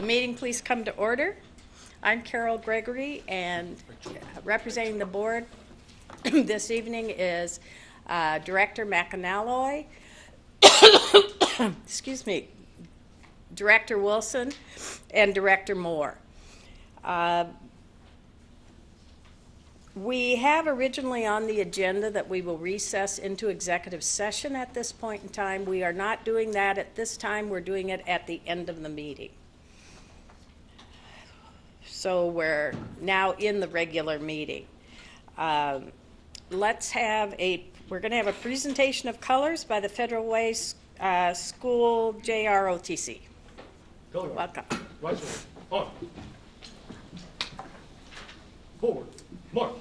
The meeting please come to order. I'm Carol Gregory, and representing the board this evening is Director McAnalloy, excuse me, Director Wilson, and Director Moore. We have originally on the agenda that we will recess into executive session at this point in time. We are not doing that at this time. We're doing it at the end of the meeting. So we're now in the regular meeting. We're going to have a presentation of colors by the Federal Way School JROTC. Welcome. Right side. On. Forward. March.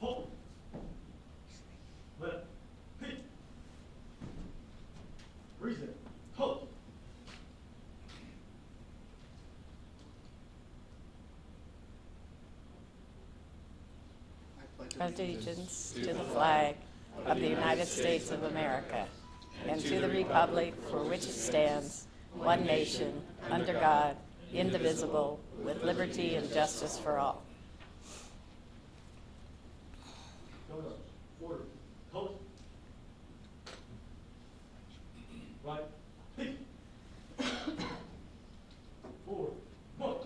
Hold. Left. Hit. Reset. Hold. Allegiance to the flag of the United States of America and to the republic for which it stands, one nation, under God, indivisible, with liberty and justice for all. Order. Hold. Right. Hit. Forward. March.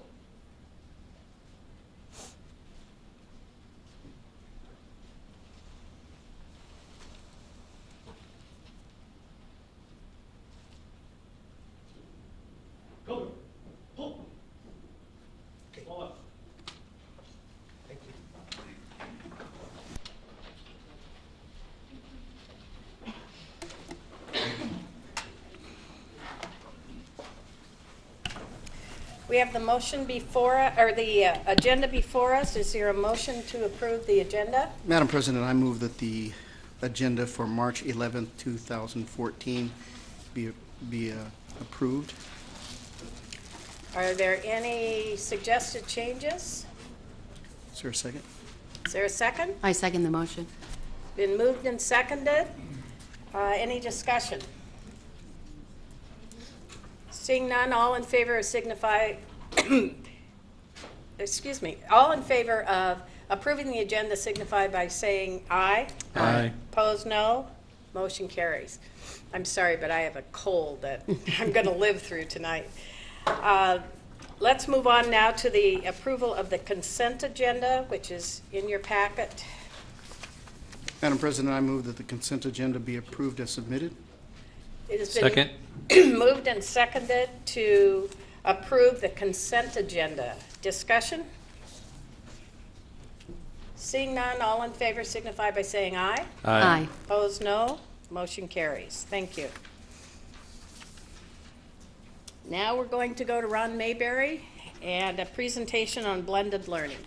Go. Hold. All up. Thank you. We have the motion before, or the agenda before us. Is there a motion to approve the agenda? Madam President, I move that the agenda for March 11th, 2014 be approved. Are there any suggested changes? Is there a second? Is there a second? I second the motion. Been moved and seconded. Any discussion? Seeing none, all in favor signify, excuse me, all in favor of approving the agenda signify by saying aye. Aye. Opposed, no. Motion carries. I'm sorry, but I have a cold that I'm going to live through tonight. Let's move on now to the approval of the consent agenda, which is in your packet. Madam President, I move that the consent agenda be approved as submitted. It has been moved and seconded to approve the consent agenda. Discussion? Seeing none, all in favor signify by saying aye. Aye. Opposed, no. Motion carries. Thank you. Now we're going to go to Ron Mayberry and a presentation on blended learning.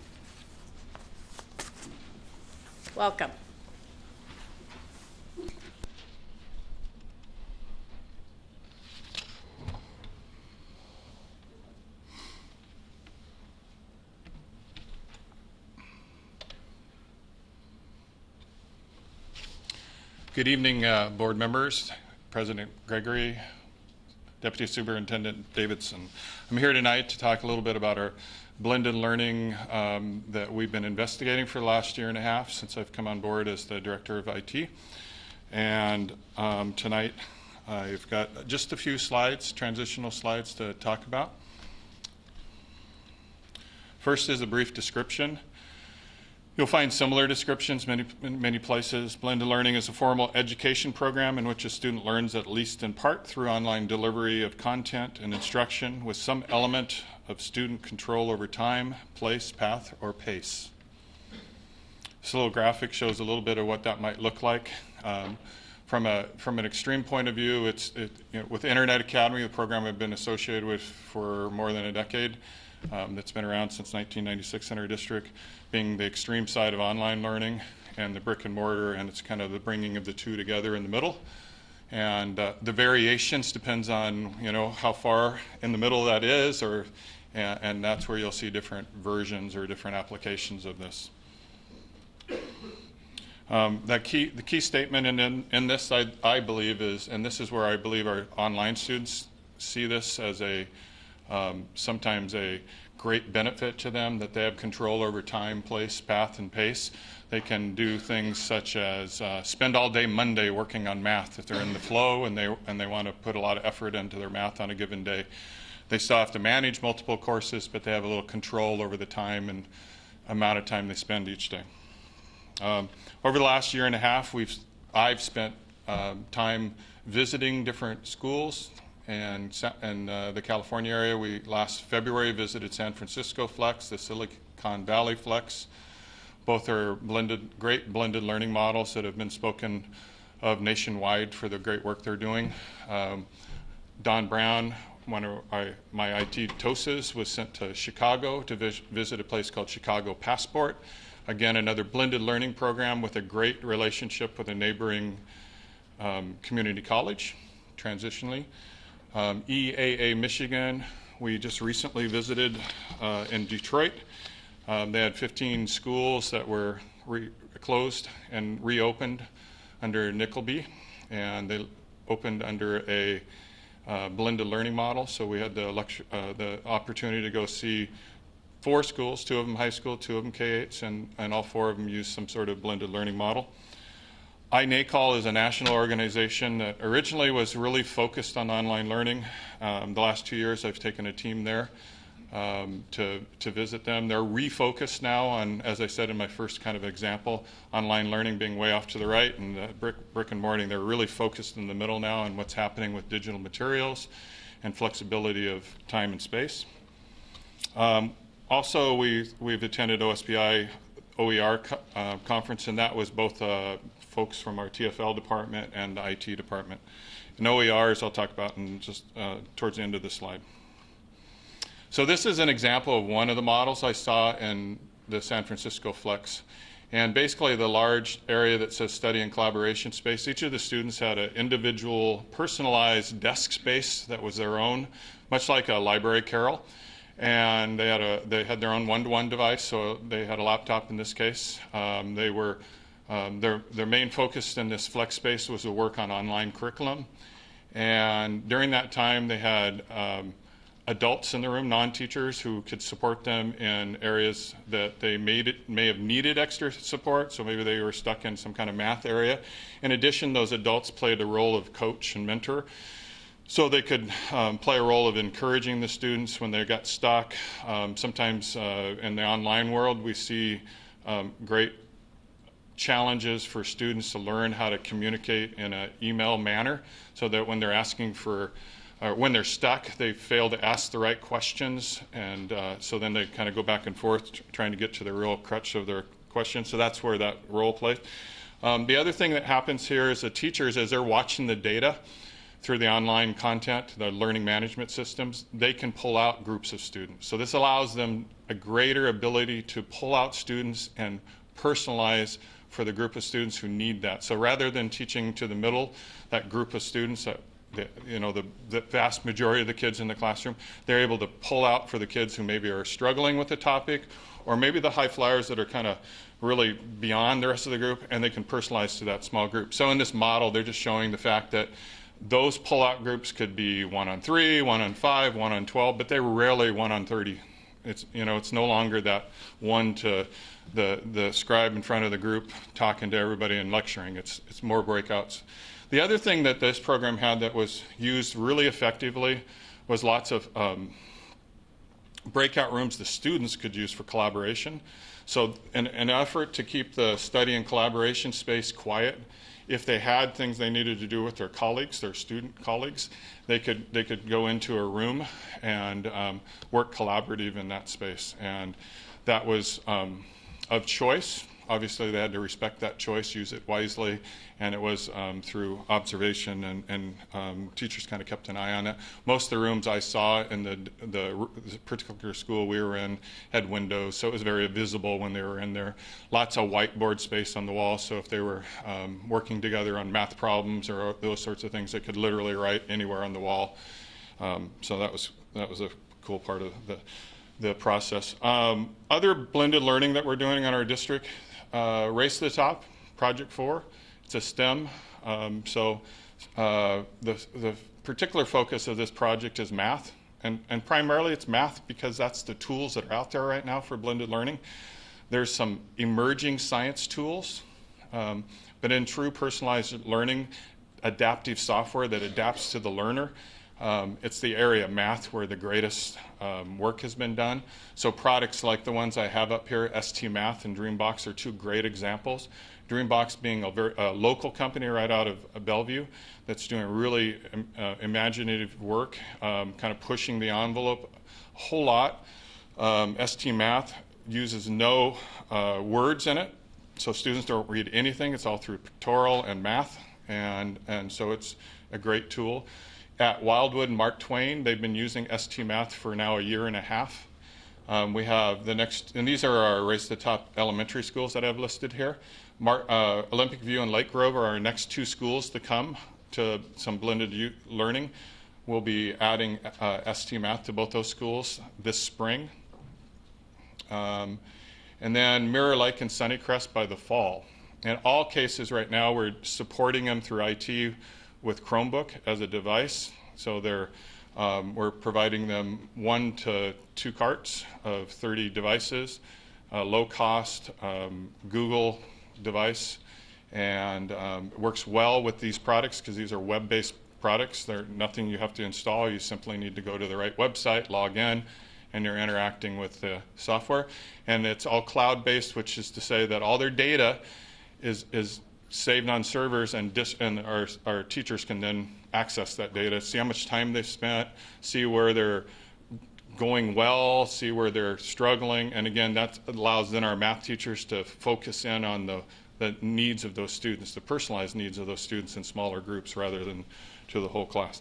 Welcome. Good evening, board members, President Gregory, Deputy Superintendent Davidson. I'm here tonight to talk a little bit about our blended learning that we've been investigating for the last year and a half since I've come on board as the Director of IT. And tonight I've got just a few slides, transitional slides to talk about. First is a brief description. You'll find similar descriptions in many places. Blended learning is a formal education program in which a student learns at least in part through online delivery of content and instruction with some element of student control over time, place, path, or pace. This little graphic shows a little bit of what that might look like. From an extreme point of view, with Internet Academy, the program I've been associated with for more than a decade, that's been around since 1996 in our district, being the extreme side of online learning and the brick and mortar, and it's kind of the bringing of the two together in the middle. And the variations depends on how far in the middle that is, and that's where you'll see different versions or different applications of this. The key statement in this, I believe, is, and this is where I believe our online students see this as sometimes a great benefit to them, that they have control over time, place, path, and pace. They can do things such as spend all day Monday working on math if they're in the flow and they want to put a lot of effort into their math on a given day. They still have to manage multiple courses, but they have a little control over the time and amount of time they spend each day. Over the last year and a half, I've spent time visiting different schools and the California area. We last February visited San Francisco Flex, the Silicon Valley Flex. Both are great blended learning models that have been spoken of nationwide for the great work they're doing. Don Brown, one of my IT TOSAs, was sent to Chicago to visit a place called Chicago Passport. Again, another blended learning program with a great relationship with a neighboring community college, transitionally. EAA Michigan, we just recently visited in Detroit. They had 15 schools that were closed and reopened under Nickleby, and they opened under a blended learning model. So we had the opportunity to go see 4 schools, 2 of them high school, 2 of them K-8s, and all 4 of them use some sort of blended learning model. iNACOL is a national organization that originally was really focused on online learning. The last 2 years I've taken a team there to visit them. They're refocused now on, as I said in my first kind of example, online learning being way off to the right, and brick and mortar. They're really focused in the middle now on what's happening with digital materials and flexibility of time and space. Also, we've attended OSBI OER conference, and that was both folks from our TFL department and the IT department. And OERs I'll talk about in just towards the end of the slide. So this is an example of one of the models I saw in the San Francisco Flex. And basically the large area that says study and collaboration space, each of the students had an individual personalized desk space that was their own, much like a library carrel. And they had their own one-to-one device, so they had a laptop in this case. Their main focus in this flex space was to work on online curriculum. And during that time, they had adults in the room, non-teachers, who could support them in areas that they may have needed extra support, so maybe they were stuck in some kind of math area. In addition, those adults played a role of coach and mentor. So they could play a role of encouraging the students when they got stuck. Sometimes in the online world, we see great challenges for students to learn how to communicate in an email manner, so that when they're asking for, or when they're stuck, they fail to ask the right questions, and so then they kind of go back and forth trying to get to the real crutch of their question. So that's where that role plays. The other thing that happens here is the teachers, as they're watching the data through the online content, the learning management systems, they can pull out groups of students. So this allows them a greater ability to pull out students and personalize for the group of students who need that. So rather than teaching to the middle, that group of students, the vast majority of the kids in the classroom, they're able to pull out for the kids who maybe are struggling with the topic, or maybe the high flyers that are kind of really beyond the rest of the group, and they can personalize to that small group. So in this model, they're just showing the fact that those pull-out groups could be 1 on 3, 1 on 5, 1 on 12, but they're rarely 1 on 30. It's no longer that one to the scribe in front of the group talking to everybody and lecturing. It's more breakouts. The other thing that this program had that was used really effectively was lots of breakout rooms the students could use for collaboration. So in an effort to keep the study and collaboration space quiet, if they had things they needed to do with their colleagues, their student colleagues, they could go into a room and work collaborative in that space. And that was of choice. Obviously, they had to respect that choice, use it wisely, and it was through observation, and teachers kind of kept an eye on it. Most of the rooms I saw in the particular school we were in had windows, so it was very visible when they were in there. Lots of whiteboard space on the wall, so if they were working together on math problems or those sorts of things, they could literally write anywhere on the wall. So that was a cool part of the process. Other blended learning that we're doing in our district, Race to the Top. project for. It's a STEM. The particular focus of this project is math. And primarily it's math because that's the tools that are out there right now for blended learning. There's some emerging science tools, but in true personalized learning, adaptive software that adapts to the learner, it's the area of math where the greatest work has been done. So products like the ones I have up here, ST Math and Dreambox, are two great examples. Dreambox being a local company right out of Bellevue that's doing really imaginative work, kind of pushing the envelope a whole lot. ST Math uses no words in it, so students don't read anything. It's all through pictorial and math, and so it's a great tool. At Wildwood and Mark Twain, they've been using ST Math for now a year and a half. We have the next, and these are our Race to the Top elementary schools that I've listed here. Olympic View and Lake Grove are our next two schools to come to some blended learning. We'll be adding ST Math to both those schools this spring. And then Mirror Lake and Sunnycrest by the fall. In all cases right now, we're supporting them through IT with Chromebook as a device. So we're providing them 1 to 2 carts of 30 devices, low cost Google device, and it works well with these products because these are web-based products. They're nothing you have to install. You simply need to go to the right website, log in, and you're interacting with the software. And it's all cloud-based, which is to say that all their data is saved on servers, and our teachers can then access that data, see how much time they've spent, see where they're going well, see where they're struggling, and again, that allows then our math teachers to focus in on the needs of those students, the personalized needs of those students in smaller groups rather than to the whole class.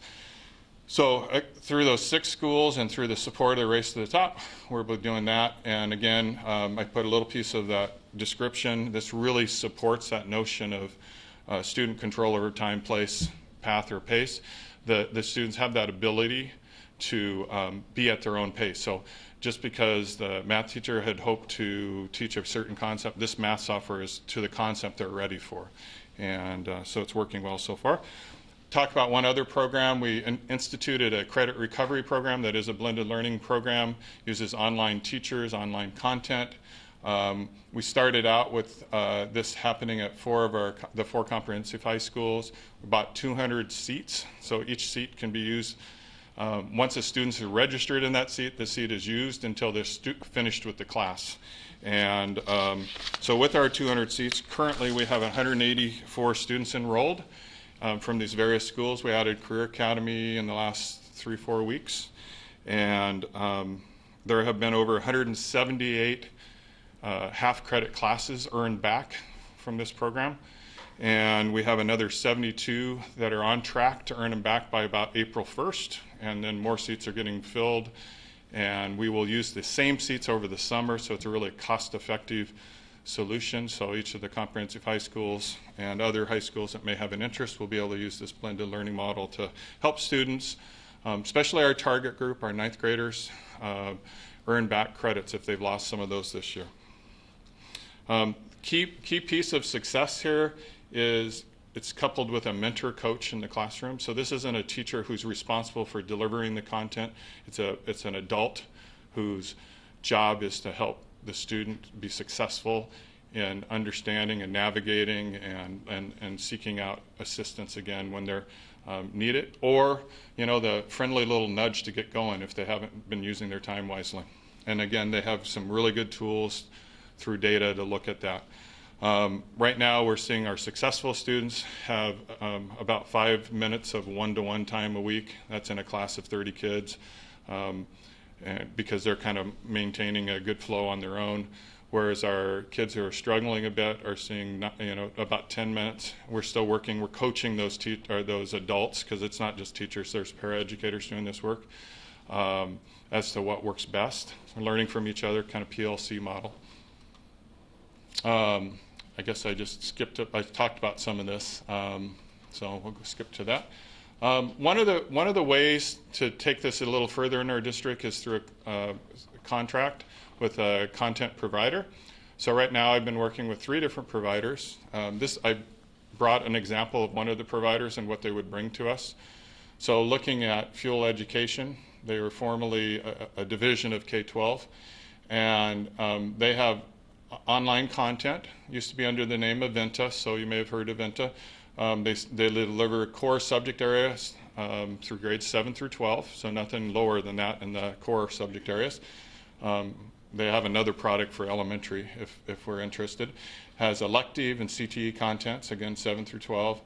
So through those 6 schools and through the support of the Race to the Top, we're doing that. And again, I put a little piece of that description. This really supports that notion of student control over time, place, path, or pace. The students have that ability to be at their own pace. So just because the math teacher had hoped to teach a certain concept, this math software is to the concept they're ready for. And so it's working well so far. Talk about one other program. We instituted a credit recovery program that is a blended learning program, uses online teachers, online content. We started out with this happening at the 4 comprehensive high schools, about 200 seats. So each seat can be used. Once the students are registered in that seat, the seat is used until they're finished with the class. And so with our 200 seats, currently we have 184 students enrolled. From these various schools. We added Career Academy in the last 3-4 weeks, and there have been over 178 half-credit classes earned back from this program, and we have another 72 that are on track to earn them back by about April 1st, and then more seats are getting filled, and we will use the same seats over the summer, so it's a really cost-effective solution. So each of the comprehensive high schools and other high schools that may have an interest will be able to use this blended learning model to help students, especially our target group, our 9th graders, earn back credits if they've lost some of those this year. Key piece of success here is it's coupled with a mentor coach in the classroom. So this isn't a teacher who's responsible for delivering the content. It's an adult whose job is to help the student be successful in understanding and navigating and seeking out assistance again when they're need it, or the friendly little nudge to get going if they haven't been using their time wisely. And again, they have some really good tools through data to look at that. Right now we're seeing our successful students have about 5 minutes of one-to-one time a week. That's in a class of 30 kids. Because they're kind of maintaining a good flow on their own, whereas our kids who are struggling a bit are seeing about 10 minutes. We're still working, we're coaching those adults, because it's not just teachers, there's paraeducators doing this work, as to what works best. We're learning from each other, kind of PLC model. I guess I just skipped it. I talked about some of this, so we'll go skip to that. One of the ways to take this a little further in our district is through a contract with a content provider. So right now I've been working with 3 different providers. I brought an example of one of the providers and what they would bring to us. So looking at Fuel Education, they were formerly a division of K-12, and they have online content, used to be under the name of Venta, so you may have heard of Venta. They deliver core subject areas through grades 7 through 12, so nothing lower than that in the core subject areas. They have another product for elementary, if we're interested. Has elective and CTE contents, again 7 through 12.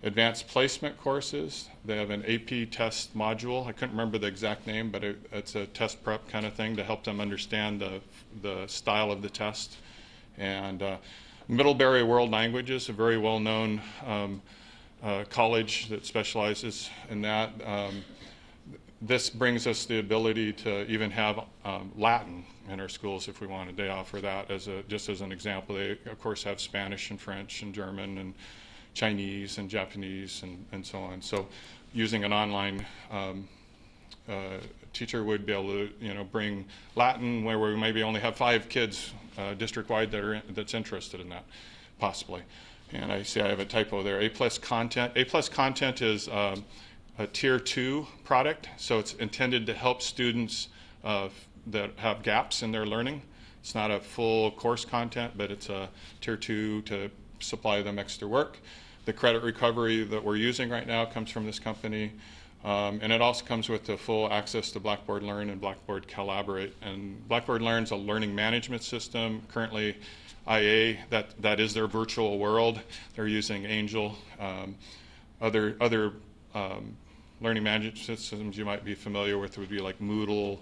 Advanced placement courses. They have an AP test module. I couldn't remember the exact name, but it's a test prep kind of thing to help them understand the style of the test. And Middlebury World Languages, a very well-known college that specializes in that. This brings us the ability to even have Latin in our schools if we wanted. They offer that just as an example. They, of course, have Spanish and French and German and Chinese and Japanese and so on. So using an online teacher would be able to bring Latin where we maybe only have 5 kids district-wide that's interested in that, possibly. And I see I have a typo there. A+ content. A+ content is a Tier 2 product, so it's intended to help students that have gaps in their learning. It's not a full course content, but it's a Tier 2 to supply them extra work. The credit recovery that we're using right now comes from this company, and it also comes with the full access to Blackboard Learn and Blackboard Collaborate. And Blackboard Learn's a learning management system. Currently, IA, that is their virtual world. They're using Angel. Other learning management systems you might be familiar with would be like Moodle.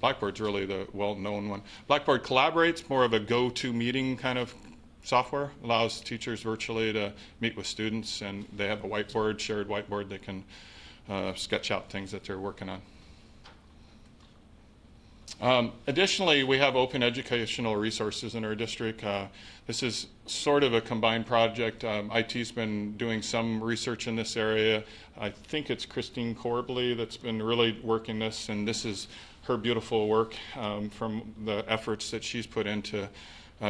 Blackboard's really the well-known one. Blackboard Collaborate's more of a go-to meeting kind of software. Allows teachers virtually to meet with students, and they have a whiteboard, shared whiteboard. They can sketch out things that they're working on. Additionally, we have open educational resources in our district. This is sort of a combined project. IT's been doing some research in this area. I think it's Christine Corbley that's been really working this, and this is her beautiful work from the efforts that she's put into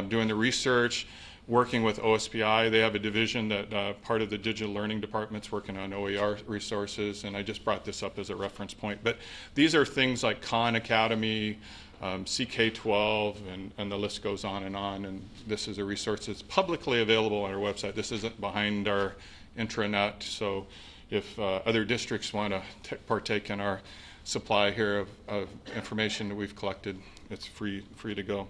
doing the research, working with OSPI. They have a division that part of the digital learning department's working on OER resources, and I just brought this up as a reference point. But these are things like Khan Academy, CK12, and the list goes on, and this is a resource that's publicly available on our website. This isn't behind our intranet, so if other districts want to partake in our supply here of information that we've collected, it's free to go.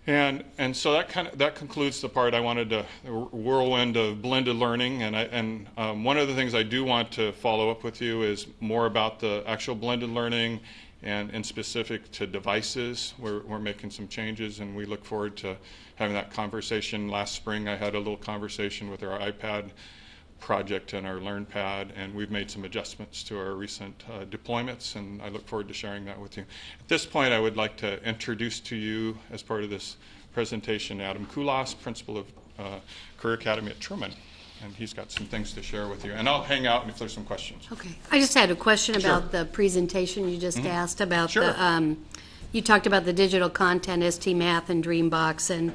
And so that concludes the part I wanted to, the whirlwind of blended learning. And one of the things I do want to follow up with you is more about the actual blended learning and specific to devices. We're making some changes, and we look forward to having that conversation. Last spring I had a little conversation with our iPad project and our LearnPad, and we've made some adjustments to our recent deployments, and I look forward to sharing that with you. At this point, I would like to introduce to you, as part of this presentation, Adam Kulas, Principal of Career Academy at Truman, and he's got some things to share with you. And I'll hang out if there's some questions. Okay. I just had a question Sure. about the presentation you just asked about. Sure. You talked about the digital content, ST Math and Dreambox, and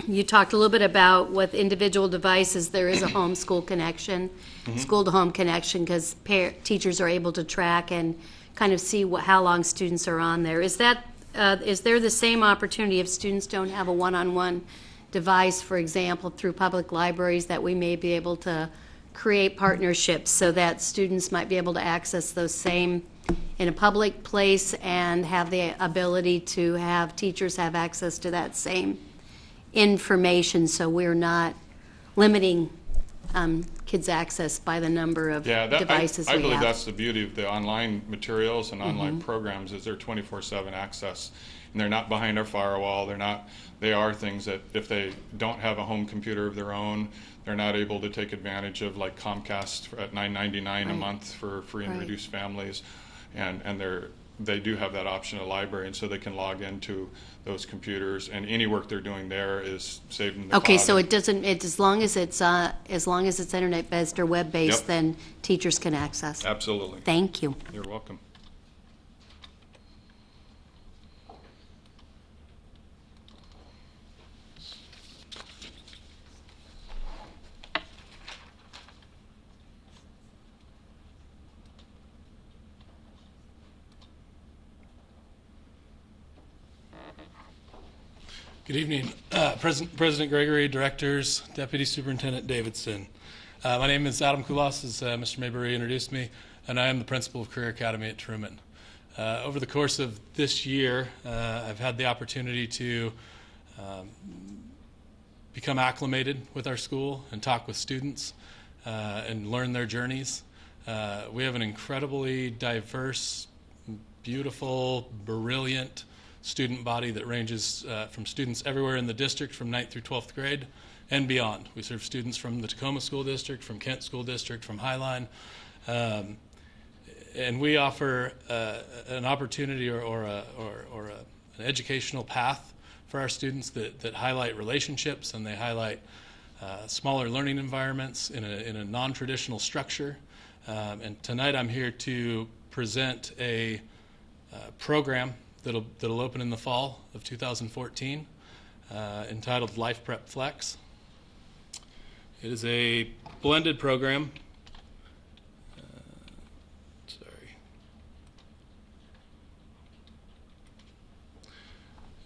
you talked a little bit about with individual devices, there is a homeschool connection, school-to-home connection, because teachers are able to track and kind of see how long students are on there. Is there the same opportunity if students don't have a one-on-one device, for example, through public libraries, that we may be able to create partnerships so that students might be able to access those same in a public place and have the ability to have teachers have access to that same information, so we're not limiting kids' access by the number of devices we have. I believe that's the beauty of the online materials and online programs, is they're 24/7 access, and they're not behind our firewall. They are things that if they don't have a home computer of their own, they're not able to take advantage of, like Comcast at $9.99 a month for free and reduced families. And they do have that option at the library, and so they can log into those computers, and any work they're doing there is saved in the Okay, cloud. so it doesn't. As long as it's internet-based or web-based, Yep. then teachers can access. Absolutely. Thank you. You're welcome. Good evening, President Gregory, directors, Deputy Superintendent Davidson. My name is Adam Kulas, as Mr. Mayberry introduced me, and I am the principal of Career Academy at Truman. Over the course of this year, I've had the opportunity to become acclimated with our school and talk with students and learn their journeys. We have an incredibly diverse, beautiful, brilliant student body that ranges from students everywhere in the district from 9th through 12th grade and beyond. We serve students from the Tacoma School District, from Kent School District, from Highline. And we offer an opportunity or an educational path for our students that highlight relationships, and they highlight smaller learning environments in a non-traditional structure. And tonight I'm here to present a program that'll open in the fall of 2014, entitled Life Prep Flex. It is a blended program.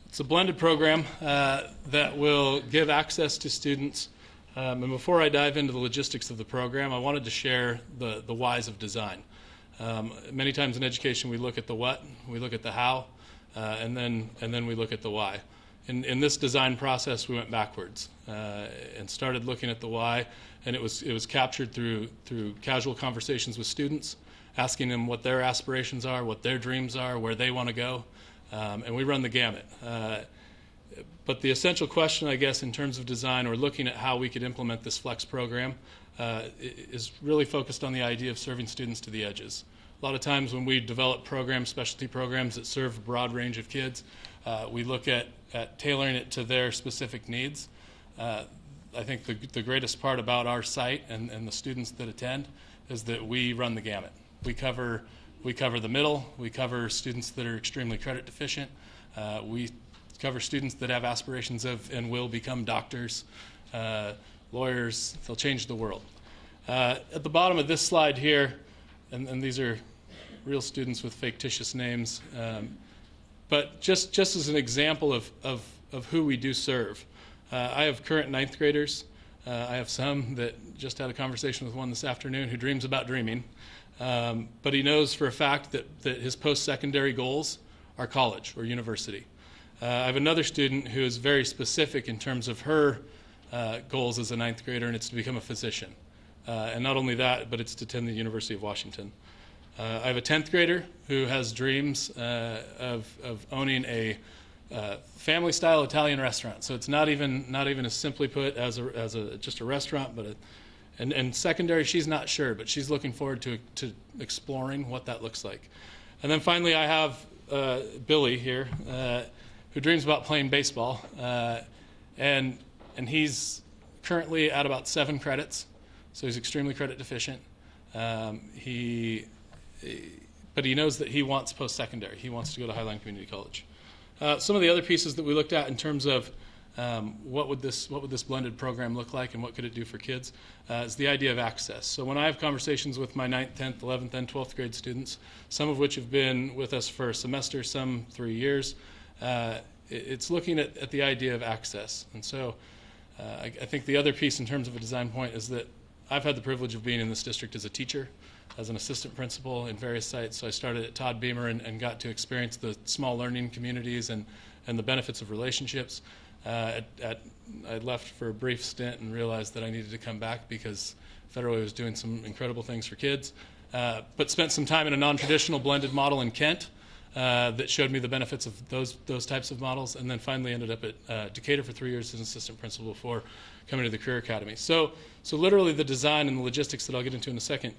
It's a blended program that will give access to students. And before I dive into the logistics of the program, I wanted to share the whys of design. Many times in education we look at the what, we look at the how, and then we look at the why. In this design process, we went backwards and started looking at the why, and it was captured through casual conversations with students, asking them what their aspirations are, what their dreams are, where they want to go, and we run the gamut. But the essential question, I guess, in terms of design or looking at how we could implement this Flex program is really focused on the idea of serving students to the edges. A lot of times when we develop programs, specialty programs that serve a broad range of kids, we look at tailoring it to their specific needs. I think the greatest part about our site and the students that attend is that we run the gamut. We cover the middle. We cover students that are extremely credit deficient. We cover students that have aspirations of and will become doctors, lawyers. They'll change the world. At the bottom of this slide here, and these are real students with fictitious names, but just as an example of who we do serve. I have current 9th graders. I have some that just had a conversation with one this afternoon who dreams about dreaming, but he knows for a fact that his post-secondary goals are college or university. I have another student who is very specific in terms of her goals as a 9th grader, and it's to become a physician. And not only that, but it's to attend the University of Washington. I have a 10th grader who has dreams of owning a family-style Italian restaurant. So it's not even as simply put as just a restaurant, but and secondary, she's not sure, but she's looking forward to exploring what that looks like. And then finally, I have Billy here, who dreams about playing baseball, and he's currently at about 7 credits, so he's extremely credit deficient. But he knows that he wants post-secondary. He wants to go to Highline Community College. Some of the other pieces that we looked at in terms of what would this blended program look like and what could it do for kids is the idea of access. So when I have conversations with my 9th, 10th, 11th, and 12th grade students, some of which have been with us for a semester, some 3 years, it's looking at the idea of access. And so I think the other piece in terms of a design point is that I've had the privilege of being in this district as a teacher, as an assistant principal in various sites. So I started at Todd Beamer and got to experience the small learning communities and the benefits of relationships. I left for a brief stint and realized that I needed to come back because Federal Way was doing some incredible things for kids, but spent some time in a non-traditional blended model in Kent that showed me the benefits of those types of models, and then finally ended up at Decatur for 3 years as an assistant principal before coming to the Career Academy. So literally the design and the logistics that I'll get into in a second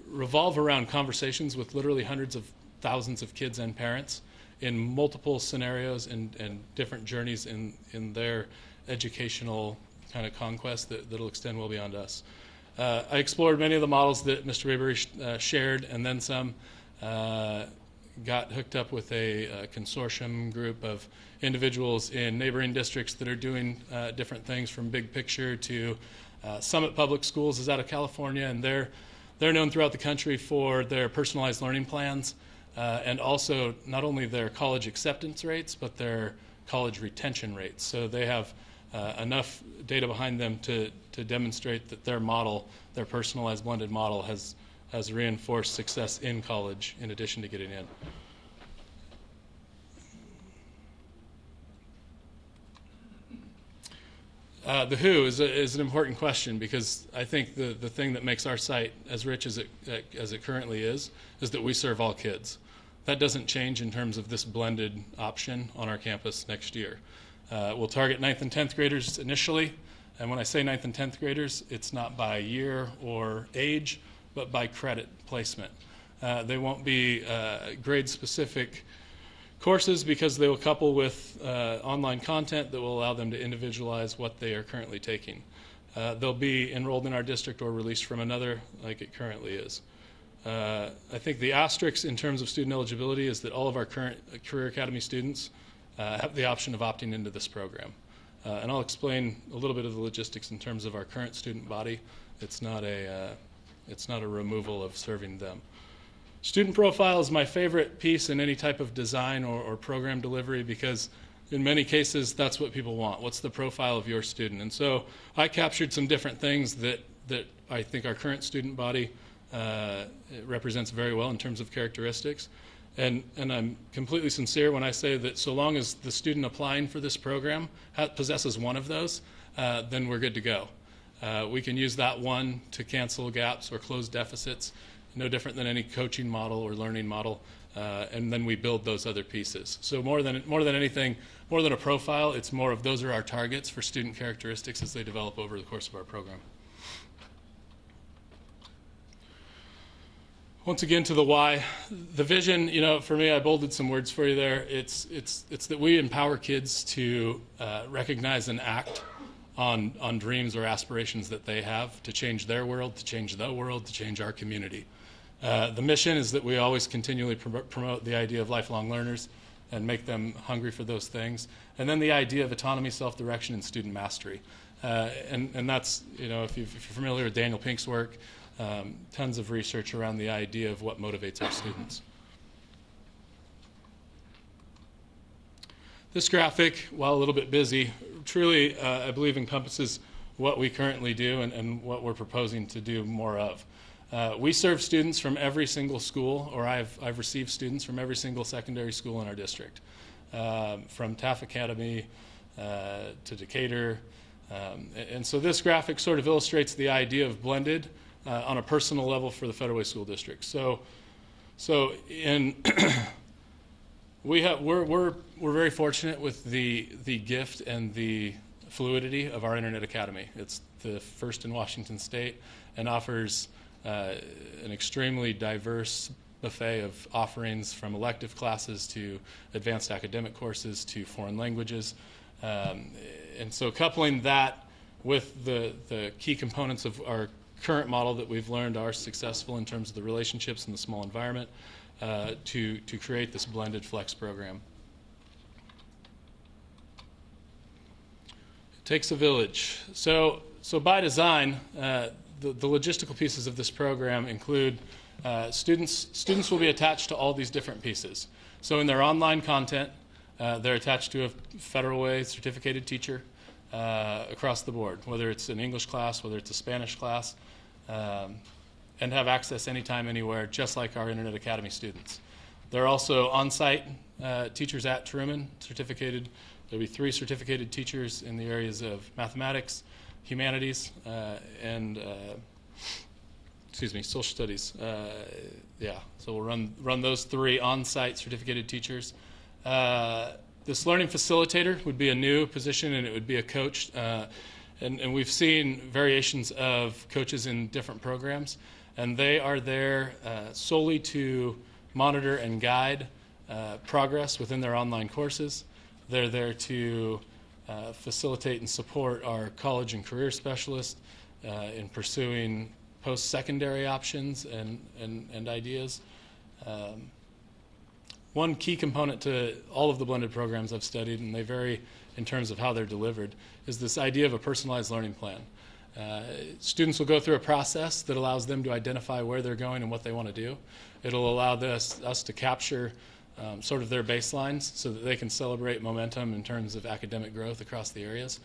revolve around conversations with literally hundreds of thousands of kids and parents in multiple scenarios and different journeys in their educational kind of conquest that'll extend well beyond us. I explored many of the models that Mr. Mayberry shared, and then some. Got hooked up with a consortium group of individuals in neighboring districts that are doing different things, from big picture to Summit Public Schools is out of California, and they're known throughout the country for their personalized learning plans and also not only their college acceptance rates, but their college retention rates. So they have enough data behind them to demonstrate that their model, their personalized blended model, has reinforced success in college in addition to getting in. The who is an important question, because I think the thing that makes our site as rich as it currently is that we serve all kids. That doesn't change in terms of this blended option on our campus next year. We'll target 9th and 10th graders initially, and when I say 9th and 10th graders, it's not by year or age, but by credit placement. They won't be grade-specific courses, because they will couple with online content that will allow them to individualize what they are currently taking. They'll be enrolled in our district or released from another, like it currently is. I think the asterisk in terms of student eligibility is that all of our current Career Academy students have the option of opting into this program. And I'll explain a little bit of the logistics in terms of our current student body. It's not a removal of serving them. Student profile is my favorite piece in any type of design or program delivery, because in many cases that's what people want. What's the profile of your student? And so I captured some different things that I think our current student body represents very well in terms of characteristics. And I'm completely sincere when I say that so long as the student applying for this program possesses one of those, then we're good to go. We can use that one to cancel gaps or close deficits, no different than any coaching model or learning model, and then we build those other pieces. So more than anything, more than a profile, it's more of those are our targets for student characteristics as they develop over the course of our program. Once again, to the why, the vision. For me, I bolded some words for you there. It's that we empower kids to recognize and act on dreams or aspirations that they have to change their world, to change the world, to change our community. The mission is that we always continually promote the idea of lifelong learners and make them hungry for those things. And then the idea of autonomy, self-direction, and student mastery. And that's, if you're familiar with Daniel Pink's work, tons of research around the idea of what motivates our students. This graphic, while a little bit busy, truly, I believe, encompasses what we currently do and what we're proposing to do more of. We serve students from every single school, or I've received students from every single secondary school in our district, from Taft Academy to Decatur. And so this graphic sort of illustrates the idea of blended on a personal level for the Federal Way School District. So in we're very fortunate with the gift and the fluidity of our Internet Academy. It's the first in Washington State and offers an extremely diverse buffet of offerings, from elective classes to advanced academic courses to foreign languages. And so coupling that with the key components of our current model that we've learned are successful in terms of the relationships in the small environment, to create this blended flex program. It takes a village. So by design, the logistical pieces of this program include students will be attached to all these different pieces. So in their online content, they're attached to a Federal Way certificated teacher across the board, whether it's an English class, whether it's a Spanish class, and have access anytime, anywhere, just like our Internet Academy students. There are also on-site teachers at Truman, certificated. There'll be 3 certificated teachers in the areas of mathematics, humanities, and social studies. So we'll run those 3 on-site certificated teachers. This learning facilitator would be a new position, and it would be a coach. And we've seen variations of coaches in different programs, and they are there solely to monitor and guide progress within their online courses. They're there to facilitate and support our college and career specialists in pursuing post-secondary options and ideas. One key component to all of the blended programs I've studied, and they vary in terms of how they're delivered, is this idea of a personalized learning plan. Students will go through a process that allows them to identify where they're going and what they want to do. It'll allow us to capture sort of their baselines so that they can celebrate momentum in terms of academic growth across the areas.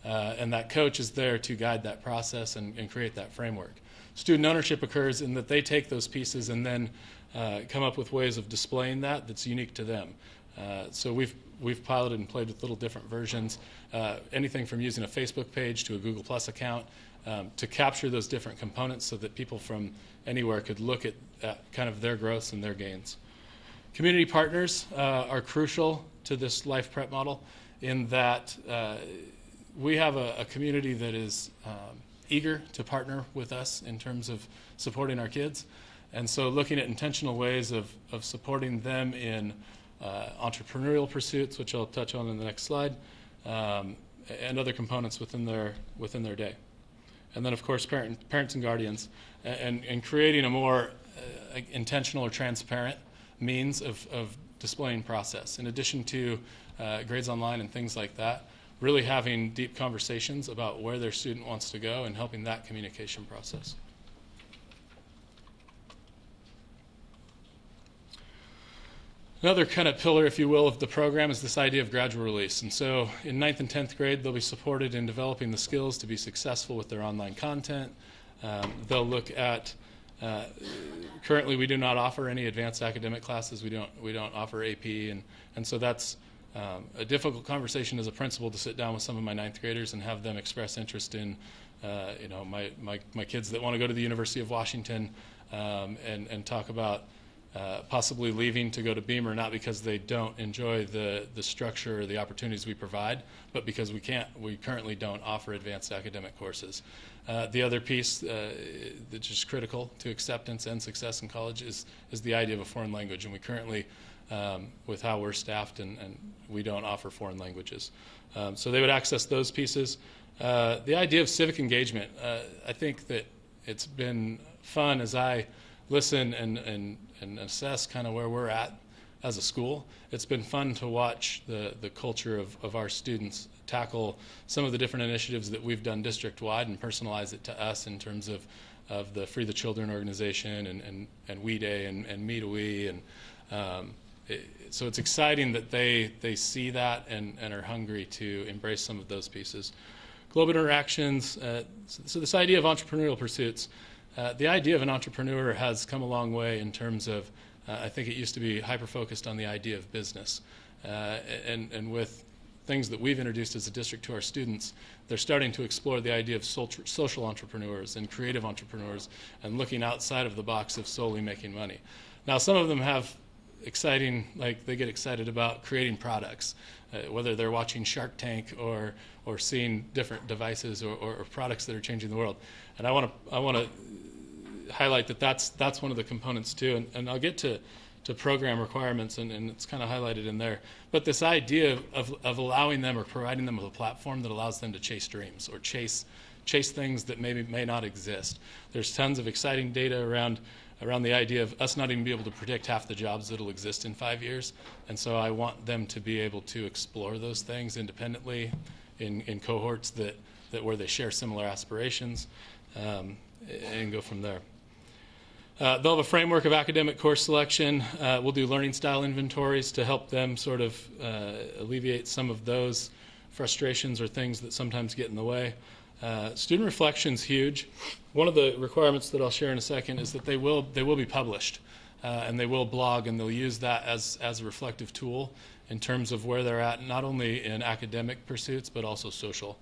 And that coach is there to guide that process and create that framework. Student ownership occurs in that they take those pieces and then come up with ways of displaying that's unique to them. So we've piloted and played with little different versions, anything from using a Facebook page to a Google Plus account, to capture those different components so that people from anywhere could look at kind of their growths and their gains. Community partners are crucial to this life prep model in that we have a community that is eager to partner with us in terms of supporting our kids. And so looking at intentional ways of supporting them in entrepreneurial pursuits, which I'll touch on in the next slide, and other components within their day. And then, of course, parents and guardians, and creating a more intentional or transparent means of displaying process. In addition to grades online and things like that, really having deep conversations about where their student wants to go and helping that communication process. Another kind of pillar, if you will, of the program is this idea of gradual release. And so in 9th and 10th grade, they'll be supported in developing the skills to be successful with their online content. They'll look at, currently we do not offer any advanced academic classes. We don't offer AP. And so that's a difficult conversation as a principal to sit down with some of my 9th graders and have them express interest in, my kids that want to go to the University of Washington and talk about possibly leaving to go to Beamer, not because they don't enjoy the structure or the opportunities we provide, but because we currently don't offer advanced academic courses. The other piece that's just critical to acceptance and success in college is the idea of a foreign language, and we currently, with how we're staffed, and we don't offer foreign languages. So they would access those pieces. The idea of civic engagement, I think that it's been fun as I listen and assess kind of where we're at as a school. It's been fun to watch the culture of our students tackle some of the different initiatives that we've done district-wide and personalize it to us in terms of the Free the Children organization and We Day and Me to We. And so it's exciting that they see that and are hungry to embrace some of those pieces. Global interactions, so this idea of entrepreneurial pursuits. The idea of an entrepreneur has come a long way in terms of, I think it used to be hyper-focused on the idea of business. And with things that we've introduced as a district to our students, they're starting to explore the idea of social entrepreneurs and creative entrepreneurs and looking outside of the box of solely making money. Now, some of them have exciting, like they get excited about creating products, whether they're watching Shark Tank or seeing different devices or products that are changing the world. And I want to highlight that's one of the components too. And I'll get to program requirements, and it's kind of highlighted in there. But this idea of allowing them or providing them with a platform that allows them to chase dreams or chase things that may not exist. There's tons of exciting data around the idea of us not even be able to predict half the jobs that will exist in 5 years. And so I want them to be able to explore those things independently in cohorts that where they share similar aspirations, and go from there. They'll have a framework of academic course selection. We'll do learning style inventories to help them sort of alleviate some of those frustrations or things that sometimes get in the way. Student reflection's huge. One of the requirements that I'll share in a second is that they will be published, and they will blog, and they'll use that as a reflective tool in terms of where they're at, not only in academic pursuits but also social.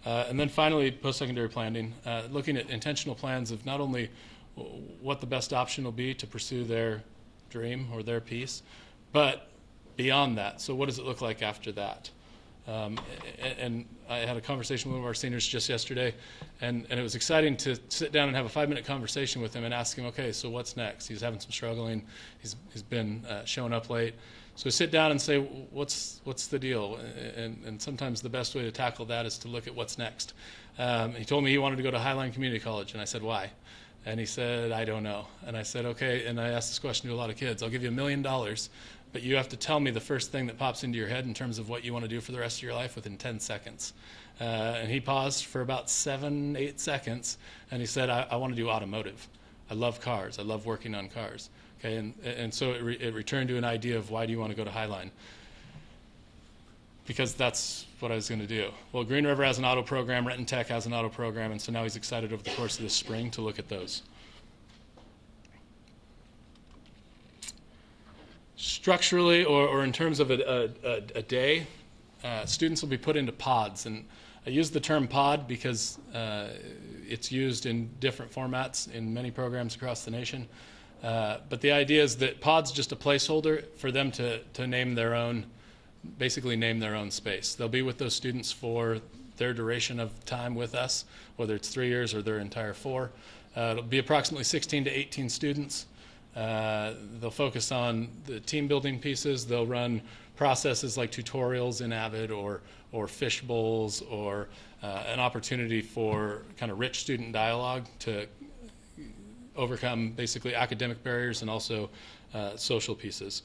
And then finally, post-secondary planning, looking at intentional plans of not only what the best option will be to pursue their dream or their piece, but beyond that. So what does it look like after that? And I had a conversation with one of our seniors just yesterday, and it was exciting to sit down and have a 5-minute conversation with him and ask him, okay, so what's next? He's having some struggling. He's been showing up late. So sit down and say, what's the deal? And sometimes the best way to tackle that is to look at what's next. He told me he wanted to go to Highline Community College, and I said, why? And he said, I don't know. And I said, okay, and I asked this question to a lot of kids. I'll give you $1 million, but you have to tell me the first thing that pops into your head in terms of what you want to do for the rest of your life within 10 seconds. And he paused for about 7-8 seconds, and he said, I want to do automotive. I love cars. I love working on cars. Okay, and so it returned to an idea of, why do you want to go to Highline? Because that's what I was going to do. Well, Green River has an auto program, Renton Tech has an auto program, and so now he's excited over the course of this spring to look at those. Structurally, or in terms of a day, students will be put into pods. And I use the term pod because it's used in different formats in many programs across the nation. But the idea is that pod's just a placeholder for them to name their own, basically name their own space. They'll be with those students for their duration of time with us, whether it's 3 years or their entire 4. It'll be approximately 16 to 18 students. They'll focus on the team building pieces. They'll run processes like tutorials in Avid or fish bowls, or an opportunity for kind of rich student dialogue to overcome basically academic barriers and also social pieces.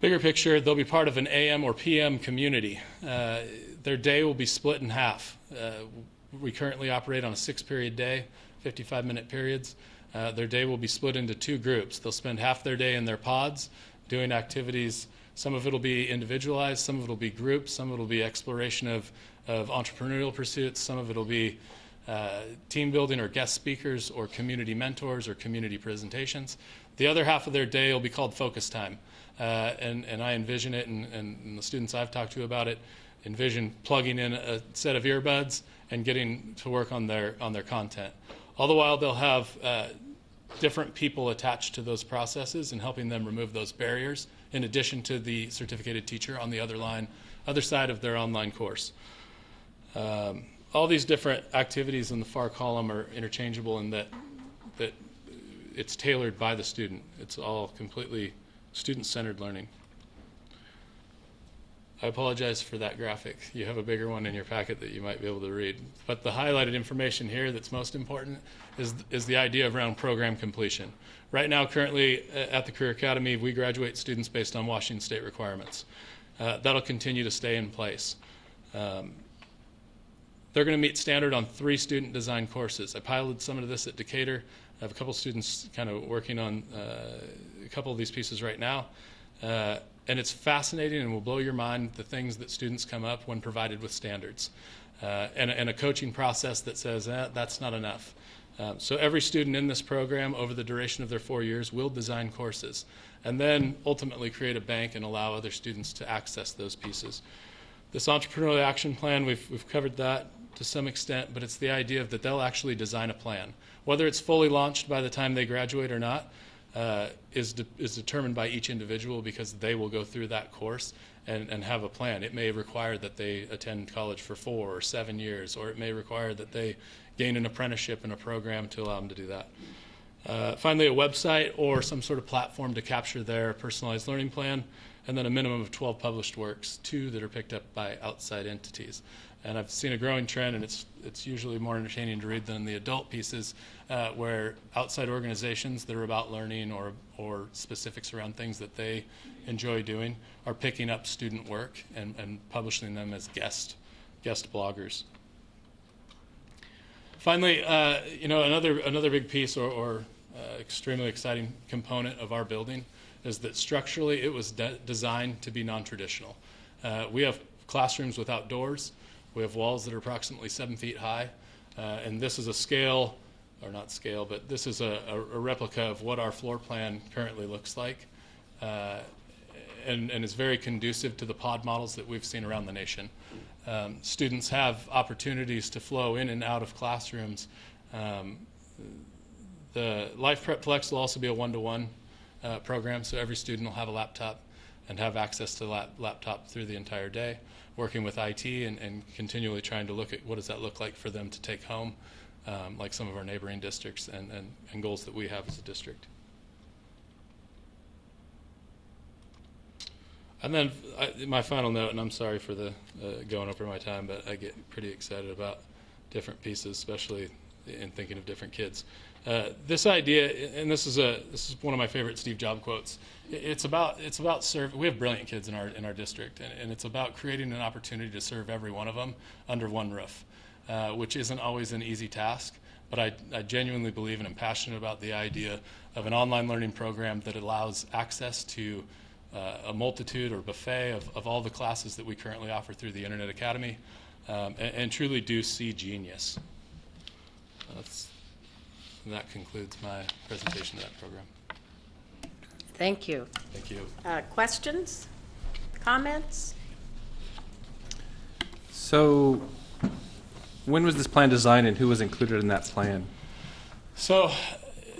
Bigger picture, they'll be part of an AM or PM community. Their day will be split in half. We currently operate on a 6-period day, 55-minute periods. Their day will be split into 2 groups. They'll spend half their day in their pods doing activities. Some of it will be individualized, some of it will be groups, some of it will be exploration of entrepreneurial pursuits, some of it will be team building or guest speakers or community mentors or community presentations. The other half of their day will be called focus time. And I envision it, and the students I've talked to about it envision plugging in a set of earbuds and getting to work on their content. All the while, they'll have different people attached to those processes and helping them remove those barriers, in addition to the certificated teacher on the other side of their online course. All these different activities in the far column are interchangeable in that it's tailored by the student. It's all completely student-centered learning. I apologize for that graphic. You have a bigger one in your packet that you might be able to read. But the highlighted information here that's most important is the idea around program completion. Right now, currently at the Career Academy, we graduate students based on Washington State requirements. That'll continue to stay in place. They're going to meet standard on 3 student design courses. I piloted some of this at Decatur. I have a couple students kind of working on a couple of these pieces right now. And it's fascinating and will blow your mind, the things that students come up when provided with standards. And a coaching process that says, that's not enough. So every student in this program over the duration of their 4 years will design courses and then ultimately create a bank and allow other students to access those pieces. This entrepreneurial action plan, we've covered that to some extent, but it's the idea that they'll actually design a plan. Whether it's fully launched by the time they graduate or not is determined by each individual, because they will go through that course and have a plan. It may require that they attend college for 4 or 7 years, or it may require that they gain an apprenticeship in a program to allow them to do that. Finally, a website or some sort of platform to capture their personalized learning plan, and then a minimum of 12 published works, 2 that are picked up by outside entities. And I've seen a growing trend, and it's usually more entertaining to read than the adult pieces, where outside organizations that are about learning or specifics around things that they enjoy doing are picking up student work and publishing them as guest bloggers. Finally, another big piece or extremely exciting component of our building is that structurally it was designed to be non-traditional. We have classrooms without doors. We have walls that are approximately 7 feet high, and this is a scale, or not scale, but this is a replica of what our floor plan currently looks like, and is very conducive to the pod models that we've seen around the nation. Students have opportunities to flow in and out of classrooms. The Life Prep Flex will also be a one-to-one program, so every student will have a laptop and have access to the laptop through the entire day, working with IT and continually trying to look at what does that look like for them to take home, like some of our neighboring districts and goals that we have as a district. And then my final note, and I'm sorry for the going over my time, but I get pretty excited about different pieces, especially in thinking of different kids. This idea, and this is one of my favorite Steve Jobs quotes. It's about we have brilliant kids in our district, and it's about creating an opportunity to serve every one of them under one roof, which isn't always an easy task. but I genuinely believe and am passionate about the idea of an online learning program that allows access to a multitude or buffet of all the classes that we currently offer through the Internet Academy, and truly do see genius. That concludes my presentation of that program. Thank you. Thank you. Questions? Comments? So, when was this plan designed and who was included in that plan? So,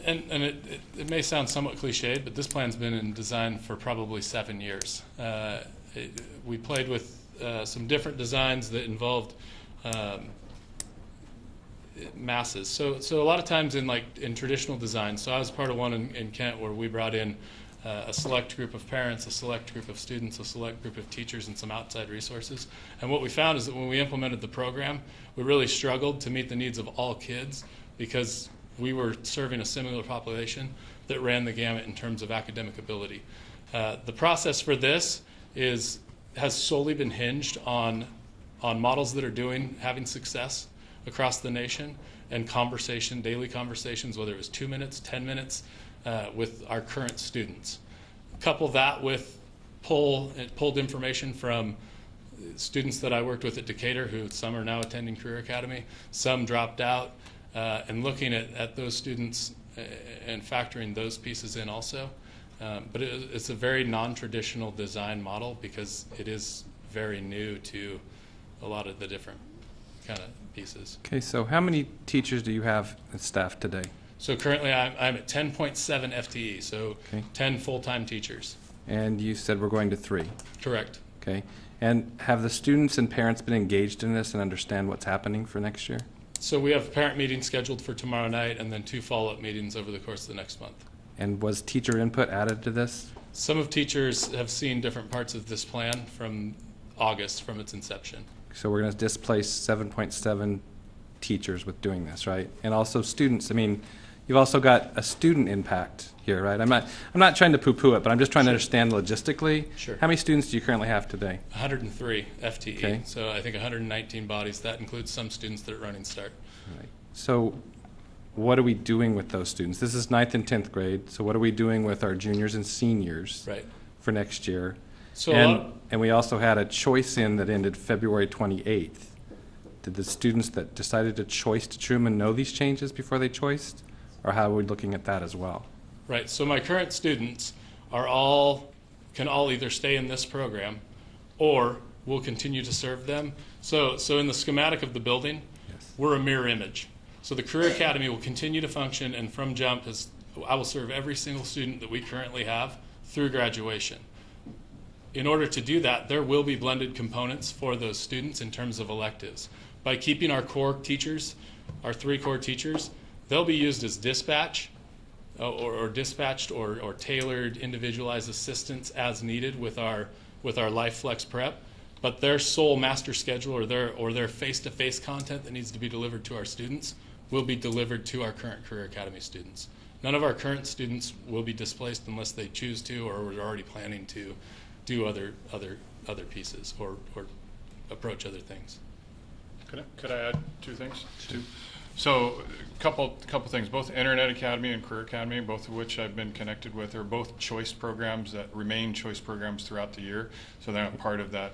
and it may sound somewhat cliched, but this plan's been in design for probably 7 years. We played with some different designs that involved masses. So a lot of times in traditional design, so I was part of one in Kent where we brought in a select group of parents, a select group of students, a select group of teachers, and some outside resources. And what we found is that when we implemented the program, we really struggled to meet the needs of all kids because we were serving a similar population that ran the gamut in terms of academic ability. The process for this has solely been hinged on models that are having success across the nation and daily conversations, whether it was 2 minutes, 10 minutes, with our current students. Couple that with pulled information from students that I worked with at Decatur, who some are now attending Career Academy, some dropped out, and looking at those students and factoring those pieces in also. But it's a very non-traditional design model because it is very new to a lot of the different kind of pieces. Okay, so how many teachers do you have at staff today? So currently I'm at 10.7 FTE, so Okay. 10 full-time teachers. And you said we're going to 3. Correct. Okay. And have the students and parents been engaged in this and understand what's happening for next year? So we have a parent meeting scheduled for tomorrow night and then 2 follow-up meetings over the course of the next month. And was teacher input added to this? Some of teachers have seen different parts of this plan from August, from its inception. So we're going to displace 7.7 teachers with doing this, right? And also students. I mean, you've also got a student impact here, right? I'm not trying to poo-poo it, but I'm just trying to understand logistically. Sure. How many students do you currently have today? 103 FTE. Okay. So I think 119 bodies. That includes some students that are running START. Right. So what are we doing with those students? This is 9th and 10th grade. So what are we doing with our juniors and seniors Right. for next year? So And we also had a choice in that ended February 28th. Did the students that decided to choice to Truman know these changes before they choiced? Or how are we looking at that as well? Right. So my current students can all either stay in this program or we'll continue to serve them. So in the schematic of the building, Yes. we're a mirror image. So the Career Academy will continue to function, and from jump, I will serve every single student that we currently have through graduation. In order to do that, there will be blended components for those students in terms of electives. By keeping our core teachers, our 3 core teachers, they'll be used as dispatch or dispatched or tailored individualized assistance as needed with our LifeFlex prep. But their sole master schedule or their face-to-face content that needs to be delivered to our students will be delivered to our current Career Academy students. None of our current students will be displaced unless they choose to or are already planning to do other pieces or approach other things. Could I add 2 things? 2. So a couple things. Both Internet Academy and Career Academy, both of which I've been connected with, are both choice programs that remain choice programs throughout the year. So they're not part of that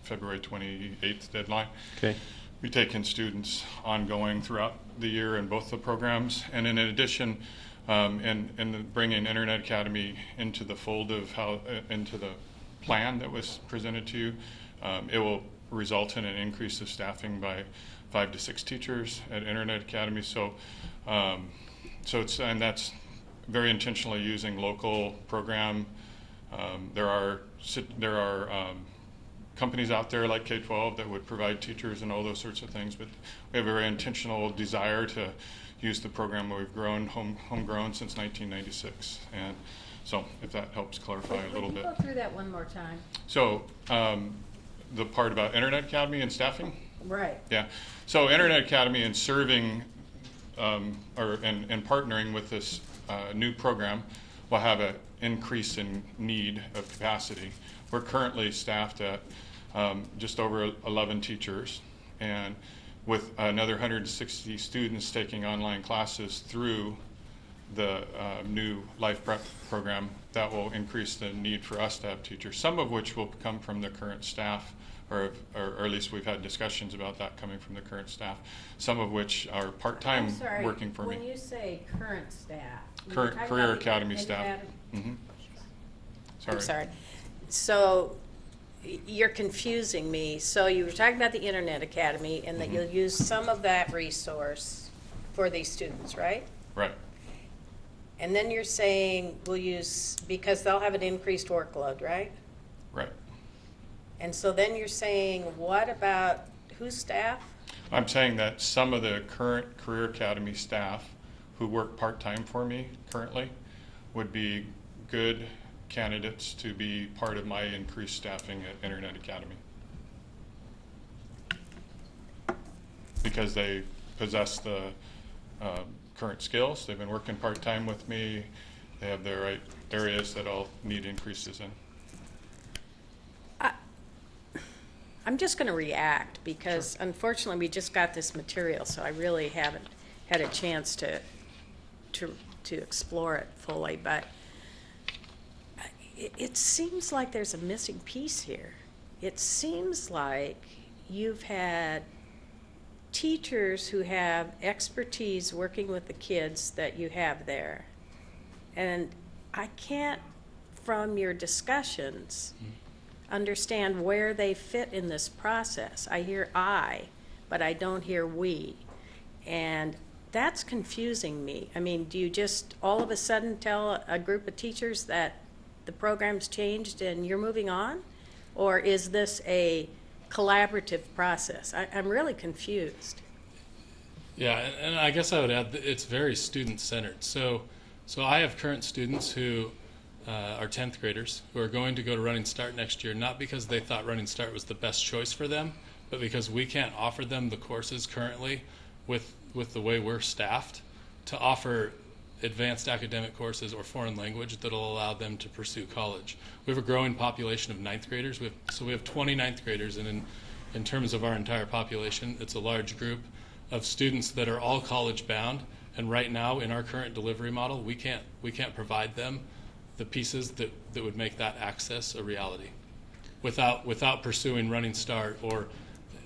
February 28th deadline. Okay. We take in students ongoing throughout the year in both the programs. And in addition, in bringing Internet Academy into the fold of into the plan that was presented to you, it will result in an increase of staffing by 5 to 6 teachers at Internet Academy. So that's very intentionally using local program. There are companies out there like K-12 that would provide teachers and all those sorts of things, but we have a very intentional desire to use the program that we've grown, homegrown since 1996. And so if that helps clarify a little bit. Go through that one more time. So the part about Internet Academy and staffing? Right. Yeah. So Internet Academy and serving and partnering with this new program will have an increase in need of capacity. We're currently staffed at just over 11 teachers, and with another 160 students taking online classes through the new Life Prep program, that will increase the need for us to have teachers, some of which will come from the current staff, or at least we've had discussions about that coming from the current staff, some of which are part-time working for me. When you say current staff, Current Career Academy staff. I'm sorry. So you're confusing me. So you were talking about the Internet Academy and that you'll use some of that resource for these students, right? Right. And then you're saying we'll use, because they'll have an increased workload, right? Right. And so then you're saying, what about whose staff? I'm saying that some of the current Career Academy staff who work part-time for me currently would be good candidates to be part of my increased staffing at Internet Academy, because they possess the current skills. They've been working part-time with me. They have the right areas that I'll need increases in. I'm just going to react because unfortunately we just got this material, so I really haven't had a chance to explore it fully. But it seems like there's a missing piece here. It seems like you've had teachers who have expertise working with the kids that you have there, and I can't, from your discussions, understand where they fit in this process. I hear I, but I don't hear we. And that's confusing me. I mean, do you just all of a sudden tell a group of teachers that the program's changed and you're moving on? Or is this a collaborative process? I'm really confused. Yeah, and I guess I would add that it's very student-centered. So I have current students who are 10th graders who are going to go to Running Start next year, not because they thought Running Start was the best choice for them, but because we can't offer them the courses currently with the way we're staffed to offer advanced academic courses or foreign language that will allow them to pursue college. We have a growing population of 9th graders. So we have 20 9th graders, and in terms of our entire population, it's a large group of students that are all college bound. And right now, in our current delivery model, we can't provide them the pieces that would make that access a reality without pursuing Running Start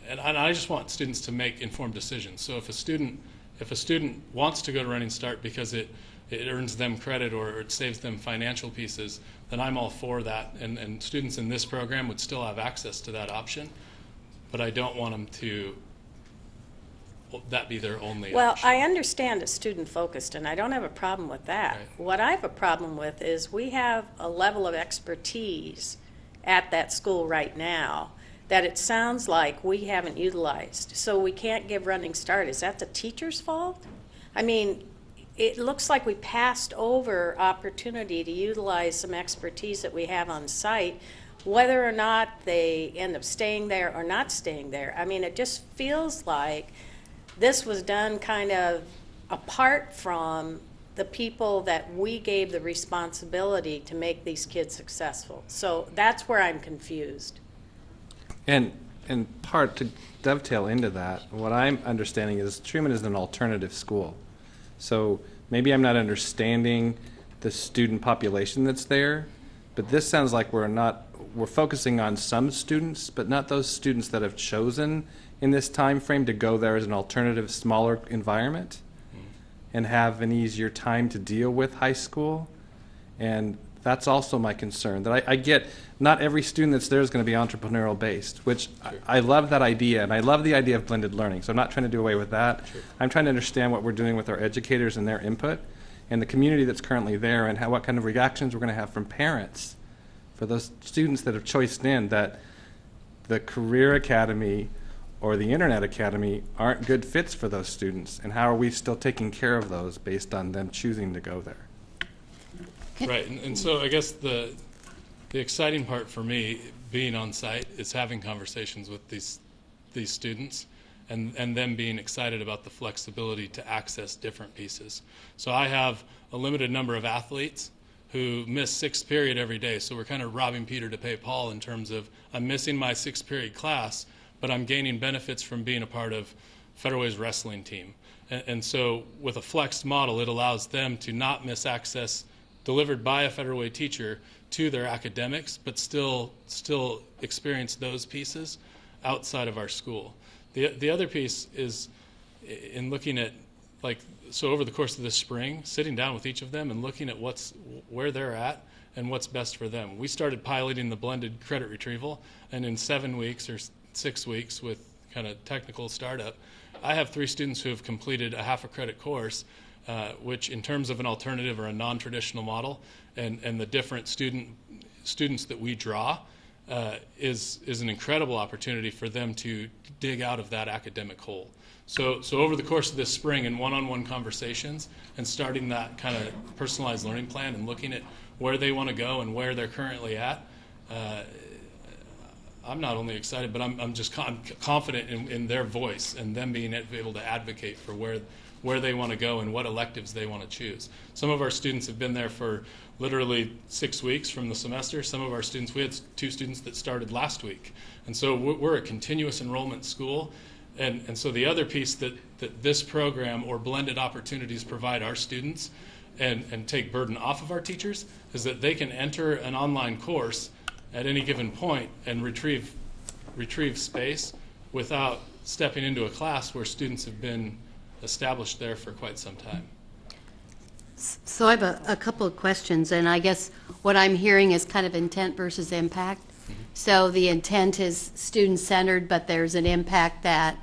and I just want students to make informed decisions. So if a student wants to go to Running Start because it earns them credit or it saves them financial pieces, then I'm all for that. And students in this program would still have access to that option, but I don't want them to that be their only Well, option. I understand it's student-focused, and I don't have a problem with that. Right. What I have a problem with is we have a level of expertise at that school right now that it sounds like we haven't utilized. So we can't give Running Start. Is that the teacher's fault? I mean, it looks like we passed over opportunity to utilize some expertise that we have on site, whether or not they end up staying there or not staying there. I mean, it just feels like this was done kind of apart from the people that we gave the responsibility to make these kids successful. So that's where I'm confused. And in part, to dovetail into that, what I'm understanding is Truman is an alternative school. So maybe I'm not understanding the student population that's there, but this sounds like we're focusing on some students, but not those students that have chosen in this time frame to go there as an alternative, smaller environment and have an easier time to deal with high school. And that's also my concern, that I get not every student that's there is going to be entrepreneurial based, which I love that idea, and I love the idea of blended learning, so I'm not trying to do away with that. Sure. I'm trying to understand what we're doing with our educators and their input and the community that's currently there, and what kind of reactions we're going to have from parents for those students that have choiced in that the Career Academy or the Internet Academy aren't good fits for those students, and how are we still taking care of those based on them choosing to go there? Right, and so I guess the exciting part for me being on site is having conversations with these students and them being excited about the flexibility to access different pieces. So I have a limited number of athletes who miss sixth period every day, so we're kind of robbing Peter to pay Paul in terms of I'm missing my sixth period class, but I'm gaining benefits from being a part of Federal Way's wrestling team. And so with a flexed model, it allows them to not miss access delivered by a Federal Way teacher to their academics, but still experience those pieces outside of our school. The other piece is in looking at, so over the course of this spring, sitting down with each of them and looking at where they're at and what's best for them. We started piloting the blended credit retrieval, and in 7 weeks or 6 weeks with kind of technical startup, I have 3 students who have completed a half a credit course, which in terms of an alternative or a non-traditional model and the different students that we draw is an incredible opportunity for them to dig out of that academic hole. So over the course of this spring in one-on-one conversations and starting that kind of personalized learning plan and looking at where they want to go and where they're currently at, I'm not only excited, but I'm just confident in their voice and them being able to advocate for where they want to go and what electives they want to choose. Some of our students have been there for literally 6 weeks from the semester. Some of our students, we had 2 students that started last week. And so we're a continuous enrollment school. And so the other piece that this program or blended opportunities provide our students and take burden off of our teachers is that they can enter an online course at any given point and retrieve space without stepping into a class where students have been established there for quite some time. So I have a couple of questions, and I guess what I'm hearing is kind of intent versus impact. So the intent is student-centered, but there's an impact that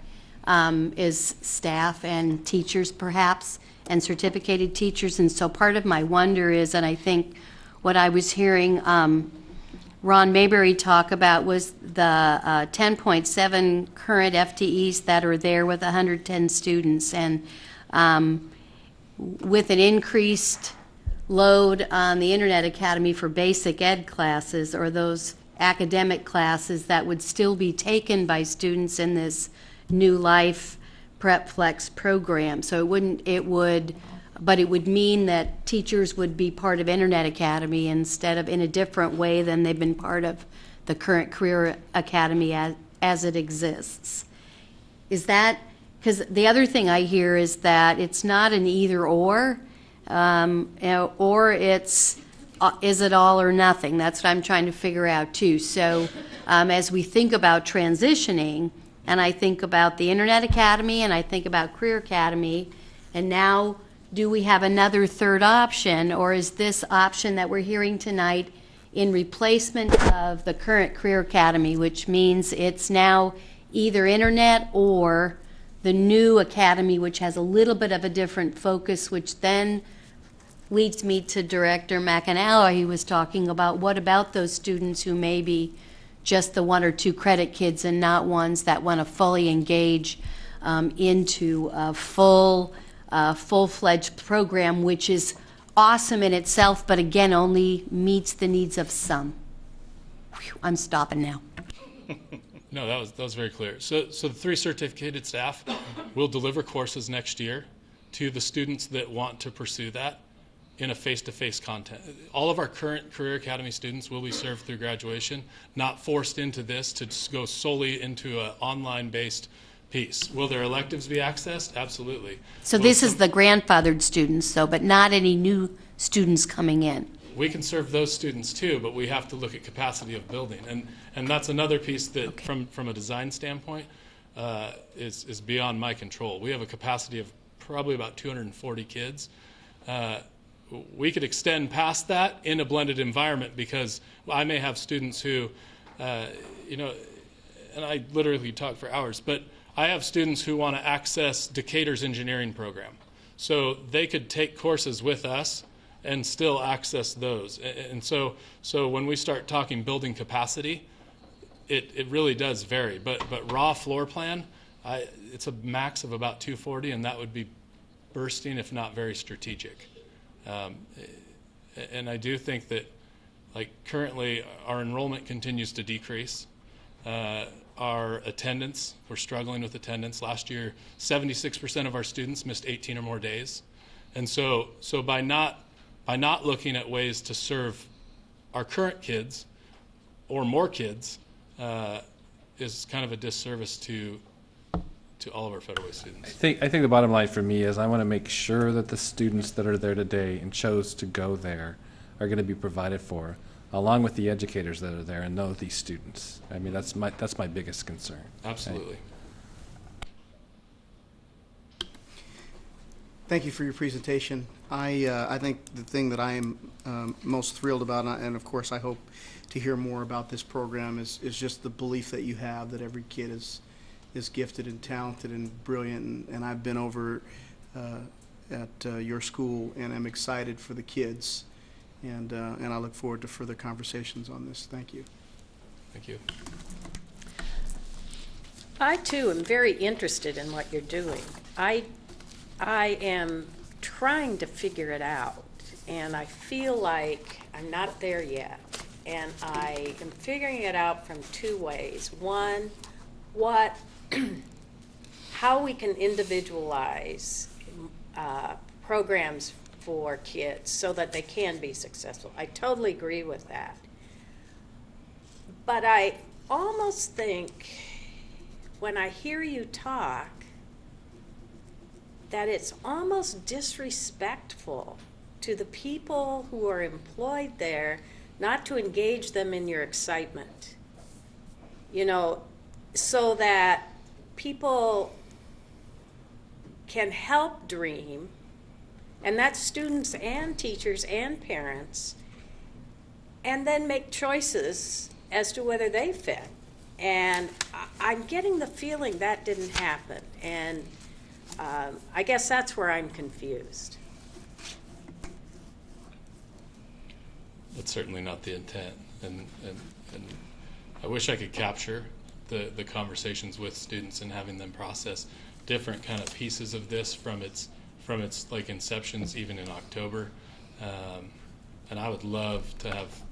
is staff and teachers perhaps, and certificated teachers. And so part of my wonder is, and I think what I was hearing Ron Mayberry talk about was the 10.7 current FTEs that are there with 110 students. And with an increased load on the Internet Academy for basic ed classes or those academic classes that would still be taken by students in this New Life Prep Flex program. So it would mean that teachers would be part of Internet Academy instead of in a different way than they've been part of the current Career Academy as it exists. Is that, because the other thing I hear is that it's not an either or it's, is it all or nothing? That's what I'm trying to figure out too. So as we think about transitioning, and I think about the Internet Academy and I think about Career Academy, and now do we have another third option, or is this option that we're hearing tonight in replacement of the current Career Academy, which means it's now either Internet or the new Academy, which has a little bit of a different focus, which then leads me to Director McAnally. He was talking about what about those students who may be just the 1 or 2 credit kids and not ones that want to fully engage into a full-fledged program, which is awesome in itself, but again, only meets the needs of some. Whew, I'm stopping now. No, that was very clear. So the 3 certificated staff will deliver courses next year to the students that want to pursue that in a face-to-face content. All of our current Career Academy students will be served through graduation, not forced into this to just go solely into an online-based piece. Will their electives be accessed? Absolutely. So this is the grandfathered students, though, but not any new students coming in. We can serve those students too, but we have to look at capacity of building. And that's another piece that, Okay. from a design standpoint, is beyond my control. We have a capacity of probably about 240 kids. We could extend past that in a blended environment because I may have students who, and I literally talk for hours, but I have students who want to access Decatur's engineering program. So they could take courses with us and still access those. And so when we start talking building capacity, it really does vary. But raw floor plan, it's a max of about 240, and that would be bursting if not very strategic. And I do think that, like, currently our enrollment continues to decrease. Our attendance, we're struggling with attendance. Last year, 76% of our students missed 18 or more days. And so by not looking at ways to serve our current kids or more kids is kind of a disservice to to all of our Federal Way I students. think the bottom line for me is I want to make sure that the students that are there today and chose to go there are going to be provided for, along with the educators that are there and know these students. I mean, that's my biggest concern. Absolutely. Thank you for your presentation. I think the thing that I am most thrilled about, and of course I hope to hear more about this program, is just the belief that you have that every kid is gifted and talented and brilliant. And I've been over at your school, and I'm excited for the kids. And I look forward to further conversations on this. Thank you. Thank you. I too am very interested in what you're doing. I am trying to figure it out, and I feel like I'm not there yet. And I am figuring it out from two ways. One, how we can individualize programs for kids so that they can be successful. I totally agree with that. But I almost think when I hear you talk that it's almost disrespectful to the people who are employed there not to engage them in your excitement, you know, so that people can help dream, and that's students and teachers and parents, and then make choices as to whether they fit. And I'm getting the feeling that didn't happen, and I guess that's where I'm confused. That's certainly not the intent, and I wish I could capture the conversations with students and having them process different kind of pieces of this from its like inceptions even in October, and I would love to have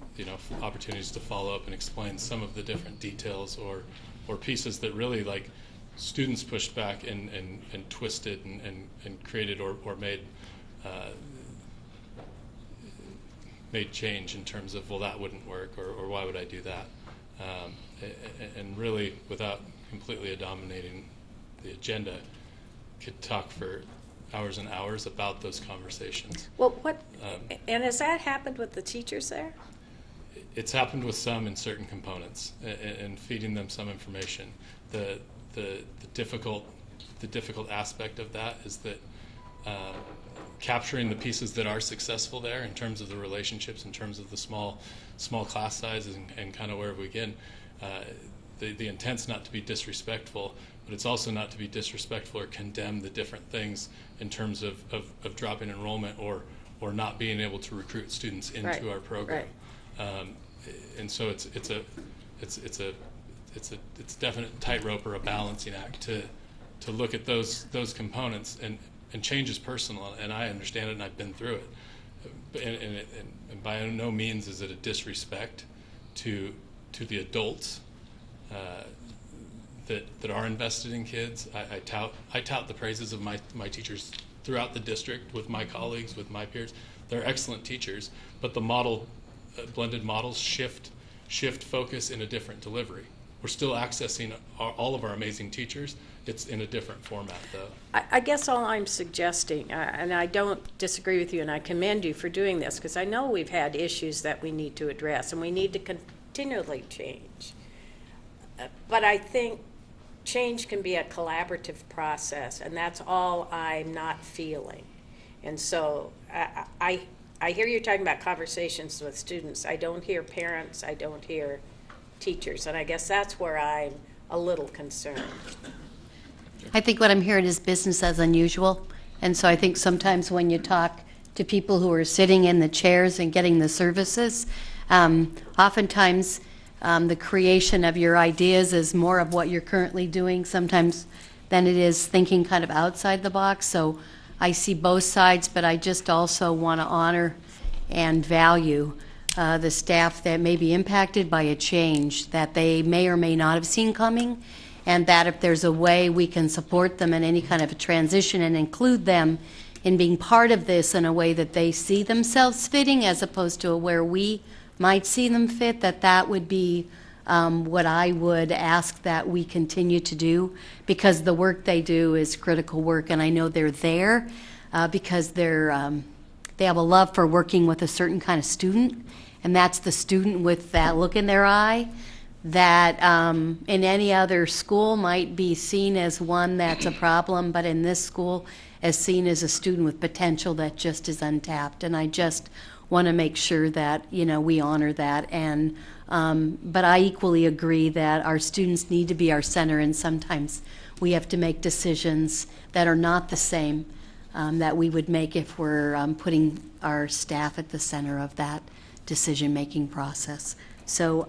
opportunities to follow up and explain some of the different details or pieces that really like students pushed back and twisted and created or made change in terms of, well, that wouldn't work, or why would I do that, and really without completely dominating the agenda could talk for hours and hours about those conversations. Well, and has that happened with the teachers there? It's happened with some in certain components, and feeding them some information. The difficult aspect of that is that capturing the pieces that are successful there in terms of the relationships, in terms of the small class sizes, and kind of where we begin. The intent's not to be disrespectful, but it's also not to be disrespectful or condemn the different things in terms of dropping enrollment or not being able to recruit students into our program. Right. And so it's definite tightrope or a balancing act to look at those components, and change is personal, and I understand it, and I've been through it. And by no means is it a disrespect to the adults that are invested in kids. I tout the praises of my teachers throughout the district, with my colleagues, with my peers. They're excellent teachers, but the blended models shift focus in a different delivery. We're still accessing all of our amazing teachers. It's in a different format, though. I guess all I'm suggesting, and I don't disagree with you, and I commend you for doing this, because I know we've had issues that we need to address, and we need to continually change. But I think change can be a collaborative process, and that's all I'm not feeling. And so I hear you talking about conversations with students. I don't hear parents. I don't hear teachers, and I guess that's where I'm a little concerned. I think what I'm hearing is business as unusual. And so I think sometimes when you talk to people who are sitting in the chairs and getting the services, oftentimes the creation of your ideas is more of what you're currently doing sometimes than it is thinking kind of outside the box. So I see both sides, but I just also want to honor and value the staff that may be impacted by a change that they may or may not have seen coming, and that if there's a way we can support them in any kind of a transition and include them in being part of this in a way that they see themselves fitting as opposed to where we might see them fit, that would be what I would ask that we continue to do, because the work they do is critical work, and I know they're there because they have a love for working with a certain kind of student, and that's the student with that look in their eye that in any other school might be seen as one that's a problem, but in this school as seen as a student with potential that just is untapped. And I just want to make sure that, you know, we honor that. And but I equally agree that our students need to be our center, and sometimes we have to make decisions that are not the same that we would make if we're putting our staff at the center of that decision-making process. So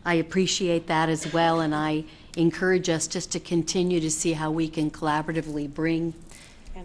I appreciate that as well, and I encourage us just to continue to see how we can collaboratively bring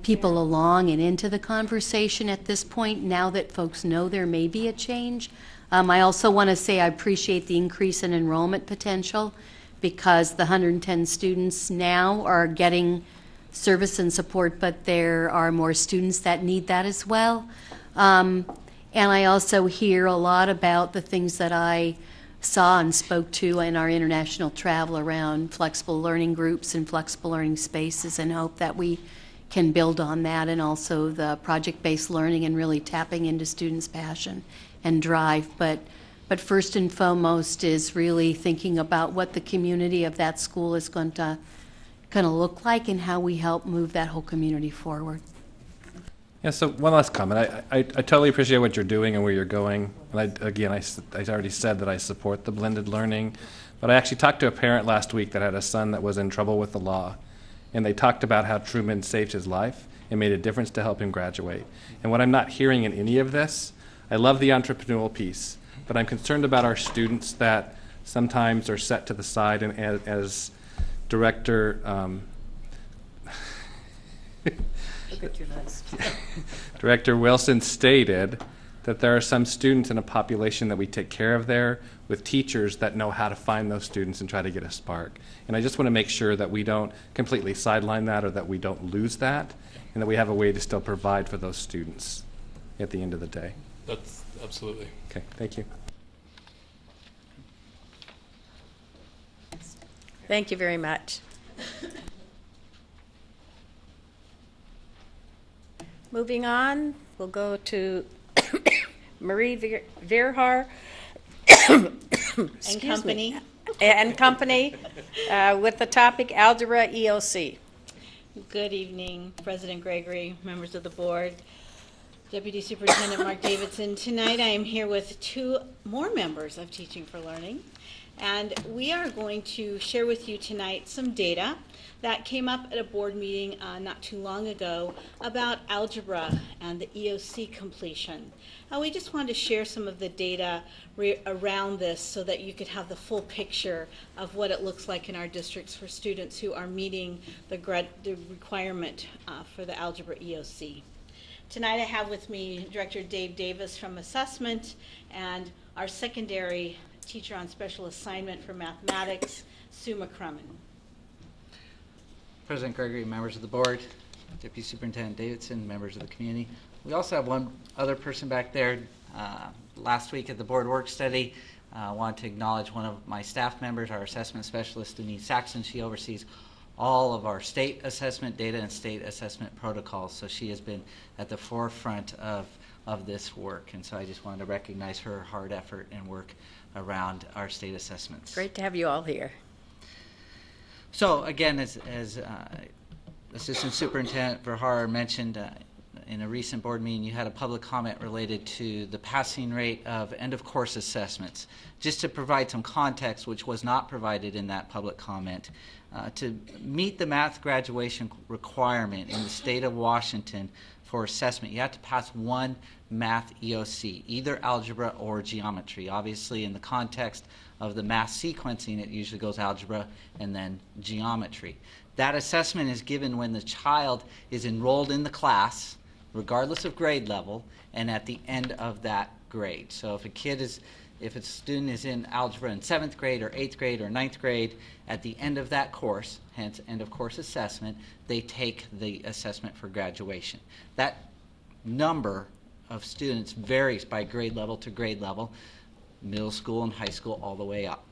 people along and into the conversation at this point, now that folks know there may be a change. I also want to say I appreciate the increase in enrollment potential, because the 110 students now are getting service and support, but there are more students that need that as well. And I also hear a lot about the things that I saw and spoke to in our international travel around flexible learning groups and flexible learning spaces, and hope that we can build on that, and also the project-based learning and really tapping into students' passion and drive. But first and foremost is really thinking about what the community of that school is going to look like, and how we help move that whole community forward. Yeah, so one last comment. I totally appreciate what you're doing and where you're going. And I already said that I support the blended learning. But I actually talked to a parent last week that had a son that was in trouble with the law. And they talked about how Truman saved his life and made a difference to help him graduate. And what I'm not hearing in any of this, I love the entrepreneurial piece, but I'm concerned about our students that sometimes are set to the side, and as Director Director Wilson stated, that there are some students in a population that we take care of there with teachers that know how to find those students and try to get a spark. And I just want to make sure that we don't completely sideline that, or that we don't lose that, and that we have a way to still provide for those students at the end of the day. That's absolutely. Okay, thank you. Thank you very much. Moving on, we'll go to Marie Verhar and company. And company with the topic Algebra EOC. Good evening, President Gregory, members of the board, Deputy Superintendent Mark Davidson. Tonight I am here with two more members of Teaching for Learning, and we are going to share with you tonight some data that came up at a board meeting not too long ago about algebra and the EOC completion. We just wanted to share some of the data around this so that you could have the full picture of what it looks like in our districts for students who are meeting the requirement for the algebra EOC. Tonight I have with me Director Dave Davis from Assessment, and our secondary teacher on special assignment for mathematics, Sue McCrummon. President Gregory, members of the board, Deputy Superintendent Davidson, members of the community. We also have one other person back there. Last week at the board work study, I wanted to acknowledge one of my staff members, our assessment specialist, Denise Saxon. She oversees all of our state assessment data and state assessment protocols, so she has been at the forefront of this work, and so I just wanted to recognize her hard effort and work around our state assessments. Great to have you all here. So again, as Assistant Superintendent Verhar mentioned, in a recent board meeting, you had a public comment related to the passing rate of end-of-course assessments. Just to provide some context, which was not provided in that public comment, to meet the math graduation requirement in the state of Washington for assessment, you have to pass one math EOC, either algebra or geometry. Obviously, in the context of the math sequencing, it usually goes algebra and then geometry. That assessment is given when the child is enrolled in the class, regardless of grade level, and at the end of that grade. So if a student is in algebra in 7th grade or 8th grade or 9th grade, at the end of that course, hence end of course assessment, they take the assessment for graduation. That number of students varies by grade level to grade level, middle school and high school all the way up.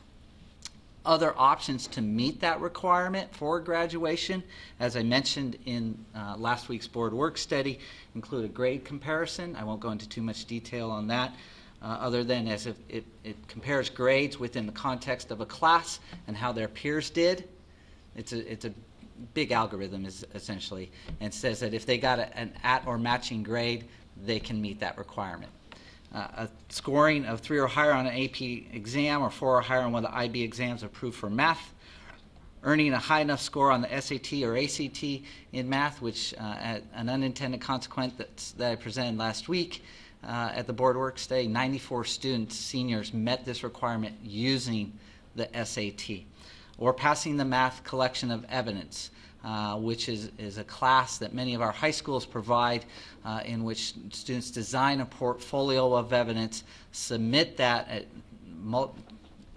other options to meet that requirement for graduation, as I mentioned in last week's board work study, include a grade comparison. I won't go into too much detail on that, other than as if it compares grades within the context of a class and how their peers did. It's a big algorithm, is essentially, and says that if they got an at or matching grade, they can meet that requirement. A scoring of 3 or higher on an AP exam or 4 or higher on one of the IB exams approved for math, earning a high enough score on the SAT or ACT in math, which an unintended consequence that I presented last week at the board work study, 94 students, seniors, met this requirement using the SAT. Or passing the math collection of evidence, which is a class that many of our high schools provide, in which students design a portfolio of evidence, submit that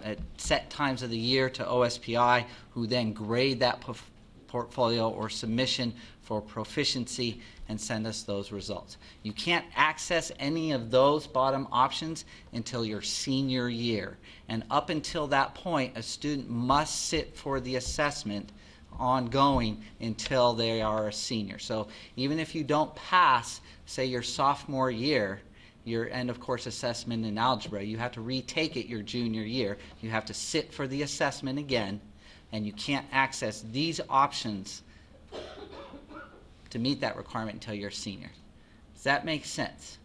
at set times of the year to OSPI, who then grade that portfolio or submission for proficiency and send us those results. You can't access any of those bottom options until your senior year. And up until that point, a student must sit for the assessment ongoing until they are a senior. So even if you don't pass, say, your sophomore year, your end of course assessment in algebra, you have to retake it your junior year. You have to sit for the assessment again, and you can't access these options to meet that requirement until you're a senior. Does that make sense?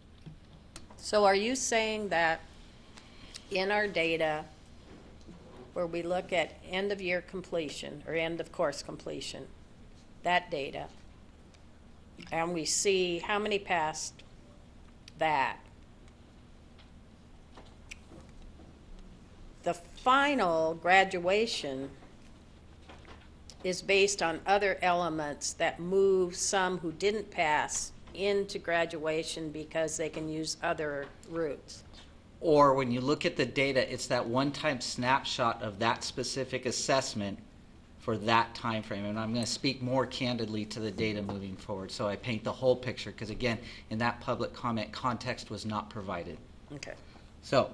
So are you saying that in our data, where we look at end of year completion or end of course completion, that data, and we see how many passed that, the final graduation is based on other elements that move some who didn't pass into graduation because they can use other routes? Or when you look at the data, it's that one-time snapshot of that specific assessment for that time frame. And I'm going to speak more candidly to the data moving forward, so I paint the whole picture, because again, in that public comment, context was not provided. Okay. So,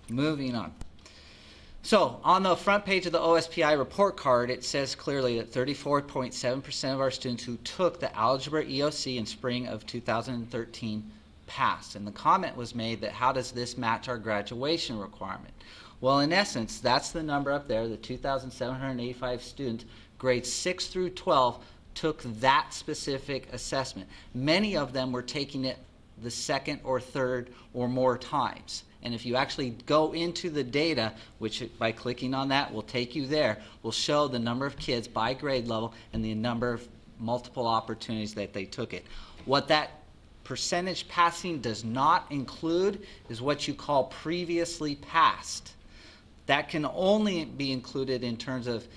moving on. So, on the front page of the OSPI report card, it says clearly that 34.7% of our students who took the Algebra EOC in spring of 2013 passed. And the comment was made that how does this match our graduation requirement? Well, in essence, that's the number up there, the 2,785 students, grades 6 through 12, took that specific assessment. Many of them were taking it the second or third or more times. And if you actually go into the data, which by clicking on that will take you there, will show the number of kids by grade level and the number of multiple opportunities that they took it. What that percentage passing does not include is what you call previously passed. That can only be included in terms of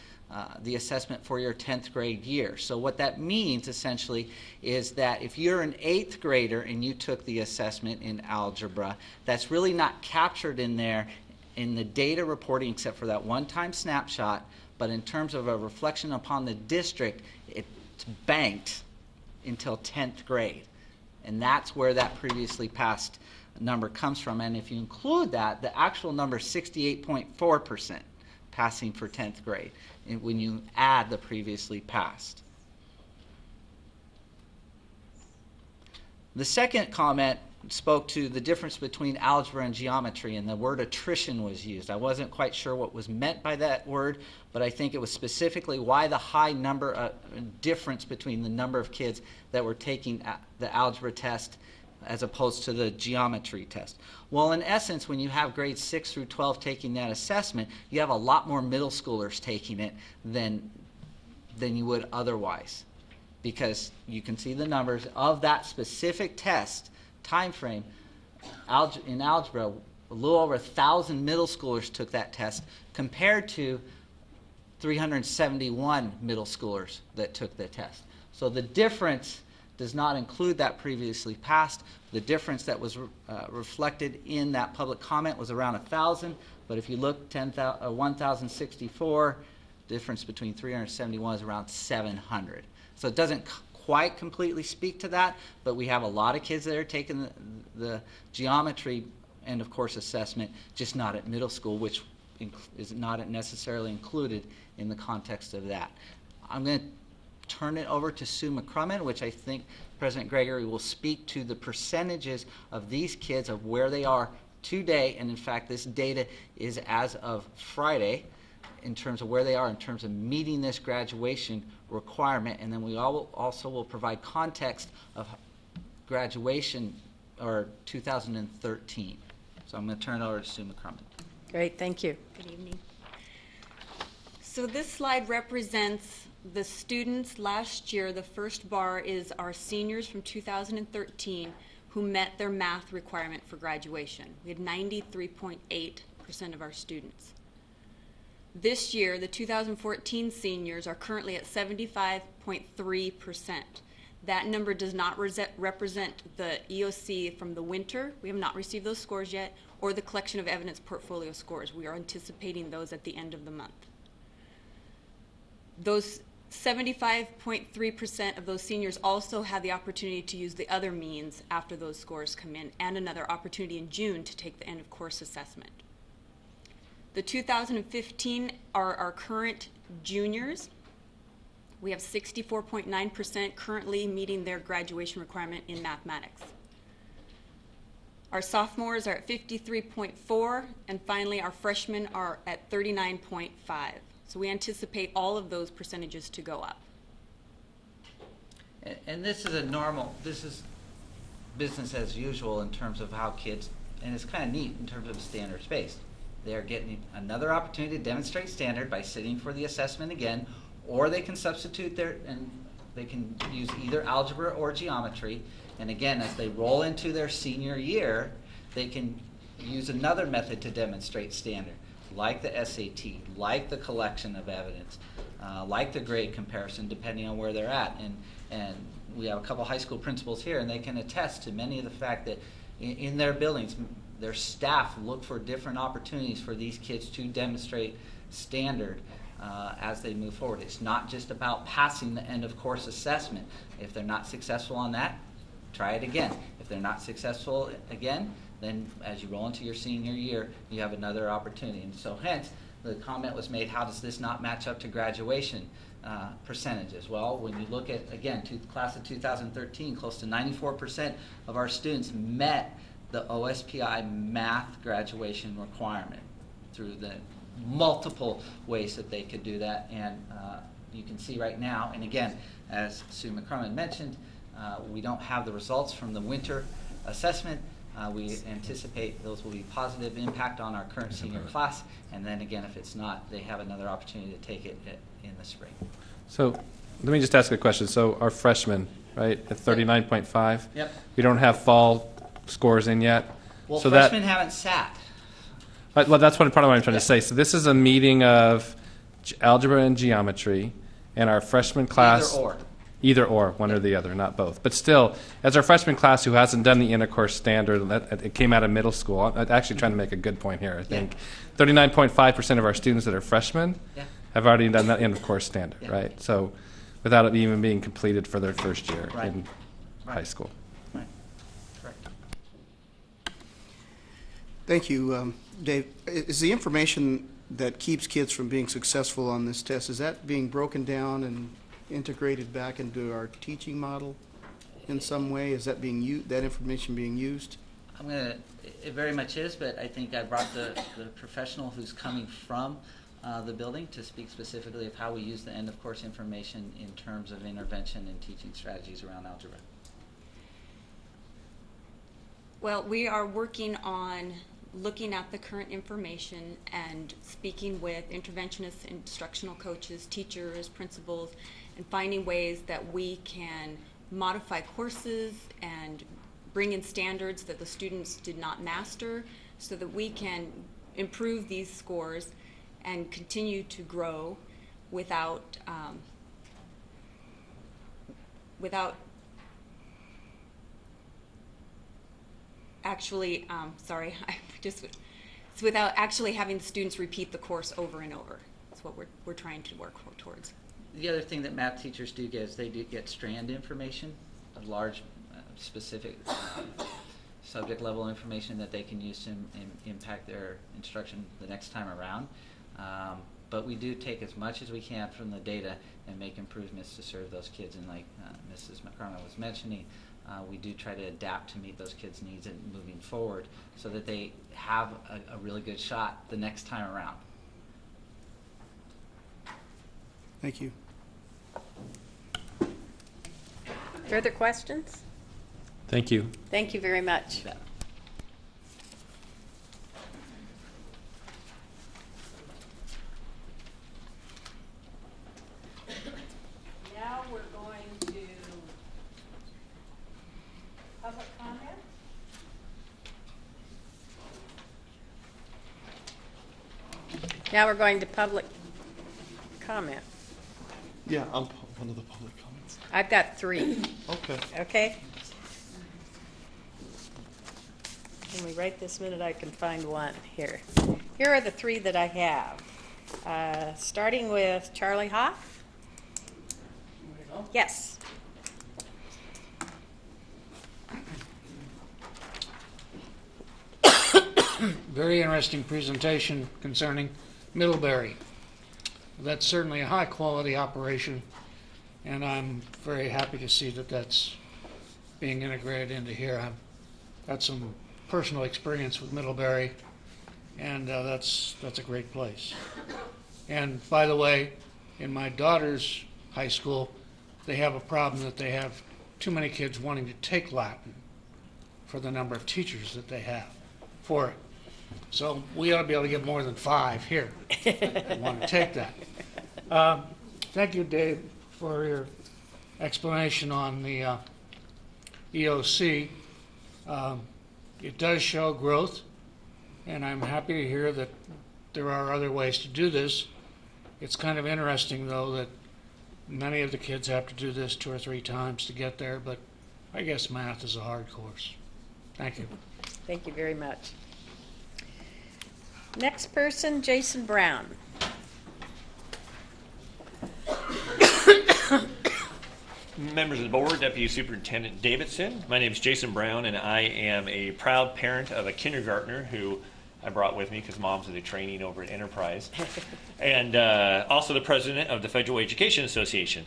the assessment for your 10th grade year. So what that means essentially is that if you're an 8th grader and you took the assessment in algebra, that's really not captured in there in the data reporting except for that one-time snapshot, but in terms of a reflection upon the district, it's banked until 10th grade. And that's where that previously passed number comes from. And if you include that, the actual number is 68.4% passing for 10th grade when you add the previously passed. The second comment spoke to the difference between algebra and geometry, and the word attrition was used. I wasn't quite sure what was meant by that word, but I think it was specifically why the high number difference between the number of kids that were taking the algebra test as opposed to the geometry test. Well, in essence, when you have grades 6 through 12 taking that assessment, you have a lot more middle schoolers taking it than you would otherwise, because you can see the numbers of that specific test time frame. In algebra, a little over 1,000 middle schoolers took that test compared to 371 middle schoolers that took the test. So the difference does not include that previously passed. The difference that was reflected in that public comment was around 1,000, but if you look 1,064, difference between 371 is around 700. So it doesn't quite completely speak to that, but we have a lot of kids that are taking the geometry end of course assessment, just not at middle school, which is not necessarily included in the context of that. I'm going to turn it over to Sue McCrummon, which I think President Gregory will speak to the percentages of these kids of where they are today. And in fact, this data is as of Friday in terms of where they are in terms of meeting this graduation requirement. And then we also will provide context of graduation or 2013. So I'm going to turn it over to Sue McCrummon. Great, thank you. Good evening. So this slide represents the students last year. The first bar is our seniors from 2013 who met their math requirement for graduation. We had 93.8% of our students. This year, the 2014 seniors are currently at 75.3%. That number does not represent the EOC from the winter. We have not received those scores yet, or the collection of evidence portfolio scores. We are anticipating those at the end of the month. Those 75.3% of those seniors also have the opportunity to use the other means after those scores come in, and another opportunity in June to take the end of course assessment. The 2015 are our current juniors. We have 64.9% currently meeting their graduation requirement in mathematics. Our sophomores are at 53.4%, and finally our freshmen are at 39.5%. So we anticipate all of those percentages to go up. And this is this is business as usual in terms of how kids, and it's kind of neat in terms of standards-based. They're getting another opportunity to demonstrate standard by sitting for the assessment again, or they can substitute and they can use either algebra or geometry. And again, as they roll into their senior year, they can use another method to demonstrate standard, like the SAT, like the collection of evidence, like the grade comparison, depending on where they're at. And we have a couple high school principals here, and they can attest to many of the fact that in their buildings, their staff look for different opportunities for these kids to demonstrate standard as they move forward. It's not just about passing the end of course assessment. If they're not successful on that, try it again. If they're not successful again, then as you roll into your senior year, you have another opportunity. And so hence, the comment was made, how does this not match up to graduation percentages? Well, when you look at, again, class of 2013, close to 94% of our students met the OSPI math graduation requirement through the multiple ways that they could do that. And you can see right now, and again, as Sue McCrummon mentioned, we don't have the results from the winter assessment. We anticipate those will be positive impact on our current senior class, and then again, if it's not, they have another opportunity to take it in the spring. So let me just ask a question. So our freshmen, right, at 39.5? Yep. We don't have fall scores in yet? Well, so freshmen haven't sat. Well, that's part of what I'm trying to say. So this is a meeting of algebra and geometry, and our freshman class. Either or, one or the other, not both. But still, as our freshman class who hasn't done the intercourse standard, it came out of middle school. I'm actually trying to make a good point here, I think. 39.5% of our students that are freshmen have already done that intercourse standard, right? So without it even being completed for their first year in high school. Right. Correct. Thank you, Dave. Is the information that keeps kids from being successful on this test, is that being broken down and integrated back into our teaching model in some way? Is that that information being used? It very much is, but I think I brought the professional who's coming from the building to speak specifically of how we use the end of course information in terms of intervention and teaching strategies around algebra. Well, we are working on looking at the current information and speaking with interventionists, instructional coaches, teachers, principals, and finding ways that we can modify courses and bring in standards that the students did not master so that we can improve these scores and continue to grow without actually, without actually having the students repeat the course over and over. That's what we're trying to work towards. The other thing that math teachers do get is they do get strand information of large specific subject level information that they can use to impact their instruction the next time around. But we do take as much as we can from the data and make improvements to serve those kids. And like Mrs. McCormick was mentioning, we do try to adapt to meet those kids' needs and moving forward so that they have a really good shot the next time around. Thank you. Further questions? Thank you. Thank you very much. Yeah. Now we're going to public comment. Now we're going to public comment. Yeah, I'm one of the public comments. I've got 3. Okay. Okay? Only right this minute I can find one here. Here are the 3 that I have. Starting with Charlie Hoff. Yes. Very interesting presentation concerning Middlebury. That's certainly a high-quality operation, and I'm very happy to see that that's being integrated into here. I've got some personal experience with Middlebury, and that's a great place. And by the way, in my daughter's high school, they have a problem that they have too many kids wanting to take Latin for the number of teachers that they have for it. So we ought to be able to get more than 5 here that want to take that. Thank you, Dave, for your explanation on the EOC. It does show growth, and I'm happy to hear that there are other ways to do this. It's kind of interesting, though, that many of the kids have to do this 2 or 3 times to get there, but I guess math is a hard course. Thank you. Thank you very much. Next person, Jason Brown. Members of the board, Deputy Superintendent Davidson, my name is Jason Brown, and I am a proud parent of a kindergartner who I brought with me because mom's at a training over at Enterprise, and also the president of the Federal Education Association.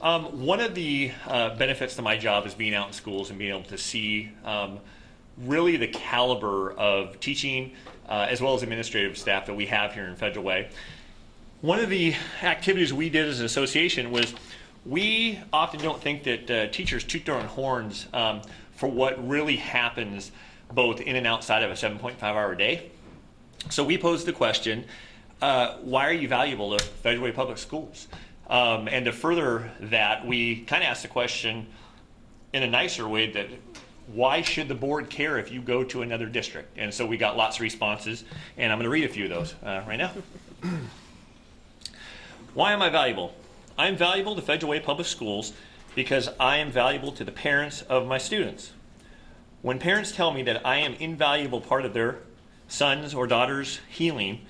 One of the benefits to my job is being out in schools and being able to see really the caliber of teaching as well as administrative staff that we have here in Federal Way. One of the activities we did as an association was we often don't think that teachers toot their own horns for what really happens both in and outside of a 7.5-hour day. So we posed the question, why are you valuable to Federal Way Public Schools? And to further that, we kind of asked the question in a nicer way that why should the board care if you go to another district? And so we got lots of responses, and I'm going to read a few of those right now. Why am I valuable? I'm valuable to Federal Way Public Schools because I am valuable to the parents of my students. When parents tell me that I am an invaluable part of their son's or daughter's healing,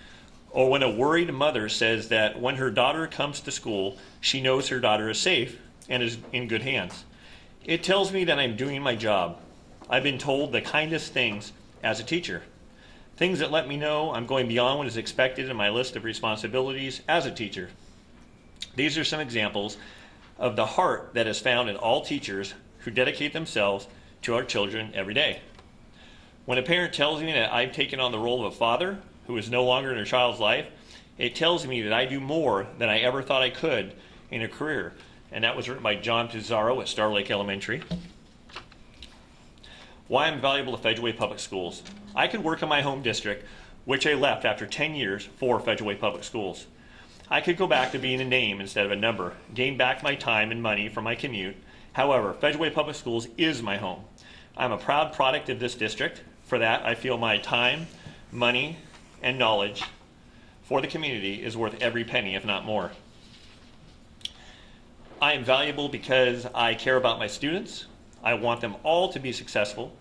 or when a worried mother says that when her daughter comes to school, she knows her daughter is safe and is in good hands, it tells me that I'm doing my job. I've been told the kindest things as a teacher, things that let me know I'm going beyond what is expected in my list of responsibilities as a teacher. These are some examples of the heart that is found in all teachers who dedicate themselves to our children every day. When a parent tells me that I've taken on the role of a father who is no longer in a child's life, it tells me that I do more than I ever thought I could in a career. And that was written by John Pizarro at Star Lake Elementary. Why I'm valuable to Federal Way Public Schools. I could work in my home district, which I left after 10 years for Federal Way Public Schools. I could go back to being a name instead of a number, gain back my time and money from my commute. However, Federal Way Public Schools is my home. I'm a proud product of this district. For that, I feel my time, money, and knowledge for the community is worth every penny, if not more. I am valuable because I care about my students. I want them all to be successful.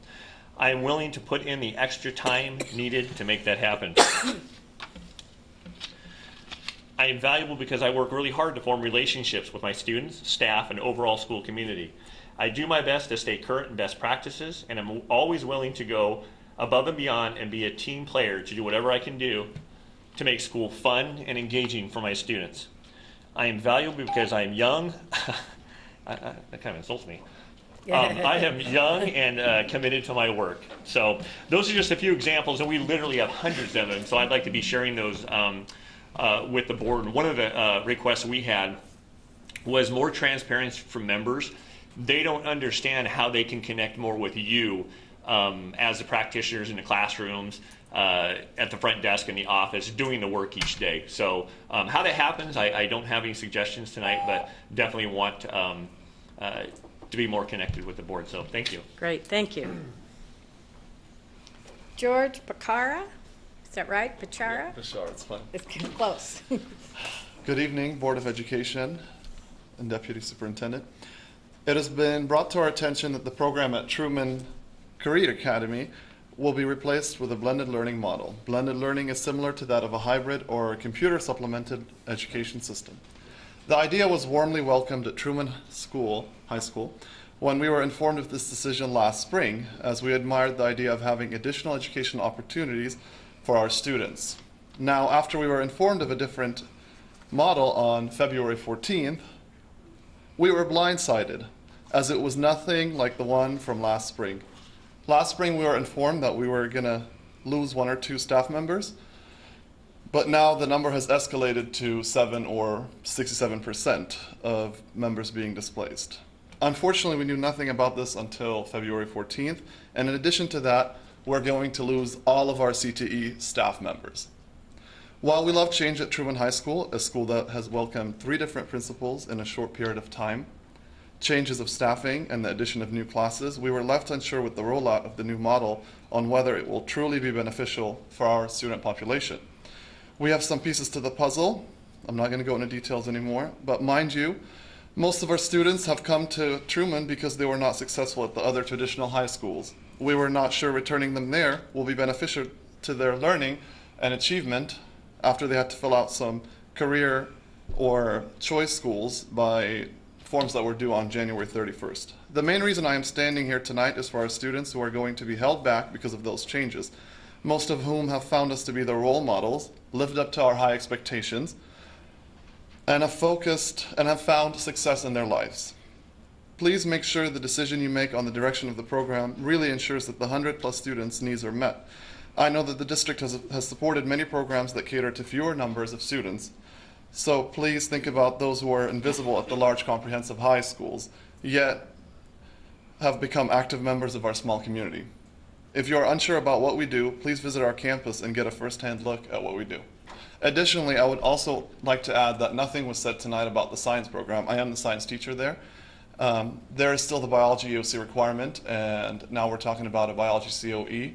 I am willing to put in the extra time needed to make that happen. I am valuable because I work really hard to form relationships with my students, staff, and overall school community. I do my best to stay current in best practices, and I'm always willing to go above and beyond and be a team player to do whatever I can do to make school fun and engaging for my students. I am valuable because I am young. That kind of insults me. I am young and committed to my work. So those are just a few examples, and we literally have hundreds of them. So I'd like to be sharing those with the board. One of the requests we had was more transparency from members. They don't understand how they can connect more with you as the practitioners in the classrooms, at the front desk in the office, doing the work each day. So how that happens, I don't have any suggestions tonight, but definitely want to be more connected with the board. So thank you. Great, thank you. George Picara, is that right? Picara? Sure, it's fine. It's close. Good evening, Board of Education and Deputy Superintendent. It has been brought to our attention that the program at Truman Career Academy will be replaced with a blended learning model. Blended learning is similar to that of a hybrid or a computer supplemented education system. The idea was warmly welcomed at Truman High School when we were informed of this decision last spring, as we admired the idea of having additional education opportunities for our students. Now, after we were informed of a different model on February 14th, we were blindsided, as it was nothing like the one from last spring. Last spring, we were informed that we were going to lose 1 or 2 staff members, but now the number has escalated to 7 or 67% of members being displaced. Unfortunately, we knew nothing about this until February 14th, and in addition to that, we're going to lose all of our CTE staff members. While we love change at Truman High School, a school that has welcomed 3 different principals in a short period of time, changes of staffing, and the addition of new classes, we were left unsure with the rollout of the new model on whether it will truly be beneficial for our student population. We have some pieces to the puzzle. I'm not going to go into details anymore, but mind you, most of our students have come to Truman because they were not successful at the other traditional high schools. We were not sure returning them there will be beneficial to their learning and achievement after they had to fill out some career or choice schools by forms that were due on January 31st. The main reason I am standing here tonight is for our students who are going to be held back because of those changes, most of whom have found us to be the role models, lived up to our high expectations, and have focused and have found success in their lives. Please make sure the decision you make on the direction of the program really ensures that the 100+ students' needs are met. I know that the district has supported many programs that cater to fewer numbers of students, so please think about those who are invisible at the large comprehensive high schools, yet have become active members of our small community. If you are unsure about what we do, please visit our campus and get a first-hand look at what we do. Additionally, I would also like to add that nothing was said tonight about the science program. I am the science teacher there. There is still the biology EOC requirement, and now we're talking about a biology COE.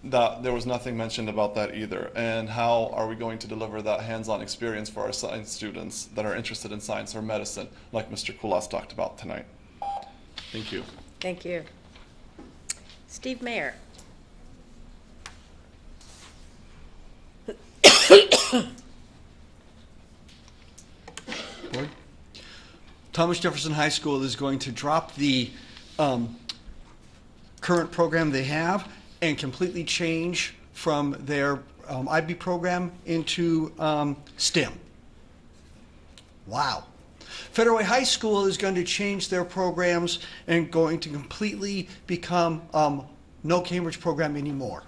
There was nothing mentioned about that either. And how are we going to deliver that hands-on experience for our science students that are interested in science or medicine, like Mr. Kulas talked about tonight? Thank you. Thank you. Steve Mayer. Board. Thomas Jefferson High School is going to drop the current program they have and completely change from their IB program into STEM. Wow. Federal Way High School is going to change their programs and going to completely become no Cambridge program anymore.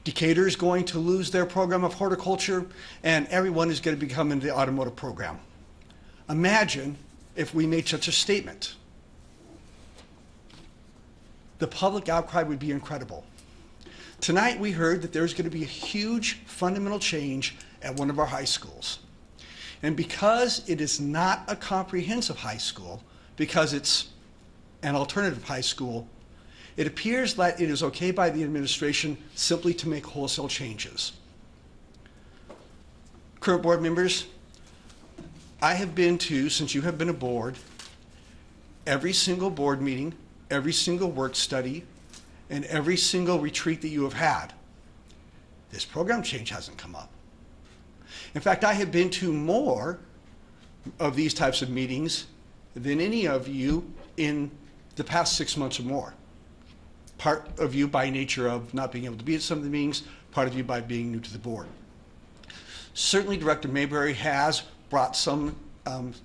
Decatur is going to lose their program of horticulture, and everyone is going to become in the automotive program. Imagine if we made such a statement. The public outcry would be incredible. Tonight we heard that there's going to be a huge fundamental change at one of our high schools. And because it is not a comprehensive high school, because it's an alternative high school, it appears that it is okay by the administration simply to make wholesale changes. Current board members, I have been to, since you have been aboard, every single board meeting, every single work study, and every single retreat that you have had. This program change hasn't come up. In fact, I have been to more of these types of meetings than any of you in the past 6 months or more. Part of you by nature of not being able to be at some of the meetings, part of you by being new to the board. Certainly Director Mayberry has brought some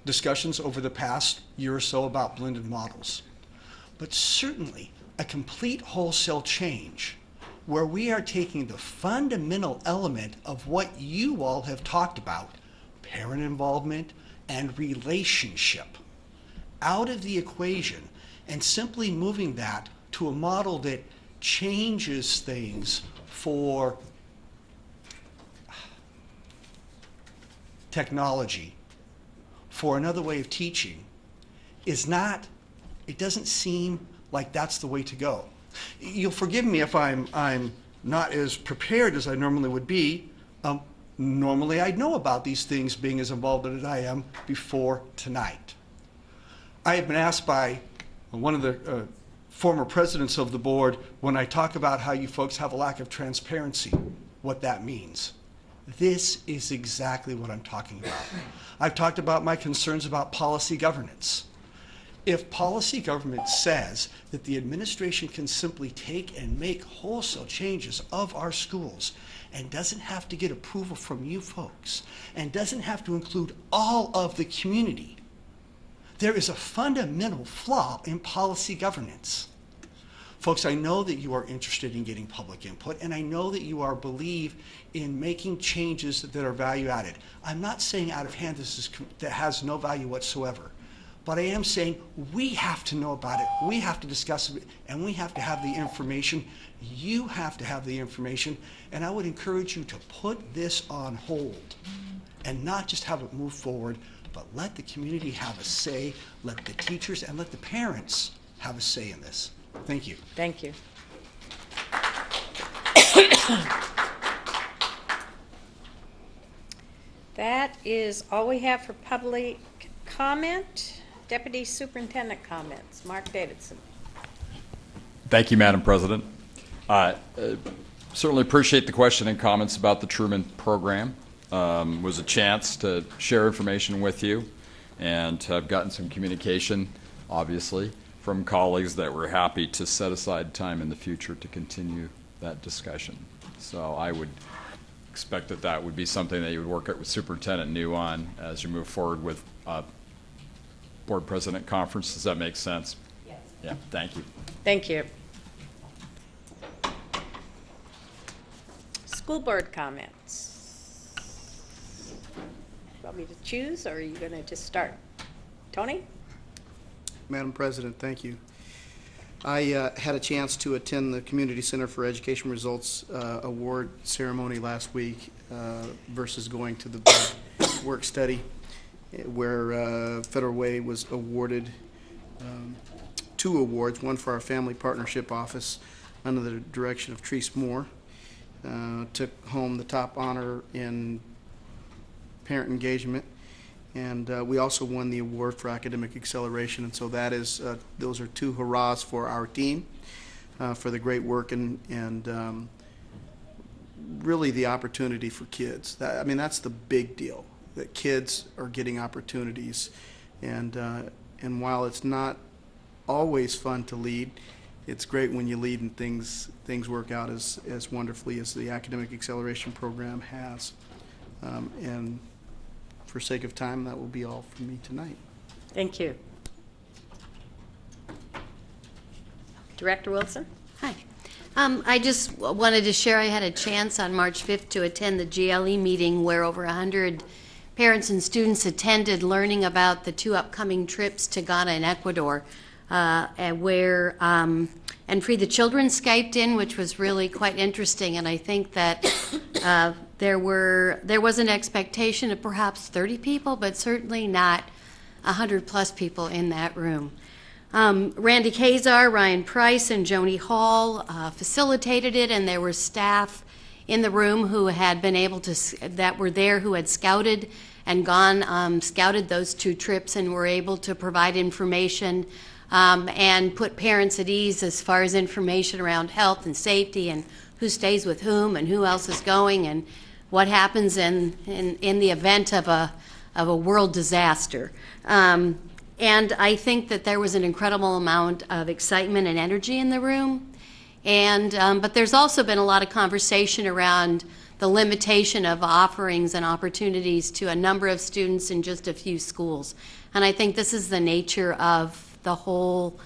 discussions over the past year or so about blended models. But certainly a complete wholesale change where we are taking the fundamental element of what you all have talked about, parent involvement and relationship, out of the equation and simply moving that to a model that changes things for technology, for another way of teaching, is not, it doesn't seem like that's the way to go. You'll forgive me if I'm not as prepared as I normally would be. Normally I'd know about these things being as involved as I am before tonight. I have been asked by one of the former presidents of the board, when I talk about how you folks have a lack of transparency, what that means. This is exactly what I'm talking about. I've talked about my concerns about policy governance. If policy government says that the administration can simply take and make wholesale changes of our schools and doesn't have to get approval from you folks and doesn't have to include all of the community, there is a fundamental flaw in policy governance. Folks, I know that you are interested in getting public input, and I know that you are believe in making changes that are value added. I'm not saying out of hand that has no value whatsoever, but I am saying we have to know about it, we have to discuss it, and we have to have the information. You have to have the information, and I would encourage you to put this on hold and not just have it move forward, but let the community have a say, let the teachers and let the parents have a say in this. Thank you. Thank you. That is all we have for public comment. Deputy Superintendent comments. Mark Davidson. Thank you, Madam President. Certainly appreciate the question and comments about the Truman program. Was a chance to share information with you, and I've gotten some communication, obviously, from colleagues that were happy to set aside time in the future to continue that discussion. So I would expect that that would be something that you would work out with Superintendent New on as you move forward with Board President Conference. Does that make sense? Yes. Yeah, thank you. Thank you. School board comments. You want me to choose, or are you going to just start? Tony? Madam President, thank you. I had a chance to attend the Community Center for Education Results award ceremony last week versus going to the work study where Federal Way was awarded 2 awards, one for our Family Partnership Office under the direction of Treese Moore. Took home the top honor in parent engagement. And we also won the award for academic acceleration, and so that is those are 2 hurrahs for our team for the great work and really the opportunity for kids. I mean, that's the big deal, that kids are getting opportunities, and while it's not always fun to lead, it's great when you lead and things work out as wonderfully as the academic acceleration program has, and for sake of time, that will be all from me tonight. Thank you. Director Wilson? Hi. I just wanted to share I had a chance on March 5th to attend the GLE meeting where over 100 parents and students attended, learning about the 2 upcoming trips to Ghana and Ecuador, and where and Free the Children Skyped in, which was really quite interesting. And I think that there was an expectation of perhaps 30 people, but certainly not 100 plus people in that room. Randy Kazar, Ryan Price, and Joni Hall facilitated it, and there were staff in the room who had been able to, that were there, who had scouted and gone, scouted those 2 trips and were able to provide information and put parents at ease as far as information around health and safety and who stays with whom and who else is going and what happens in the event of a world disaster. And I think that there was an incredible amount of excitement and energy in the room. And but there's also been a lot of conversation around the limitation of offerings and opportunities to a number of students in just a few schools. And I think this is the nature of the whole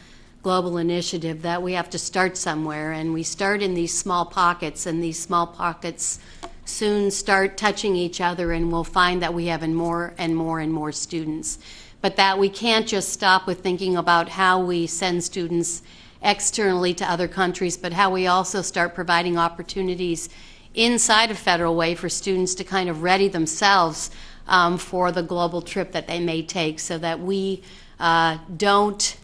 global initiative, that we have to start somewhere, and we start in these small pockets, and these small pockets soon start touching each other, and we'll find that we have more and more and more students. But that we can't just stop with thinking about how we send students externally to other countries, but how we also start providing opportunities inside of Federal Way for students to kind of ready themselves for the global trip that they may take, so that we don't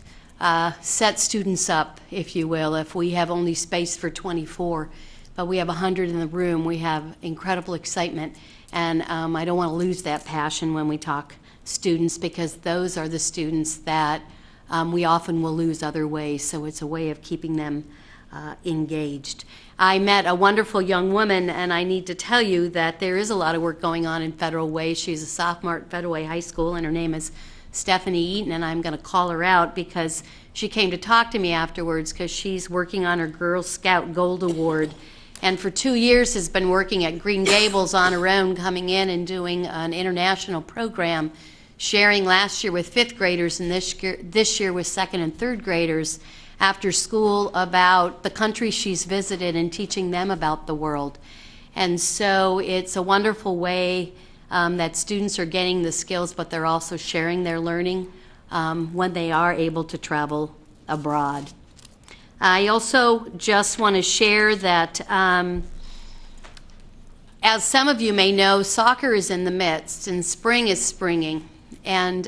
set students up, if you will, if we have only space for 24, but we have 100 in the room. We have incredible excitement, and I don't want to lose that passion when we talk students, because those are the students that we often will lose other ways, so it's a way of keeping them engaged. I met a wonderful young woman, and I need to tell you that there is a lot of work going on in Federal Way. She's a sophomore at Federal Way High School, and her name is Stephanie Eaton, and I'm going to call her out because she came to talk to me afterwards, because she's working on her Girl Scout Gold Award, and for 2 years has been working at Green Gables on her own, coming in and doing an international program, sharing last year with 5th graders and this year with 2nd and 3rd graders after school about the countries she's visited and teaching them about the world. And so it's a wonderful way that students are getting the skills, but they're also sharing their learning when they are able to travel abroad. I also just want to share that as some of you may know, soccer is in the midst, and spring is springing. And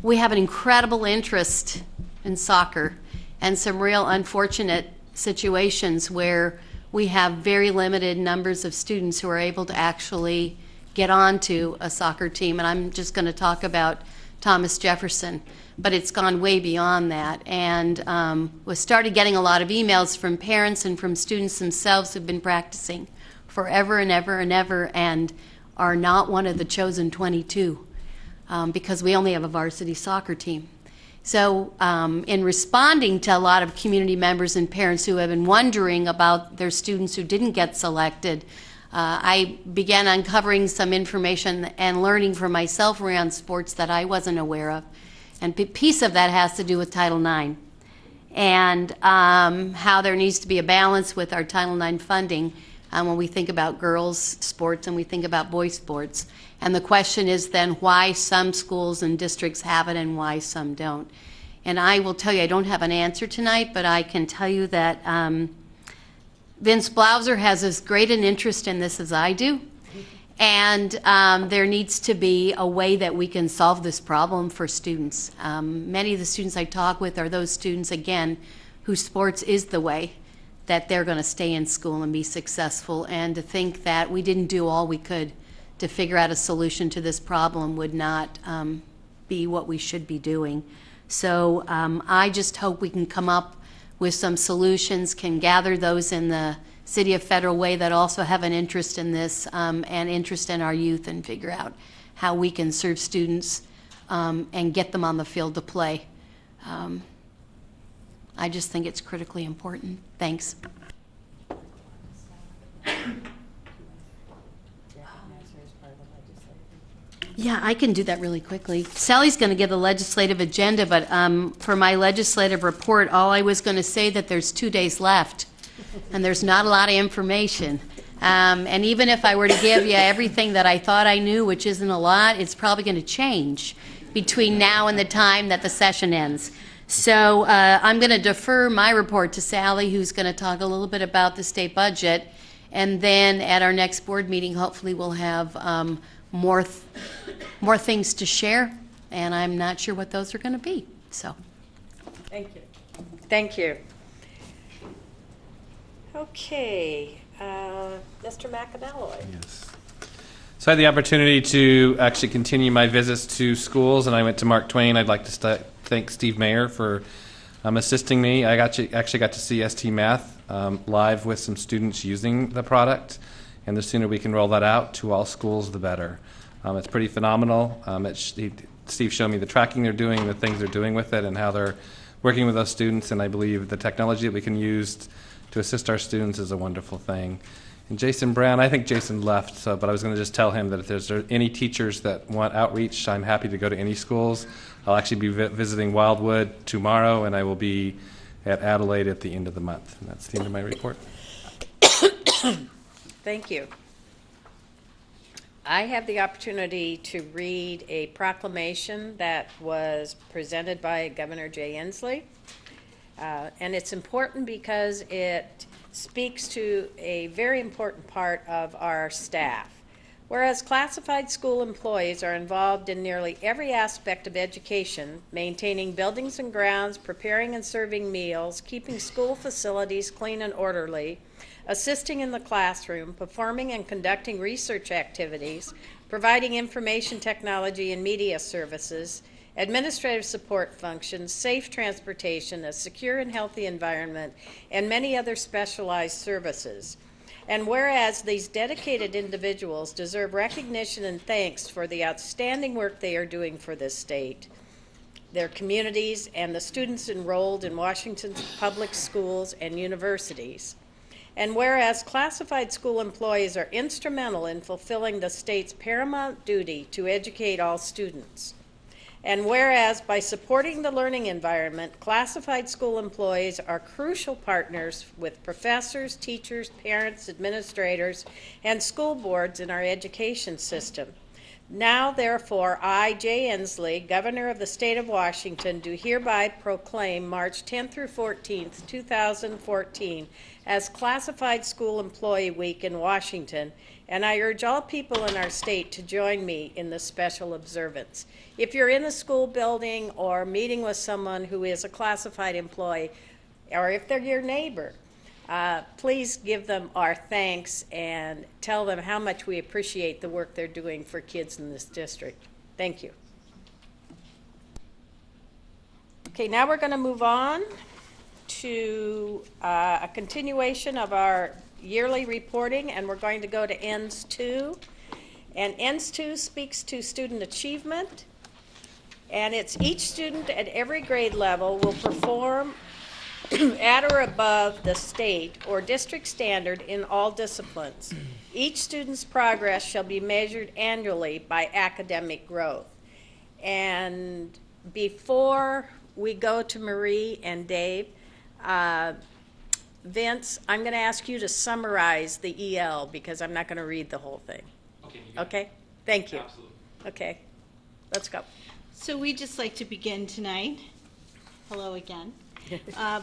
we have an incredible interest in soccer, and some real unfortunate situations where we have very limited numbers of students who are able to actually get onto a soccer team. And I'm just going to talk about Thomas Jefferson, but it's gone way beyond that. And we started getting a lot of emails from parents and from students themselves who've been practicing forever and ever and ever and are not one of the chosen 22 because we only have a varsity soccer team. So in responding to a lot of community members and parents who have been wondering about their students who didn't get selected, I began uncovering some information and learning for myself around sports that I wasn't aware of. And a piece of that has to do with Title IX and how there needs to be a balance with our Title IX funding when we think about girls' sports and we think about boys' sports. And the question is then why some schools and districts have it and why some don't. And I will tell you, I don't have an answer tonight, but I can tell you that Vince Blauser has as great an interest in this as I do. And there needs to be a way that we can solve this problem for students. Many of the students I talk with are those students, again, whose sports is the way that they're going to stay in school and be successful. And to think that we didn't do all we could to figure out a solution to this problem would not be what we should be doing. So I just hope we can come up with some solutions, can gather those in the City of Federal Way that also have an interest in this and interest in our youth, and figure out how we can serve students and get them on the field to play. I just think it's critically important. Thanks. Yeah, I can do that really quickly. Sally's going to give the legislative agenda, but for my legislative report, all I was going to say that there's 2 days left, and there's not a lot of information. And even if I were to give you everything that I thought I knew, which isn't a lot, it's probably going to change between now and the time that the session ends. So I'm going to defer my report to Sally, who's going to talk a little bit about the state budget, and then at our next board meeting, hopefully we'll have more things to share, and I'm not sure what those are going to be. So, thank you. Thank you. Okay, Mr. McAnalloy. Yes. So I had the opportunity to actually continue my visits to schools, and I went to Mark Twain. I'd like to thank Steve Mayer for assisting me. I actually got to see ST Math live with some students using the product, and the sooner we can roll that out to all schools, the better. It's pretty phenomenal. Steve showed me the tracking they're doing, the things they're doing with it, and how they're working with us students. And I believe the technology that we can use to assist our students is a wonderful thing. And Jason Brown, I think Jason left, but I was going to just tell him that if there's any teachers that want outreach, I'm happy to go to any schools. I'll actually be visiting Wildwood tomorrow, and I will be at Adelaide at the end of the month. And that's the end of my report. Thank you. I have the opportunity to read a proclamation that was presented by Governor Jay Inslee. And it's important because it speaks to a very important part of our staff. Whereas classified school employees are involved in nearly every aspect of education, maintaining buildings and grounds, preparing and serving meals, keeping school facilities clean and orderly, assisting in the classroom, performing and conducting research activities, providing information technology and media services, administrative support functions, safe transportation, a secure and healthy environment, and many other specialized services. And whereas these dedicated individuals deserve recognition and thanks for the outstanding work they are doing for this state, their communities, and the students enrolled in Washington's public schools and universities. And whereas classified school employees are instrumental in fulfilling the state's paramount duty to educate all students. And whereas by supporting the learning environment, classified school employees are crucial partners with professors, teachers, parents, administrators, and school boards in our education system. Now, therefore, I, Jay Inslee, Governor of the State of Washington, do hereby proclaim March 10th through 14th, 2014 as Classified School Employee Week in Washington, and I urge all people in our state to join me in this special observance. If you're in a school building or meeting with someone who is a classified employee, or if they're your neighbor, please give them our thanks and tell them how much we appreciate the work they're doing for kids in this district. Thank you. Okay, now we're going to move on to a continuation of our yearly reporting, and we're going to go to ENDS 2. And ENDS 2 speaks to student achievement, and it's each student at every grade level will perform at or above the state or district standard in all disciplines. Each student's progress shall be measured annually by academic growth. And before we go to Marie and Dave, Vince, I'm going to ask you to summarize the EL because I'm not going to read the whole thing. Okay? Thank you. Absolutely. Okay. Let's go. So we'd just like to begin tonight, hello again,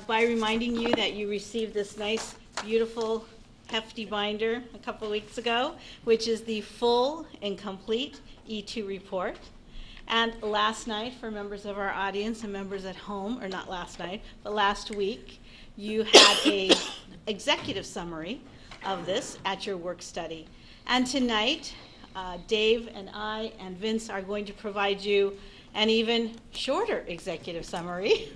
by reminding you that you received this nice, beautiful, hefty binder a couple of weeks ago, which is the full and complete E2 report. And last night, for members of our audience and members at home, or not last night, but last week, you had a executive summary of this at your work study. And tonight, Dave and I and Vince are going to provide you an even shorter executive summary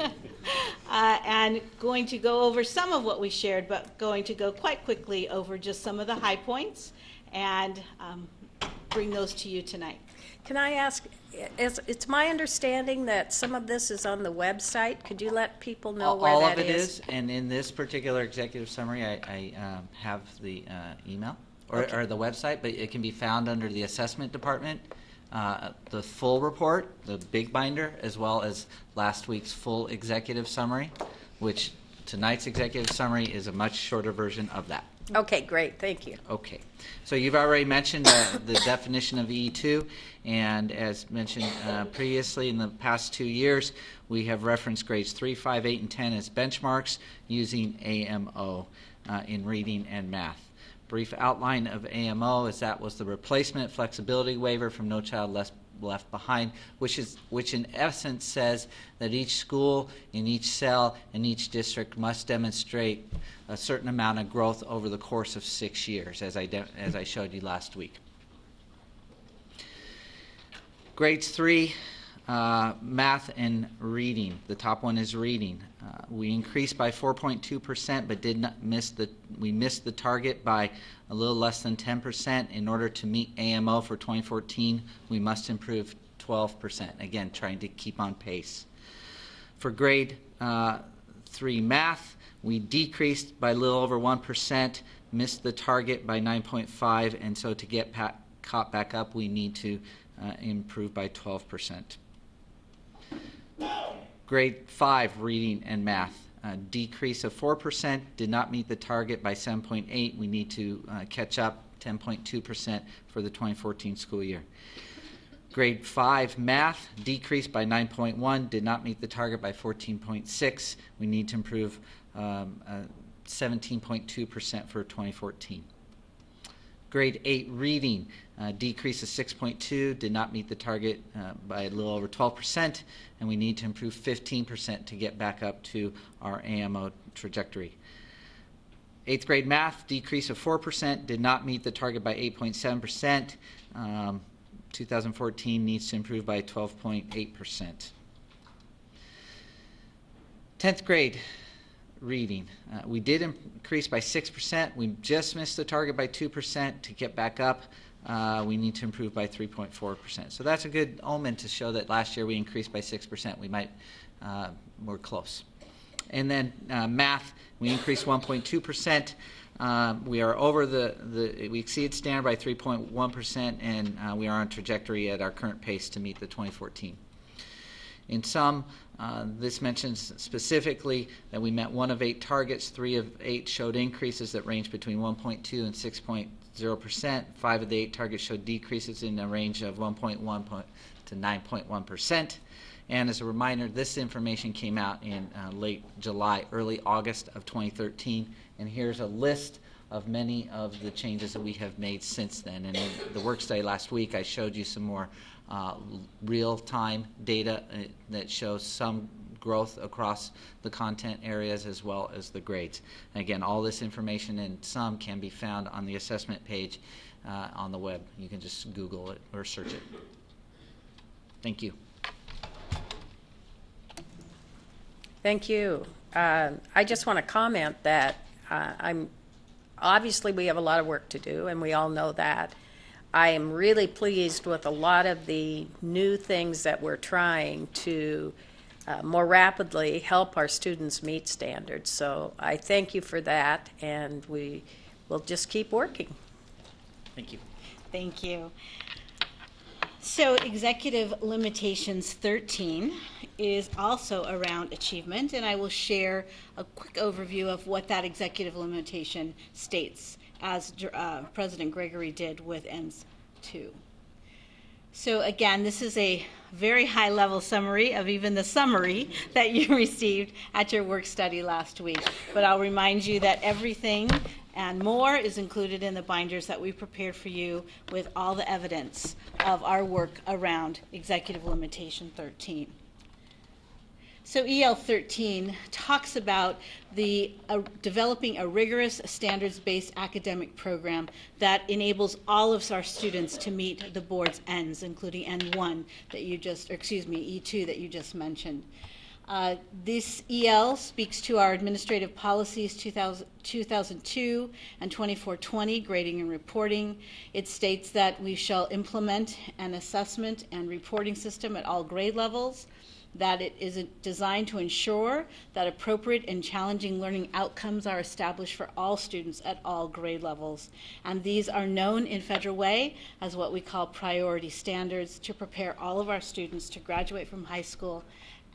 and going to go over some of what we shared, but going to go quite quickly over just some of the high points and bring those to you tonight. Can I ask, it's my understanding that some of this is on the website. Could you let people know where that is? All of it is, and in this particular executive summary, I have the email or the website, but it can be found under the assessment department. The full report, the big binder, as well as last week's full executive summary, which tonight's executive summary is a much shorter version of that. Okay, great. Thank you. Okay. So you've already mentioned the definition of E2, and as mentioned previously, in the past 2 years, we have referenced grades 3, 5, 8, and 10 as benchmarks using AMO in reading and math. Brief outline of AMO is that was the replacement flexibility waiver from No Child Left Behind, which in essence says that each school in each cell in each district must demonstrate a certain amount of growth over the course of 6 years, as I showed you last week. Grades 3, math and reading. The top one is reading. We increased by 4.2%, but we missed the target by a little less than 10%. In order to meet AMO for 2014, we must improve 12%. Again, trying to keep on pace. For grade 3 math, we decreased by a little over 1%, missed the target by 9.5, and so to get caught back up, we need to improve by 12%. Grade 5 reading and math, decrease of 4%, did not meet the target by 7.8. We need to catch up 10.2% for the 2014 school year. Grade 5 math decreased by 9.1, did not meet the target by 14.6. We need to improve 17.2% for 2014. Grade 8 reading decrease of 6.2, did not meet the target by a little over 12%, and we need to improve 15% to get back up to our AMO trajectory. 8th grade math decrease of 4%, did not meet the target by 8.7%. 2014 needs to improve by 12.8%. 10th grade reading, we did increase by 6%. We just missed the target by 2%. To get back up, we need to improve by 3.4%. So that's a good omen to show that last year we increased by 6%. We might, we're close. And then math, we increased 1.2%. We are over we exceeded standard by 3.1%, and we are on trajectory at our current pace to meet the 2014. In sum, this mentions specifically that we met 1 of 8 targets. 3 of 8 showed increases that range between 1.2 and 6.0%. 5 of the 8 targets showed decreases in a range of 1.1 to 9.1%. And as a reminder, this information came out in late July, early August of 2013. And here's a list of many of the changes that we have made since then. And in the work study last week, I showed you some more real-time data that shows some growth across the content areas as well as the grades. And again, all this information and some can be found on the assessment page on the web. You can just Google it or search it. Thank you. Thank you. I just want to comment that obviously we have a lot of work to do, and we all know that. I am really pleased with a lot of the new things that we're trying to more rapidly help our students meet standards. So I thank you for that, and we will just keep working. Thank you. Thank you. So Executive Limitations 13 is also around achievement, and I will share a quick overview of what that executive limitation states, as President Gregory did with ENS 2. So again, this is a very high-level summary of even the summary that you received at your work study last week. But I'll remind you that everything and more is included in the binders that we prepared for you with all the evidence of our work around Executive Limitation 13. So EL 13 talks about developing a rigorous standards-based academic program that enables all of our students to meet the board's ends, including N1 that you just, or excuse me, E2 that you just mentioned. This EL speaks to our administrative policies 2002 and 2420, grading and reporting. It states that we shall implement an assessment and reporting system at all grade levels, that it is designed to ensure that appropriate and challenging learning outcomes are established for all students at all grade levels. And these are known in Federal Way as what we call priority standards to prepare all of our students to graduate from high school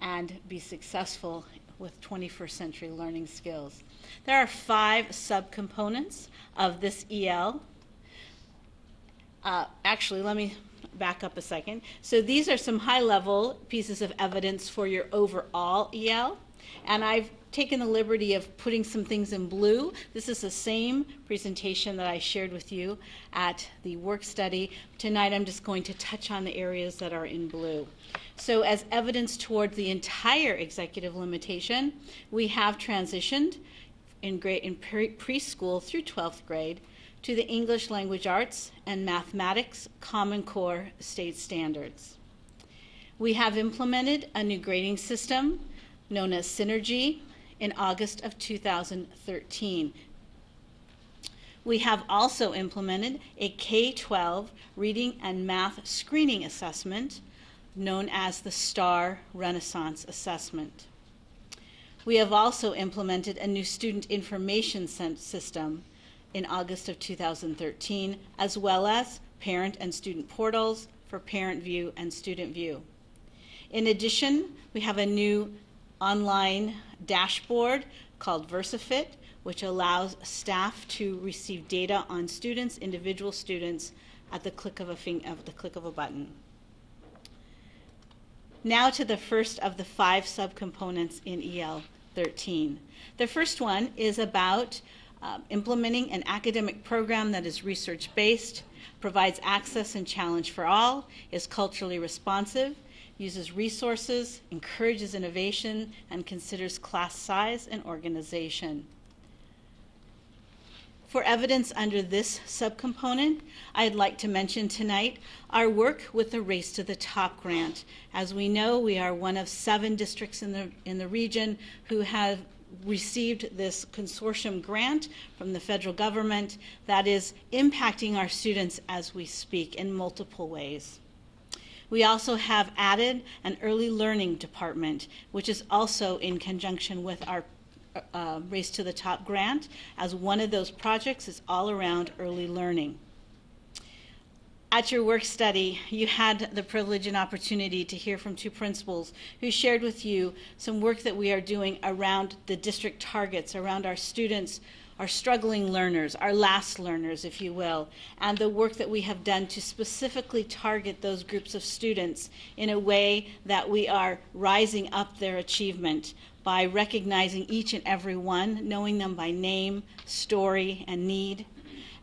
and be successful with 21st century learning skills. There are 5 subcomponents of this EL. Actually, let me back up a second. So these are some high-level pieces of evidence for your overall EL, and I've taken the liberty of putting some things in blue. This is the same presentation that I shared with you at the work study. Tonight I'm just going to touch on the areas that are in blue. So as evidence toward the entire executive limitation, we have transitioned in preschool through 12th grade to the English Language Arts and Mathematics Common Core state standards. We have implemented a new grading system known as Synergy in August of 2013. We have also implemented a K-12 reading and math screening assessment known as the STAR Renaissance Assessment. We have also implemented a new student information system in August of 2013, as well as parent and student portals for Parent View and Student View. In addition, we have a new online dashboard called VersaFit, which allows staff to receive data on students, individual students, at the click of a button. Now to the first of the 5 subcomponents in EL 13. The first one is about implementing an academic program that is research-based, provides access and challenge for all, is culturally responsive, uses resources, encourages innovation, and considers class size and organization. For evidence under this subcomponent, I'd like to mention tonight our work with the Race to the Top grant. As we know, we are one of 7 districts in the region who have received this consortium grant from the federal government that is impacting our students as we speak in multiple ways. We also have added an early learning department, which is also in conjunction with our Race to the Top grant, as one of those projects is all around early learning. At your work study, you had the privilege and opportunity to hear from 2 principals who shared with you some work that we are doing around the district targets, around our students, our struggling learners, our last learners, if you will, and the work that we have done to specifically target those groups of students in a way that we are rising up their achievement by recognizing each and every one, knowing them by name, story, and need.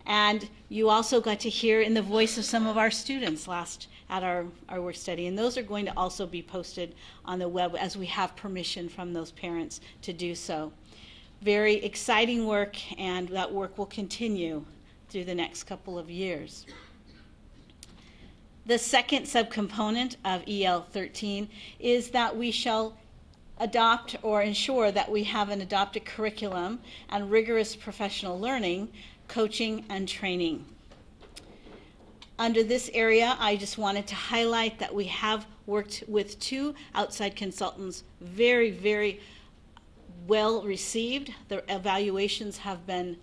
And you also got to hear in the voice of some of our students last at our work study, and those are going to also be posted on the web as we have permission from those parents to do so. Very exciting work, and that work will continue through the next couple of years. The second subcomponent of EL 13 is that we shall adopt or ensure that we have an adopted curriculum and rigorous professional learning, coaching, and training. Under this area, I just wanted to highlight that we have worked with 2 outside consultants, very, very well received. The evaluations have been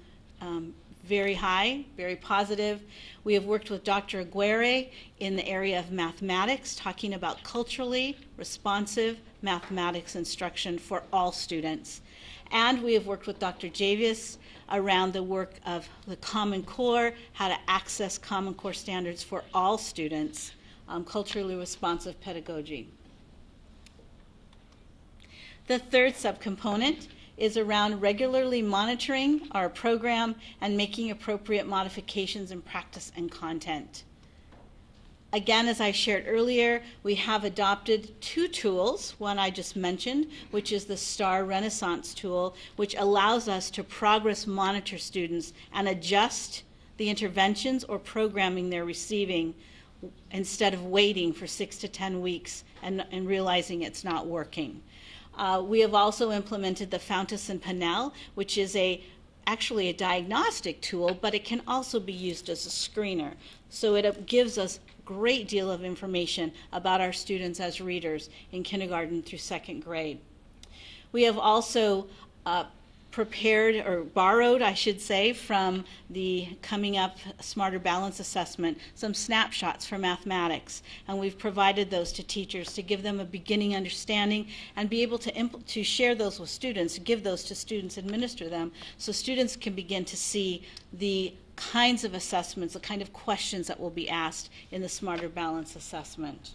very high, very positive. We have worked with Dr. Aguirre in the area of mathematics, talking about culturally responsive mathematics instruction for all students. And we have worked with Dr. Javius around the work of the Common Core, how to access Common Core standards for all students, culturally responsive pedagogy. The third subcomponent is around regularly monitoring our program and making appropriate modifications in practice and content. Again, as I shared earlier, we have adopted 2 tools. One I just mentioned, which is the STAR Renaissance tool, which allows us to progress monitor students and adjust the interventions or programming they're receiving instead of waiting for 6 to 10 weeks and realizing it's not working. We have also implemented the Fountas and Pinnell, which is actually a diagnostic tool, but it can also be used as a screener. So it gives us a great deal of information about our students as readers in kindergarten through 2nd grade. We have also prepared, or borrowed, I should say, from the coming up Smarter Balance Assessment, some snapshots for mathematics, and we've provided those to teachers to give them a beginning understanding and be able to share those with students, give those to students, administer them, so students can begin to see the kinds of assessments, the kind of questions that will be asked in the Smarter Balance Assessment.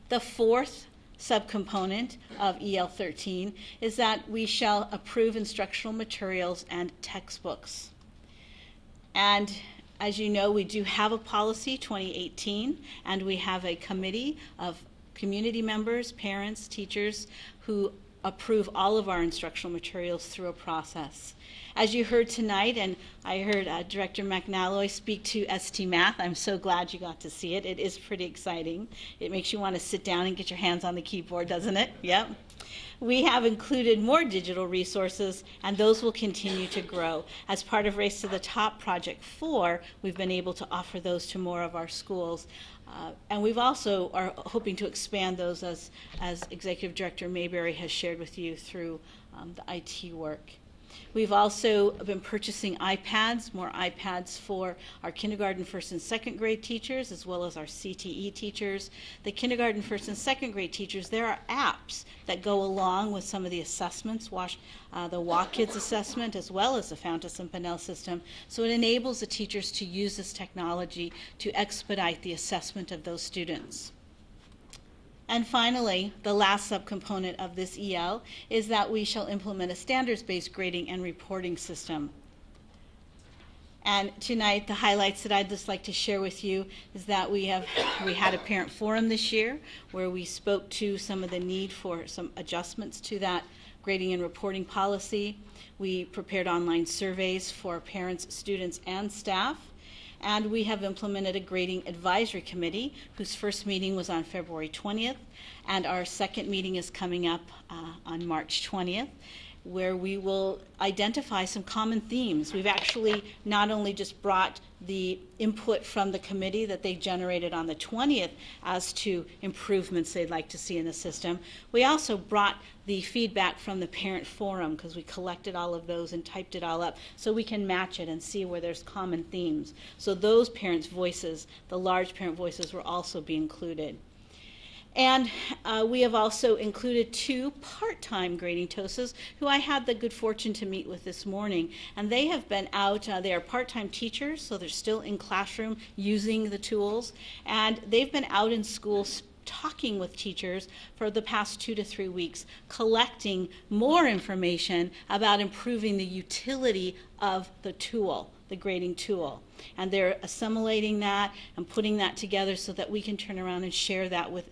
The fourth subcomponent of EL 13 is that we shall approve instructional materials and textbooks. And as you know, we do have a policy 2018, and we have a committee of community members, parents, teachers who approve all of our instructional materials through a process. As you heard tonight, and I heard Director McNalloy speak to ST Math, I'm so glad you got to see it. It is pretty exciting. It makes you want to sit down and get your hands on the keyboard, doesn't it? Yep. We have included more digital resources, and those will continue to grow. As part of Race to the Top Project 4, we've been able to offer those to more of our schools. And we've also are hoping to expand those as Executive Director Mayberry has shared with you through the IT work. We've also been purchasing iPads, more iPads for our kindergarten, first, and second grade teachers, as well as our CTE teachers. The kindergarten, first, and second grade teachers, there are apps that go along with some of the assessments, the Walk Kids assessment, as well as the Fountas and Pinnell system. So it enables the teachers to use this technology to expedite the assessment of those students. And finally, the last subcomponent of this EL is that we shall implement a standards-based grading and reporting system. And tonight, the highlights that I'd just like to share with you is that we had a parent forum this year where we spoke to some of the need for some adjustments to that grading and reporting policy. We prepared online surveys for parents, students, and staff. And we have implemented a grading advisory committee whose first meeting was on February 20th, and our second meeting is coming up on March 20th, where we will identify some common themes. We've actually not only just brought the input from the committee that they generated on the 20th as to improvements they'd like to see in the system, we also brought the feedback from the parent forum, because we collected all of those and typed it all up so we can match it and see where there's common themes. So those parents' voices, the large parent voices, will also be included. And we have also included 2 part-time grading TOSAs who I had the good fortune to meet with this morning. And they have been out, they are part-time teachers, so they're still in classroom using the tools. And they've been out in schools talking with teachers for the past 2 to 3 weeks, collecting more information about improving the utility of the tool, the grading tool. And they're assimilating that and putting that together so that we can turn around and share that with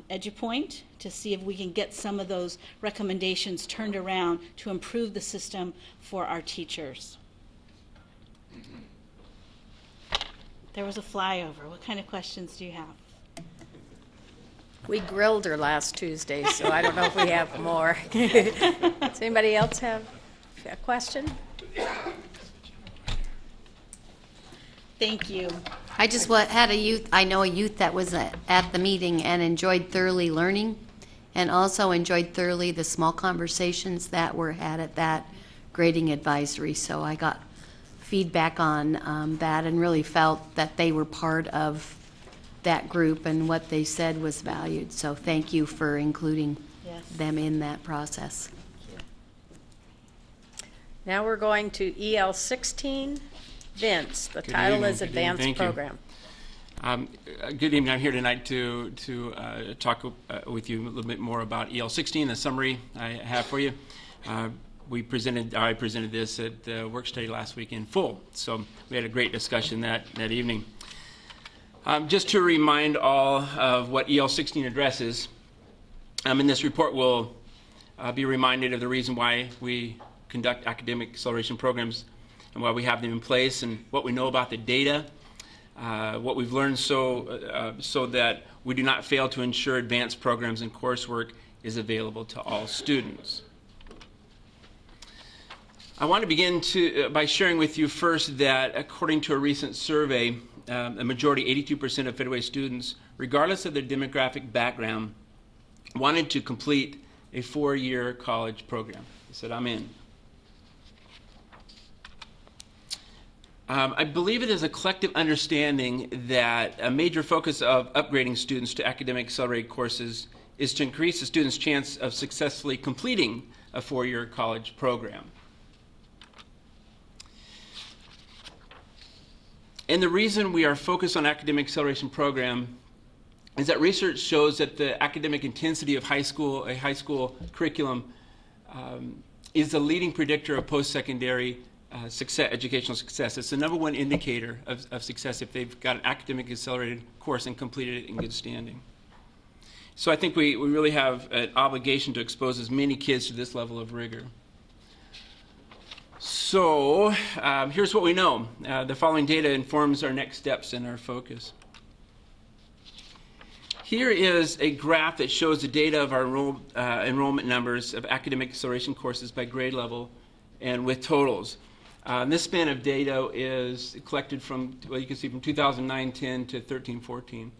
EduPoint to see if we can get some of those recommendations turned around to improve the system for our teachers. There was a flyover. What kind of questions do you have? We grilled her last Tuesday, so I don't know if we have more. Does anybody else have a question? Thank you. I just had a youth, I know a youth that was at the meeting and enjoyed thoroughly learning, and also enjoyed thoroughly the small conversations that were had at that grading advisory. So I got feedback on that and really felt that they were part of that group and what they said was valued. So thank you for including them in that process. Now we're going to EL 16. Vince, the title is Advanced Program. Good evening. I'm here tonight to talk with you a little bit more about EL 16, the summary I have for you. I presented this at the work study last week in full, so we had a great discussion that evening. Just to remind all of what EL 16 addresses, in this report we'll be reminded of the reason why we conduct academic acceleration programs and why we have them in place, and what we know about the data, what we've learned so that we do not fail to ensure advanced programs and coursework is available to all students. I want to begin by sharing with you first that according to a recent survey, a majority, 82% of Federal Way students, regardless of their demographic background, wanted to complete a 4-year college program. They said, I'm in. I believe it is a collective understanding that a major focus of upgrading students to academic accelerated courses is to increase the student's chance of successfully completing a 4-year college program. And the reason we are focused on academic acceleration program is that research shows that the academic intensity of a high school curriculum is the leading predictor of post-secondary educational success. It's the #1 indicator of success if they've got an academic accelerated course and completed it in good standing. So I think we really have an obligation to expose as many kids to this level of rigor. So here's what we know. The following data informs our next steps and our focus. Here is a graph that shows the data of our enrollment numbers of academic acceleration courses by grade level and with totals. This span of data is collected from, well, you can see from 2009-10 to 13-14.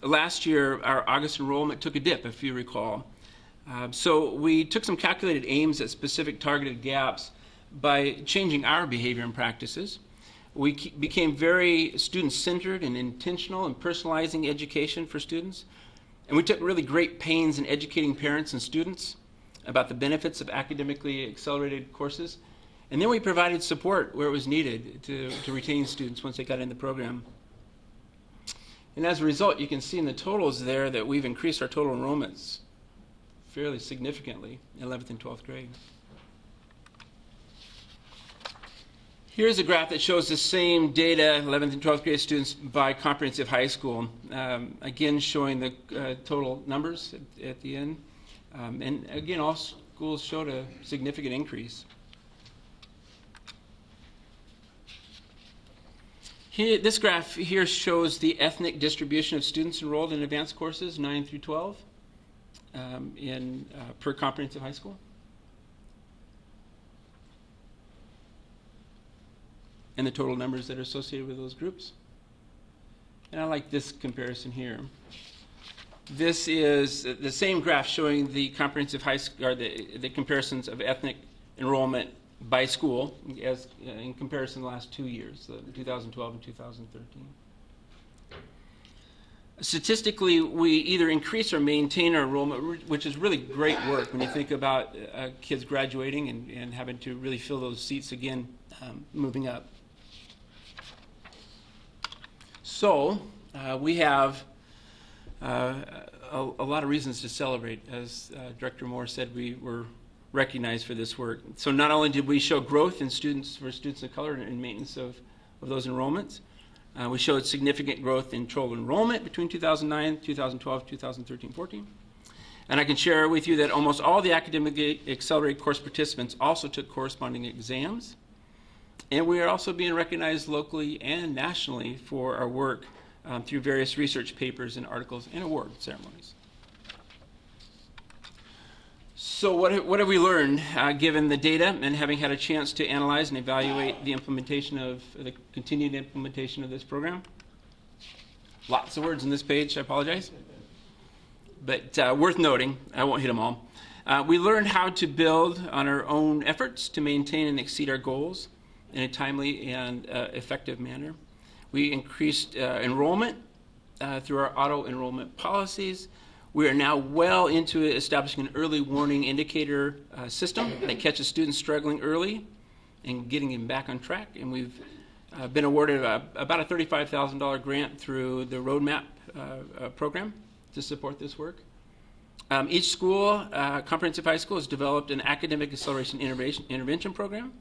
Last year, our August enrollment took a dip, if you recall. So we took some calculated aims at specific targeted gaps by changing our behavior and practices. We became very student-centered and intentional in personalizing education for students. And we took really great pains in educating parents and students about the benefits of academically accelerated courses. And then we provided support where it was needed to retain students once they got in the program. And as a result, you can see in the totals there that we've increased our total enrollments fairly significantly in 11th and 12th grade. Here's a graph that shows the same data, 11th and 12th grade students by comprehensive high school. Again, showing the total numbers at the end. And again, all schools showed a significant increase. Here, this graph here shows the ethnic distribution of students enrolled in advanced courses, 9 through 12, per comprehensive high school. And the total numbers that are associated with those groups. And I like this comparison here. This is the same graph showing the comprehensive high school, or the comparisons of ethnic enrollment by school as in comparison the last 2 years, 2012 and 2013. Statistically, we either increase or maintain our enrollment, which is really great work when you think about kids graduating and having to really fill those seats again, moving up. So we have a lot of reasons to celebrate. As Director Moore said, we were recognized for this work. So not only did we show growth in students of color and maintenance of those enrollments, we showed significant growth in total enrollment between 2009, 2012, 2013, 14. And I can share with you that almost all the academically accelerated course participants also took corresponding exams. And we are also being recognized locally and nationally for our work through various research papers and articles and award ceremonies. So what have we learned given the data and having had a chance to analyze and evaluate the continued implementation of this program? Lots of words on this page, I apologize. But worth noting, I won't hit them all. We learned how to build on our own efforts to maintain and exceed our goals in a timely and effective manner. We increased enrollment through our auto enrollment policies. We are now well into establishing an early warning indicator system that catches students struggling early and getting them back on track. And we've been awarded about a $35,000 grant through the Roadmap program to support this work. Each school, comprehensive high school, has developed an academic acceleration intervention program.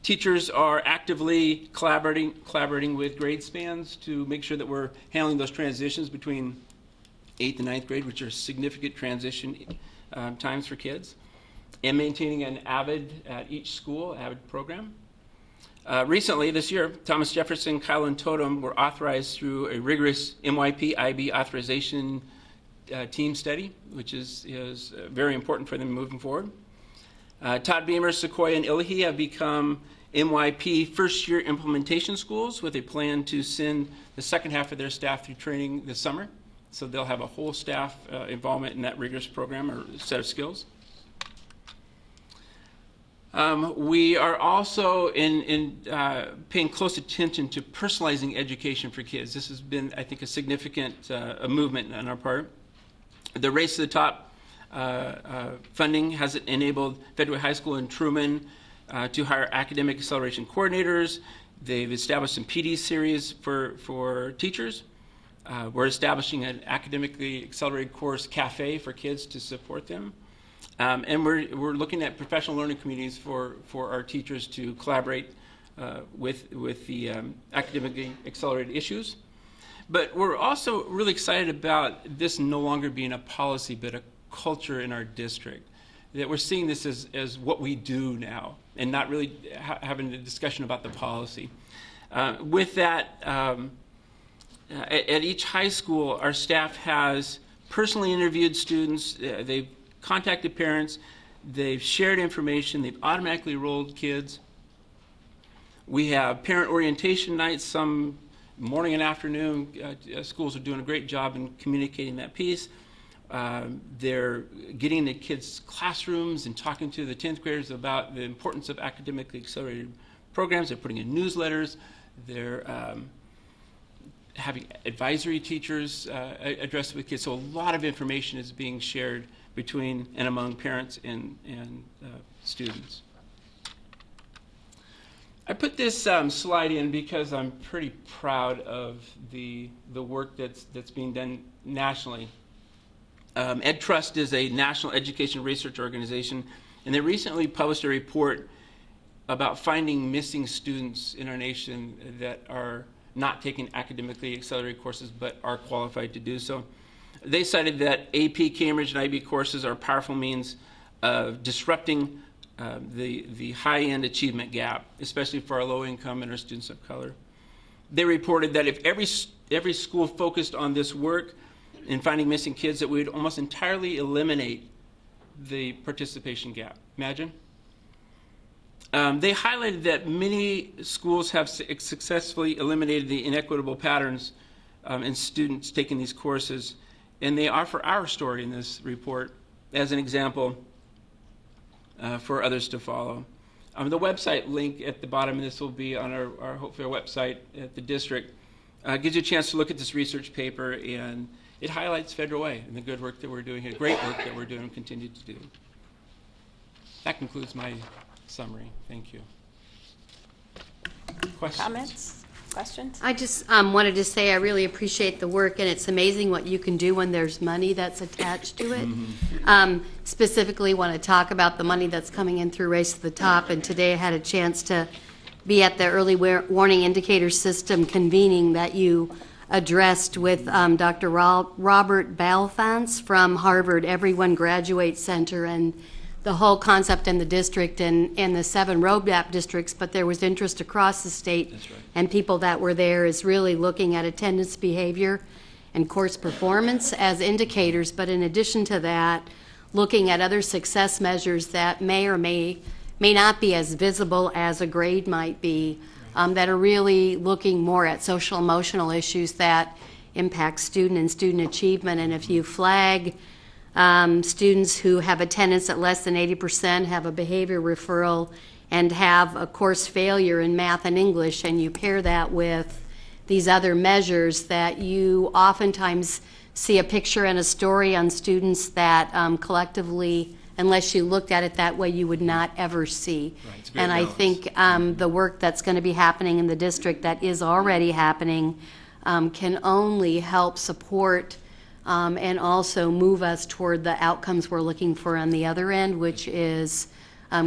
Teachers are actively collaborating with grade spans to make sure that we're handling those transitions between 8th and 9th grade, which are significant transition times for kids, and maintaining an AVID at each school, AVID program. Recently, this year, Thomas Jefferson, Kyle, and Totem were authorized through a rigorous MYP-IB authorization team study, which is very important for them moving forward. Todd Beamer, Sequoia, and Illahee have become MYP first-year implementation schools with a plan to send the second half of their staff through training this summer. So they'll have a whole staff involvement in that rigorous program or set of skills. We are also paying close attention to personalizing education for kids. This has been, I think, a significant movement on our part. The Race to the Top funding has enabled Federal High School in Truman to hire academic acceleration coordinators. They've established some PD series for teachers. We're establishing an academically accelerated course cafe for kids to support them. And we're looking at professional learning communities for our teachers to collaborate with the academically accelerated issues. But we're also really excited about this no longer being a policy, but a culture in our district. That we're seeing this as what we do now, and not really having a discussion about the policy. With that, at each high school, our staff has personally interviewed students, they've contacted parents, they've shared information, they've automatically enrolled kids. We have parent orientation nights, some morning and afternoon. Schools are doing a great job in communicating that piece. They're getting the kids' classrooms and talking to the 10th graders about the importance of academically accelerated programs. They're putting in newsletters. They're having advisory teachers address with kids. So a lot of information is being shared between and among parents and students. I put this slide in because I'm pretty proud of the work that's being done nationally. EdTrust is a national education research organization, and they recently published a report about finding missing students in our nation that are not taking academically accelerated courses but are qualified to do so. They cited that AP, Cambridge, and IB courses are powerful means of disrupting the high-end achievement gap, especially for our low-income and our students of color. They reported that if every school focused on this work in finding missing kids, that we would almost entirely eliminate the participation gap. Imagine. They highlighted that many schools have successfully eliminated the inequitable patterns in students taking these courses, and they offer our story in this report as an example for others to follow. The website link at the bottom, and this will be on our hopefully our website at the district, gives you a chance to look at this research paper, and it highlights Federal Way and the good work that we're doing here, great work that we're doing and continue to do. That concludes my summary. Thank you. Questions? Comments? Questions? I just wanted to say I really appreciate the work, and it's amazing what you can do when there's money that's attached to it. Specifically want to talk about the money that's coming in through Race to the Top, and today I had a chance to be at the early warning indicator system convening that you addressed with Dr. Robert Balfance from Harvard Everyone Graduates Center, and the whole concept in the district and the 7 roadmap districts, but there was interest across the state. That's right. And people that were there is really looking at attendance behavior and course performance as indicators, but in addition to that, looking at other success measures that may or may not be as visible as a grade might be, that are really looking more at social emotional issues that impact student and student achievement. And if you flag students who have attendance at less than 80%, have a behavior referral, and have a course failure in math and English, and you pair that with these other measures, that you oftentimes see a picture and a story on students that collectively, unless you looked at it that way, you would not ever see. Right, it's very And I balanced. think the work that's going to be happening in the district, that is already happening, can only help support and also move us toward the outcomes we're looking for on the other end, which is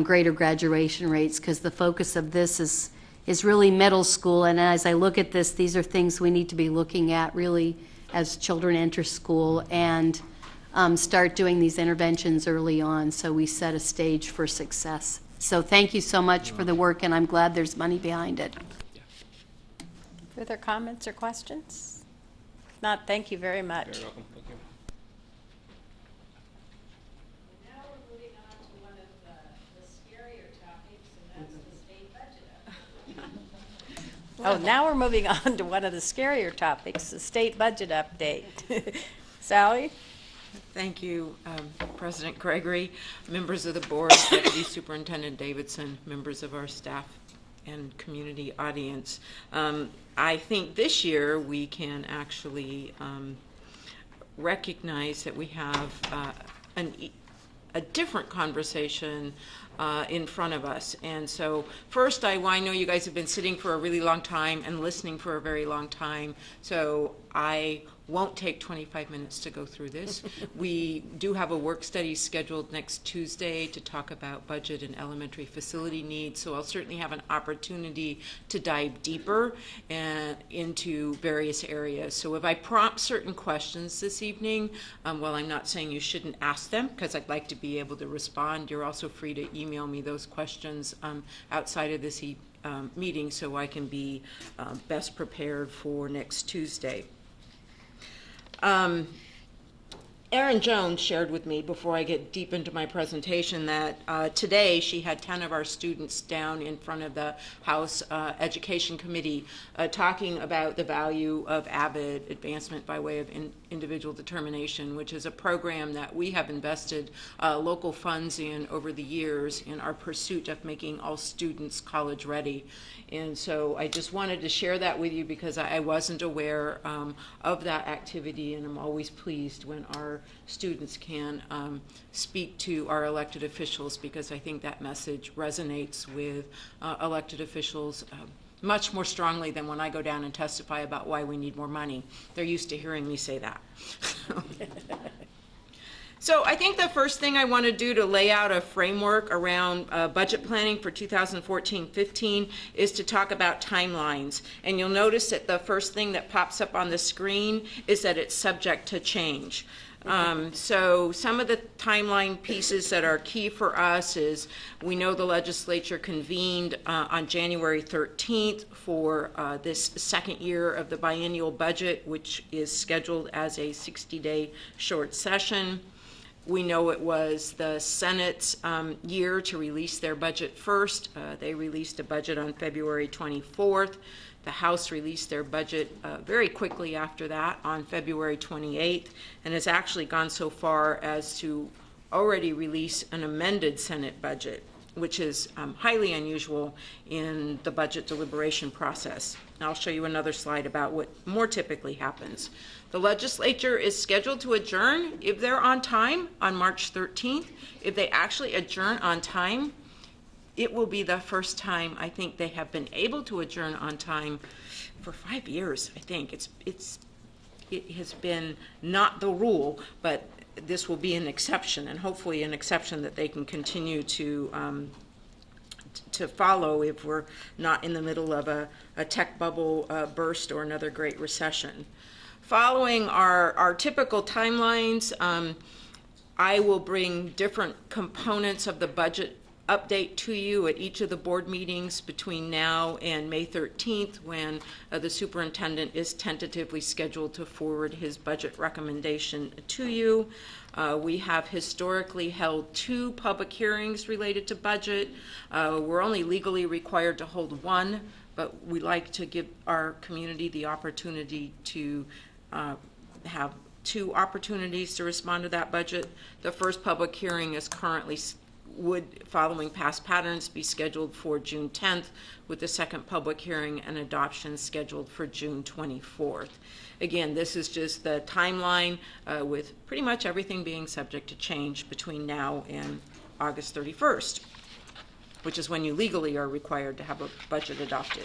greater graduation rates, because the focus of this is really middle school. And as I look at this, these are things we need to be looking at really as children enter school and start doing these interventions early on, so we set a stage for success. So thank you so much for the work, and I'm glad there's money behind it. Further comments or questions? If not, thank you very much. Very welcome. Thank you. Now we're moving on to one of the scarier topics, and that's the state budget update. Oh, now we're moving on to one of the scarier topics, the state budget update. Sally? Thank you, President Gregory, members of the board, Deputy Superintendent Davidson, members of our staff and community audience. I think this year we can actually recognize that we have a different conversation in front of us. And so first, I know you guys have been sitting for a really long time and listening for a very long time, so I won't take 25 minutes to go through this. We do have a work study scheduled next Tuesday to talk about budget and elementary facility needs, so I'll certainly have an opportunity to dive deeper into various areas. So if I prompt certain questions this evening, while I'm not saying you shouldn't ask them, because I'd like to be able to respond, you're also free to email me those questions outside of this meeting so I can be best prepared for next Tuesday. Erin Jones shared with me before I get deep into my presentation that today she had 10 of our students down in front of the House Education Committee talking about the value of AVID, Advancement by Way of Individual Determination, which is a program that we have invested local funds in over the years in our pursuit of making all students college ready. And so I just wanted to share that with you because I wasn't aware of that activity, and I'm always pleased when our students can speak to our elected officials, because I think that message resonates with elected officials much more strongly than when I go down and testify about why we need more money. They're used to hearing me say that. So I think the first thing I want to do to lay out a framework around budget planning for 2014-15 is to talk about timelines. And you'll notice that the first thing that pops up on the screen is that it's subject to change. So some of the timeline pieces that are key for us is we know the legislature convened on January 13th for this second year of the biennial budget, which is scheduled as a 60-day short session. We know it was the Senate's year to release their budget first. They released a budget on February 24th. The House released their budget very quickly after that on February 28th, and has actually gone so far as to already release an amended Senate budget, which is highly unusual in the budget deliberation process. I'll show you another slide about what more typically happens. The legislature is scheduled to adjourn, if they're on time, on March 13th. If they actually adjourn on time, it will be the first time I think they have been able to adjourn on time for 5 years. I think it has been not the rule, but this will be an exception, and hopefully an exception that they can continue to follow if we're not in the middle of a tech bubble burst or another great recession. Following our typical timelines, I will bring different components of the budget update to you at each of the board meetings between now and May 13th, when the superintendent is tentatively scheduled to forward his budget recommendation to you. We have historically held 2 public hearings related to budget. We're only legally required to hold 1, but we like to give our community the opportunity to have 2 opportunities to respond to that budget. The first public hearing is currently would, following past patterns, be scheduled for June 10th, with the second public hearing and adoption scheduled for June 24th. Again, this is just the timeline with pretty much everything being subject to change between now and August 31st, which is when you legally are required to have a budget adopted.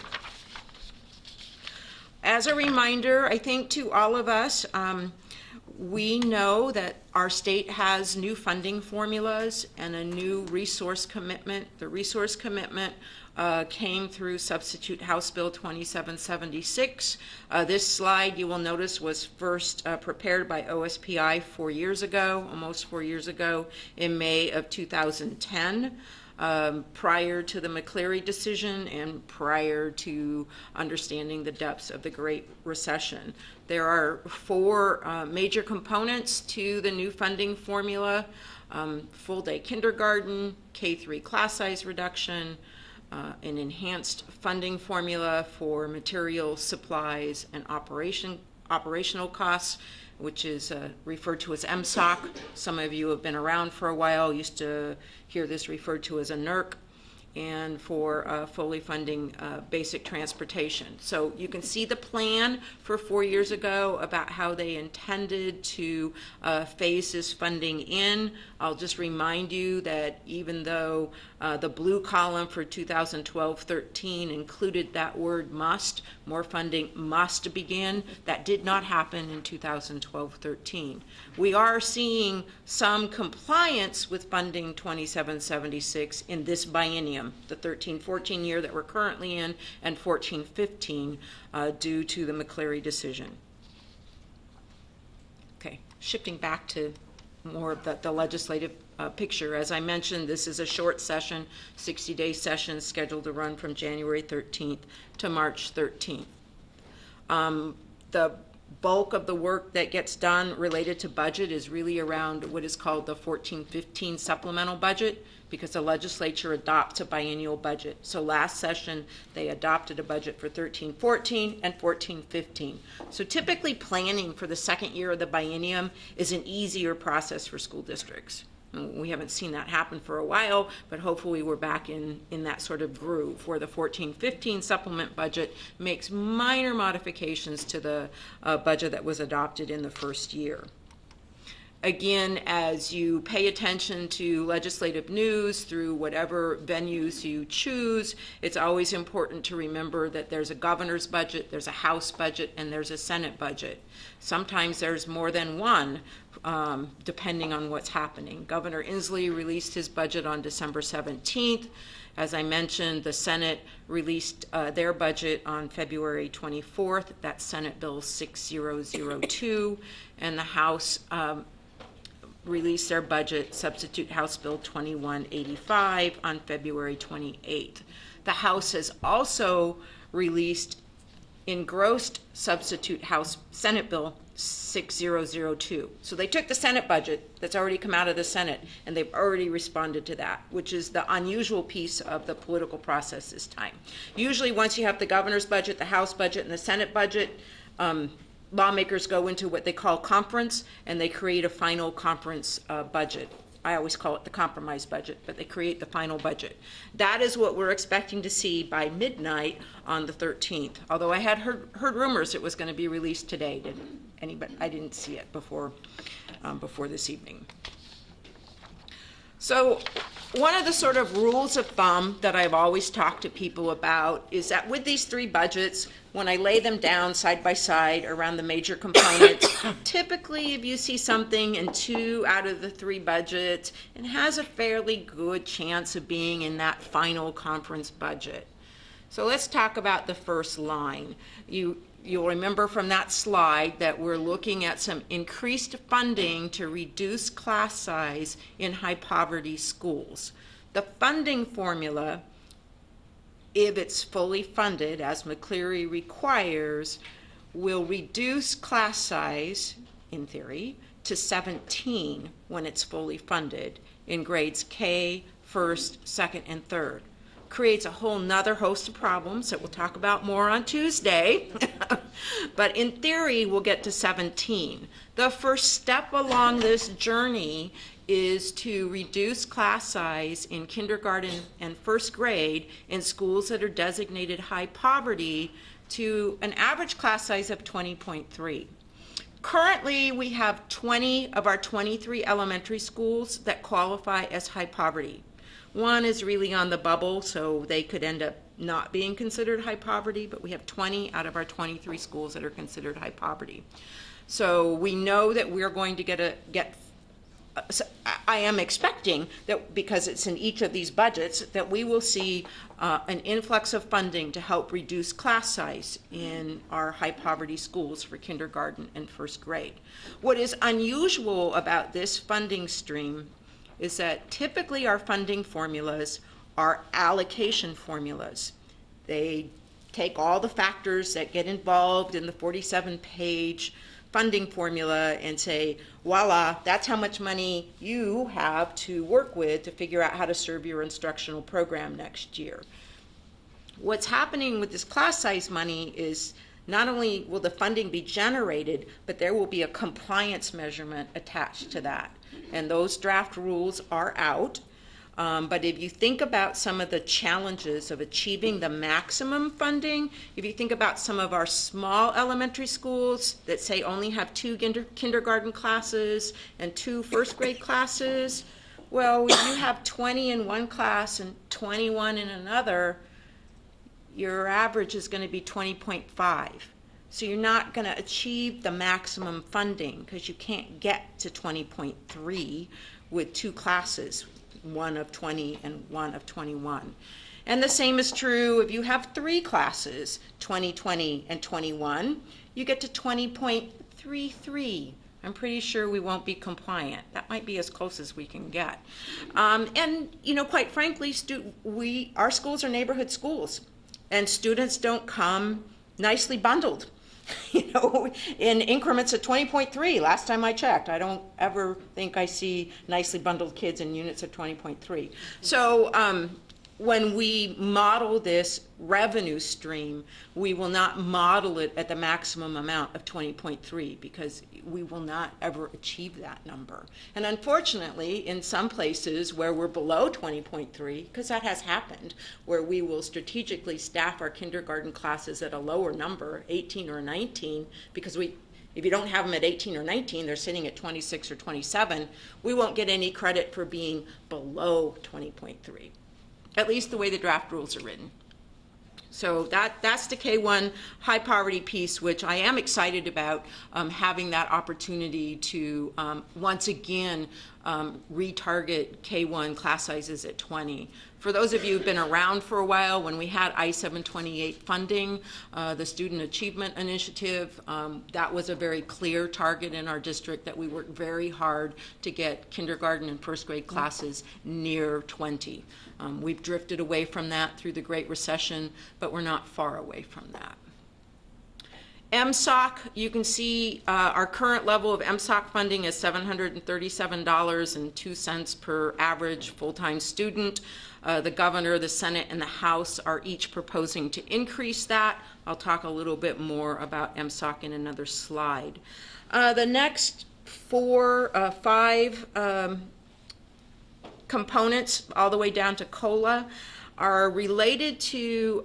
As a reminder, I think to all of us, we know that our state has new funding formulas and a new resource commitment. The resource commitment came through Substitute House Bill 2776. This slide, you will notice, was first prepared by OSPI 4 years ago, almost 4 years ago, in May of 2010. Prior to the McCleary decision and prior to understanding the depths of the Great Recession. There are 4 major components to the new funding formula: full-day kindergarten, K-3 class size reduction, an enhanced funding formula for material, supplies, and operational costs, which is referred to as MSOC. Some of you have been around for a while, used to hear this referred to as a NERC, and for fully funding basic transportation. So you can see the plan for 4 years ago about how they intended to phase this funding in. I'll just remind you that even though the blue column for 2012-13 included that word must, more funding must begin, that did not happen in 2012-13. We are seeing some compliance with funding 2776 in this biennium, the 13-14 year that we're currently in, and 14-15 due to the McCleary decision. Okay, shifting back to more of the legislative picture. As I mentioned, this is a short session, 60-day session scheduled to run from January 13th to March 13th. The bulk of the work that gets done related to budget is really around what is called the 14-15 supplemental budget, because the legislature adopts a biennial budget. So last session, they adopted a budget for 13-14 and 14-15. So typically planning for the second year of the biennium is an easier process for school districts. We haven't seen that happen for a while, but hopefully we're back in that sort of groove where the 14-15 supplement budget makes minor modifications to the budget that was adopted in the first year. Again, as you pay attention to legislative news through whatever venues you choose, it's always important to remember that there's a governor's budget, there's a House budget, and there's a Senate budget. Sometimes there's more than one, depending on what's happening. Governor Inslee released his budget on December 17th. As I mentioned, the Senate released their budget on February 24th. That's Senate Bill 6002, and the House released their budget, Substitute House Bill 2185, on February 28th. The House has also released engrossed Substitute Senate Bill 6002. So they took the Senate budget that's already come out of the Senate, and they've already responded to that, which is the unusual piece of the political process this time. Usually once you have the governor's budget, the House budget, and the Senate budget, lawmakers go into what they call conference, and they create a final conference budget. I always call it the compromise budget, but they create the final budget. That is what we're expecting to see by midnight on the 13th. Although I had heard rumors it was going to be released today. I didn't see it before this evening. So one of the sort of rules of thumb that I've always talked to people about is that with these three budgets, when I lay them down side by side around the major components, typically if you see something in 2 out of the 3 budgets, it has a fairly good chance of being in that final conference budget. So let's talk about the first line. You'll remember from that slide that we're looking at some increased funding to reduce class size in high poverty schools. The funding formula, if it's fully funded, as McCleary requires, will reduce class size, in theory, to 17 when it's fully funded in grades K, first, second, and third. Creates a whole nother host of problems that we'll talk about more on Tuesday. But in theory, we'll get to 17. The first step along this journey is to reduce class size in kindergarten and first grade in schools that are designated high poverty to an average class size of 20.3. Currently, we have 20 of our 23 elementary schools that qualify as high poverty. One is really on the bubble, so they could end up not being considered high poverty, but we have 20 out of our 23 schools that are considered high poverty. So we know that we're going to I am expecting that because it's in each of these budgets, that we will see an influx of funding to help reduce class size in our high poverty schools for kindergarten and first grade. What is unusual about this funding stream is that typically our funding formulas are allocation formulas. They take all the factors that get involved in the 47-page funding formula and say, voila, that's how much money you have to work with to figure out how to serve your instructional program next year. What's happening with this class size money is not only will the funding be generated, but there will be a compliance measurement attached to that. And those draft rules are out. But if you think about some of the challenges of achieving the maximum funding, if you think about some of our small elementary schools that say only have 2 kindergarten classes and 2 first grade classes, well, if you have 20 in one class and 21 in another, your average is going to be 20.5. So you're not going to achieve the maximum funding because you can't get to 20.3 with 2 classes, one of 20 and one of 21. And the same is true if you have 3 classes, 20, 20, and 21, you get to 20.33 I'm pretty sure we won't be compliant. That might be as close as we can get. And, you know, quite frankly, our schools are neighborhood schools, and students don't come nicely bundled, you know, in increments of 20.3. Last time I checked, I don't ever think I see nicely bundled kids in units of 20.3. So when we model this revenue stream, we will not model it at the maximum amount of 20.3 because we will not ever achieve that number. And unfortunately, in some places where we're below 20.3, because that has happened, where we will strategically staff our kindergarten classes at a lower number, 18 or 19, because if you don't have them at 18 or 19, they're sitting at 26 or 27, we won't get any credit for being below 20.3. At least the way the draft rules are written. So that's the K-1 high poverty piece, which I am excited about, having that opportunity to once again retarget K-1 class sizes at 20. For those of you who've been around for a while, when we had I-728 funding, the Student Achievement Initiative, that was a very clear target in our district that we worked very hard to get kindergarten and first grade classes near 20. We've drifted away from that through the Great Recession, but we're not far away from that. MSOC, you can see our current level of MSOC funding is $737.02 per average full-time student. The governor, the Senate, and the House are each proposing to increase that. I'll talk a little bit more about MSOC in another slide. The next five components, all the way down to COLA, are related to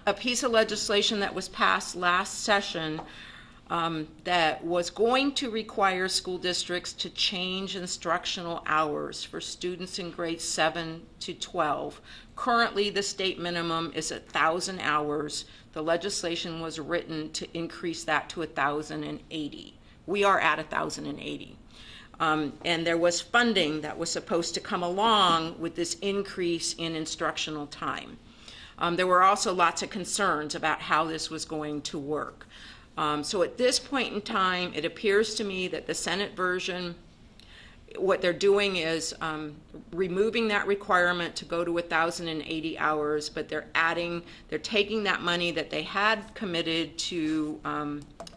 a piece of legislation that was passed last session that was going to require school districts to change instructional hours for students in grades 7 to 12. Currently, the state minimum is 1,000 hours. The legislation was written to increase that to 1,080. We are at 1,080. And there was funding that was supposed to come along with this increase in instructional time. There were also lots of concerns about how this was going to work. So at this point in time, it appears to me that the Senate version, what they're doing is removing that requirement to go to 1,080 hours, but they're taking that money that they had committed to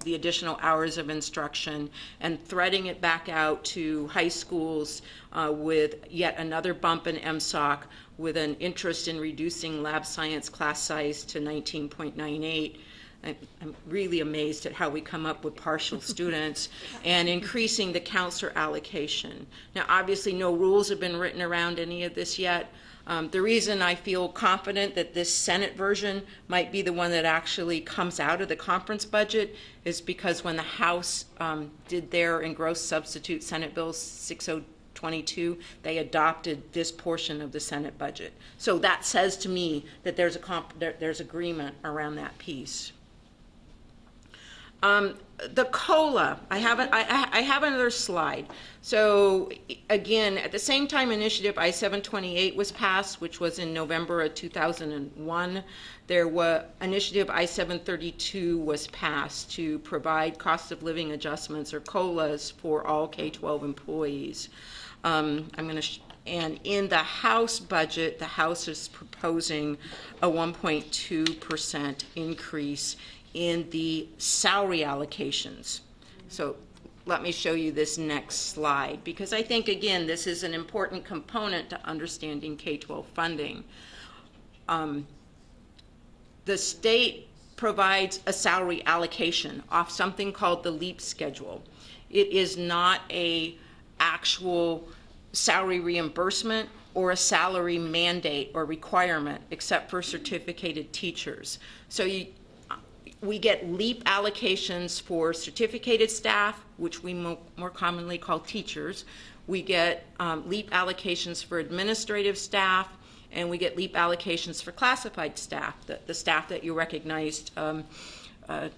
the additional hours of instruction and threading it back out to high schools with yet another bump in MSOC, with an interest in reducing lab science class size to 19.98. I'm really amazed at how we come up with partial students, and increasing the counselor allocation. Now, obviously, no rules have been written around any of this yet. The reason I feel confident that this Senate version might be the one that actually comes out of the conference budget is because when the House did their engrossed substitute Senate Bill 6022, they adopted this portion of the Senate budget. So that says to me that there's agreement around that piece. The COLA, I have another slide. So again, at the same time Initiative I-728 was passed, which was in November of 2001, Initiative I-732 was passed to provide cost of living adjustments, or COLAs, for all K-12 employees. And in the House budget, the House is proposing a 1.2% increase in the salary allocations. So let me show you this next slide, because I think, again, this is an important component to understanding K-12 funding. The state provides a salary allocation off something called the LEAP schedule. It is not an actual salary reimbursement or a salary mandate or requirement, except for certificated teachers. So we get LEAP allocations for certificated staff, which we more commonly call teachers. We get LEAP allocations for administrative staff, and we get LEAP allocations for classified staff, the staff that you recognized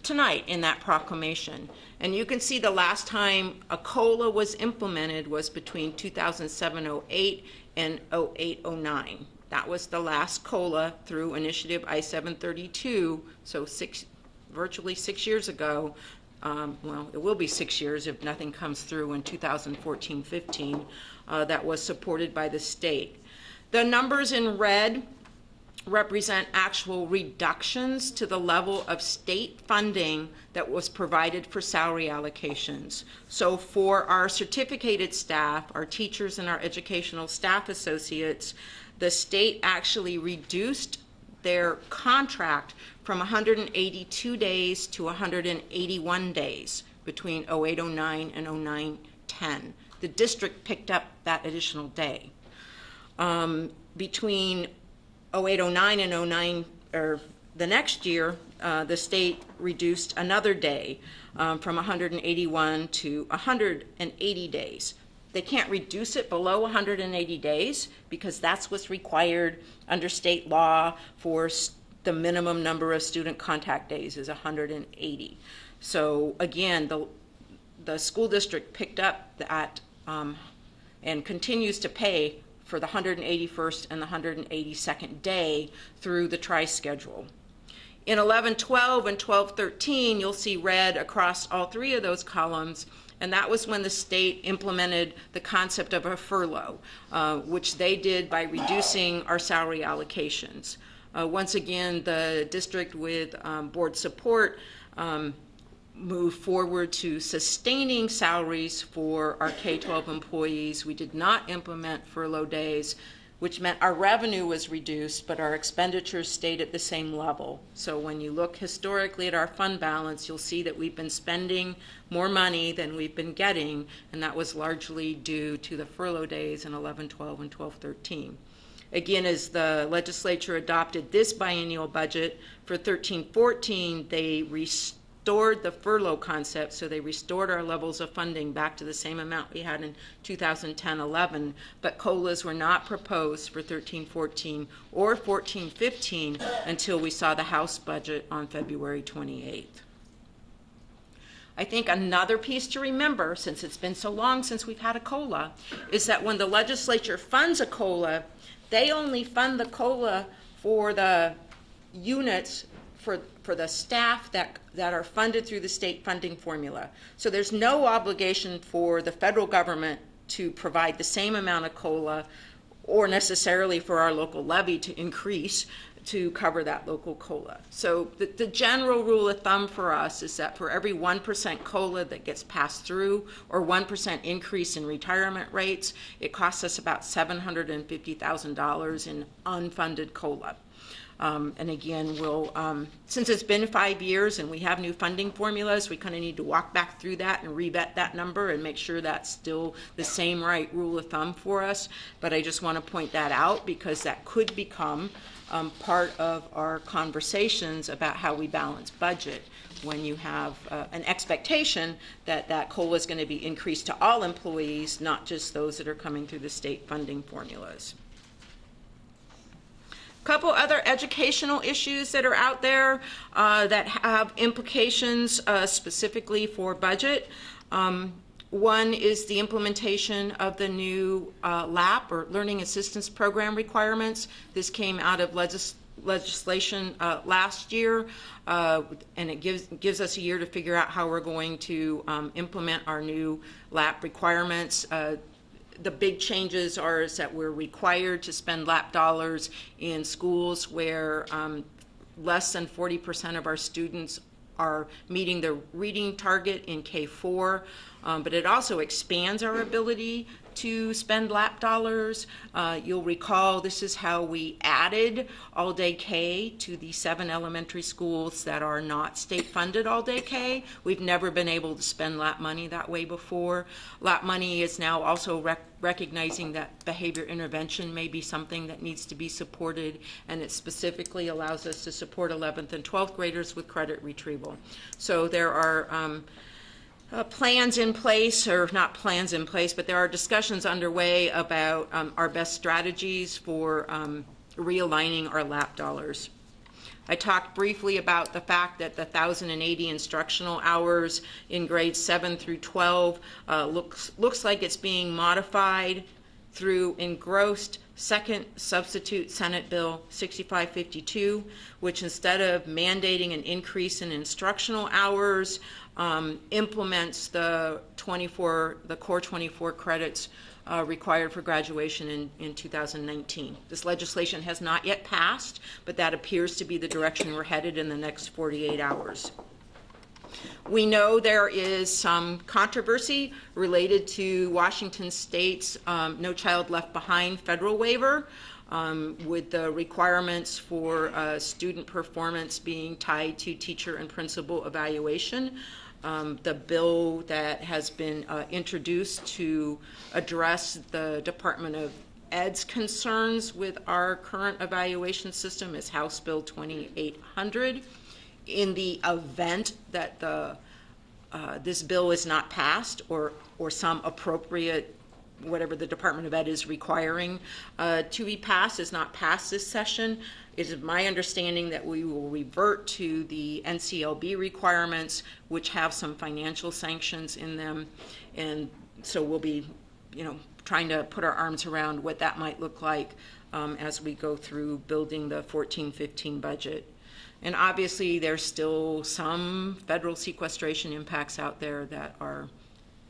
tonight in that proclamation. And you can see the last time a COLA was implemented was between 2007-08 and 08-09. That was the last COLA through Initiative I-732, so virtually 6 years ago. well, it will be 6 years if nothing comes through in 2014-15, that was supported by the state. The numbers in red represent actual reductions to the level of state funding that was provided for salary allocations. So for our certificated staff, our teachers and our educational staff associates, the state actually reduced their contract from 182 days to 181 days between 08-09 and 09-10. The district picked up that additional day. Between 08-09 and 09, or the next year, the state reduced another day from 181 to 180 days. They can't reduce it below 180 days because that's what's required under state law for the minimum number of student contact days is 180. So again, the school district picked up that and continues to pay for the 181st and the 182nd day through the tri-schedule. In 11-12 and 12-13, you'll see red across all three of those columns, and that was when the state implemented the concept of a furlough, which they did by reducing our salary allocations. Once again, the district with board support moved forward to sustaining salaries for our K-12 employees. We did not implement furlough days, which meant our revenue was reduced, but our expenditures stayed at the same level. So when you look historically at our fund balance, you'll see that we've been spending more money than we've been getting, and that was largely due to the furlough days in 11-12 and 12-13. Again, as the legislature adopted this biennial budget for 13-14, they restored the furlough concept, so they restored our levels of funding back to the same amount we had in 2010-11, but COLAs were not proposed for 13-14 or 14-15 until we saw the House budget on February 28th. I think another piece to remember, since it's been so long since we've had a COLA, is that when the legislature funds a COLA, they only fund the COLA for the units for the staff that are funded through the state funding formula. So there's no obligation for the federal government to provide the same amount of COLA or necessarily for our local levy to increase to cover that local COLA. So the general rule of thumb for us is that for every 1% COLA that gets passed through or 1% increase in retirement rates, it costs us about $750,000 in unfunded COLA. And again, since it's been 5 years and we have new funding formulas, we kind of need to walk back through that and revet that number and make sure that's still the same right rule of thumb for us. But I just want to point that out because that could become part of our conversations about how we balance budget when you have an expectation that that COLA is going to be increased to all employees, not just those that are coming through the state funding formulas. Couple other educational issues that are out there that have implications specifically for budget. One is the implementation of the new LAP, or Learning Assistance Program requirements. This came out of legislation last year, and it gives us a year to figure out how we're going to implement our new LAP requirements. The big changes are is that we're required to spend LAP dollars in schools where less than 40% of our students are meeting the reading target in K4, but it also expands our ability to spend LAP dollars. You'll recall this is how we added all-day K to the 7 elementary schools that are not state-funded all-day K. We've never been able to spend LAP money that way before. LAP money is now also recognizing that behavior intervention may be something that needs to be supported, and it specifically allows us to support 11th and 12th graders with credit retrieval. So there are plans in place, or not plans in place, but there are discussions underway about our best strategies for realigning our LAP dollars. I talked briefly about the fact that the 1,080 instructional hours in grades 7 through 12 looks like it's being modified through engrossed second substitute Senate Bill 6552, which instead of mandating an increase in instructional hours, implements the core 24 credits required for graduation in 2019. This legislation has not yet passed, but that appears to be the direction we're headed in the next 48 hours. We know there is some controversy related to Washington State's No Child Left Behind federal waiver, with the requirements for student performance being tied to teacher and principal evaluation. The bill that has been introduced to address the Department of Ed's concerns with our current evaluation system is House Bill 2800. In the event that this bill is not passed, or some appropriate, whatever the Department of Ed is requiring to be passed, is not passed this session, it is my understanding that we will revert to the NCLB requirements, which have some financial sanctions in them, and so we'll be, trying to put our arms around what that might look like as we go through building the 14-15 budget. And obviously, there's still some federal sequestration impacts out there that are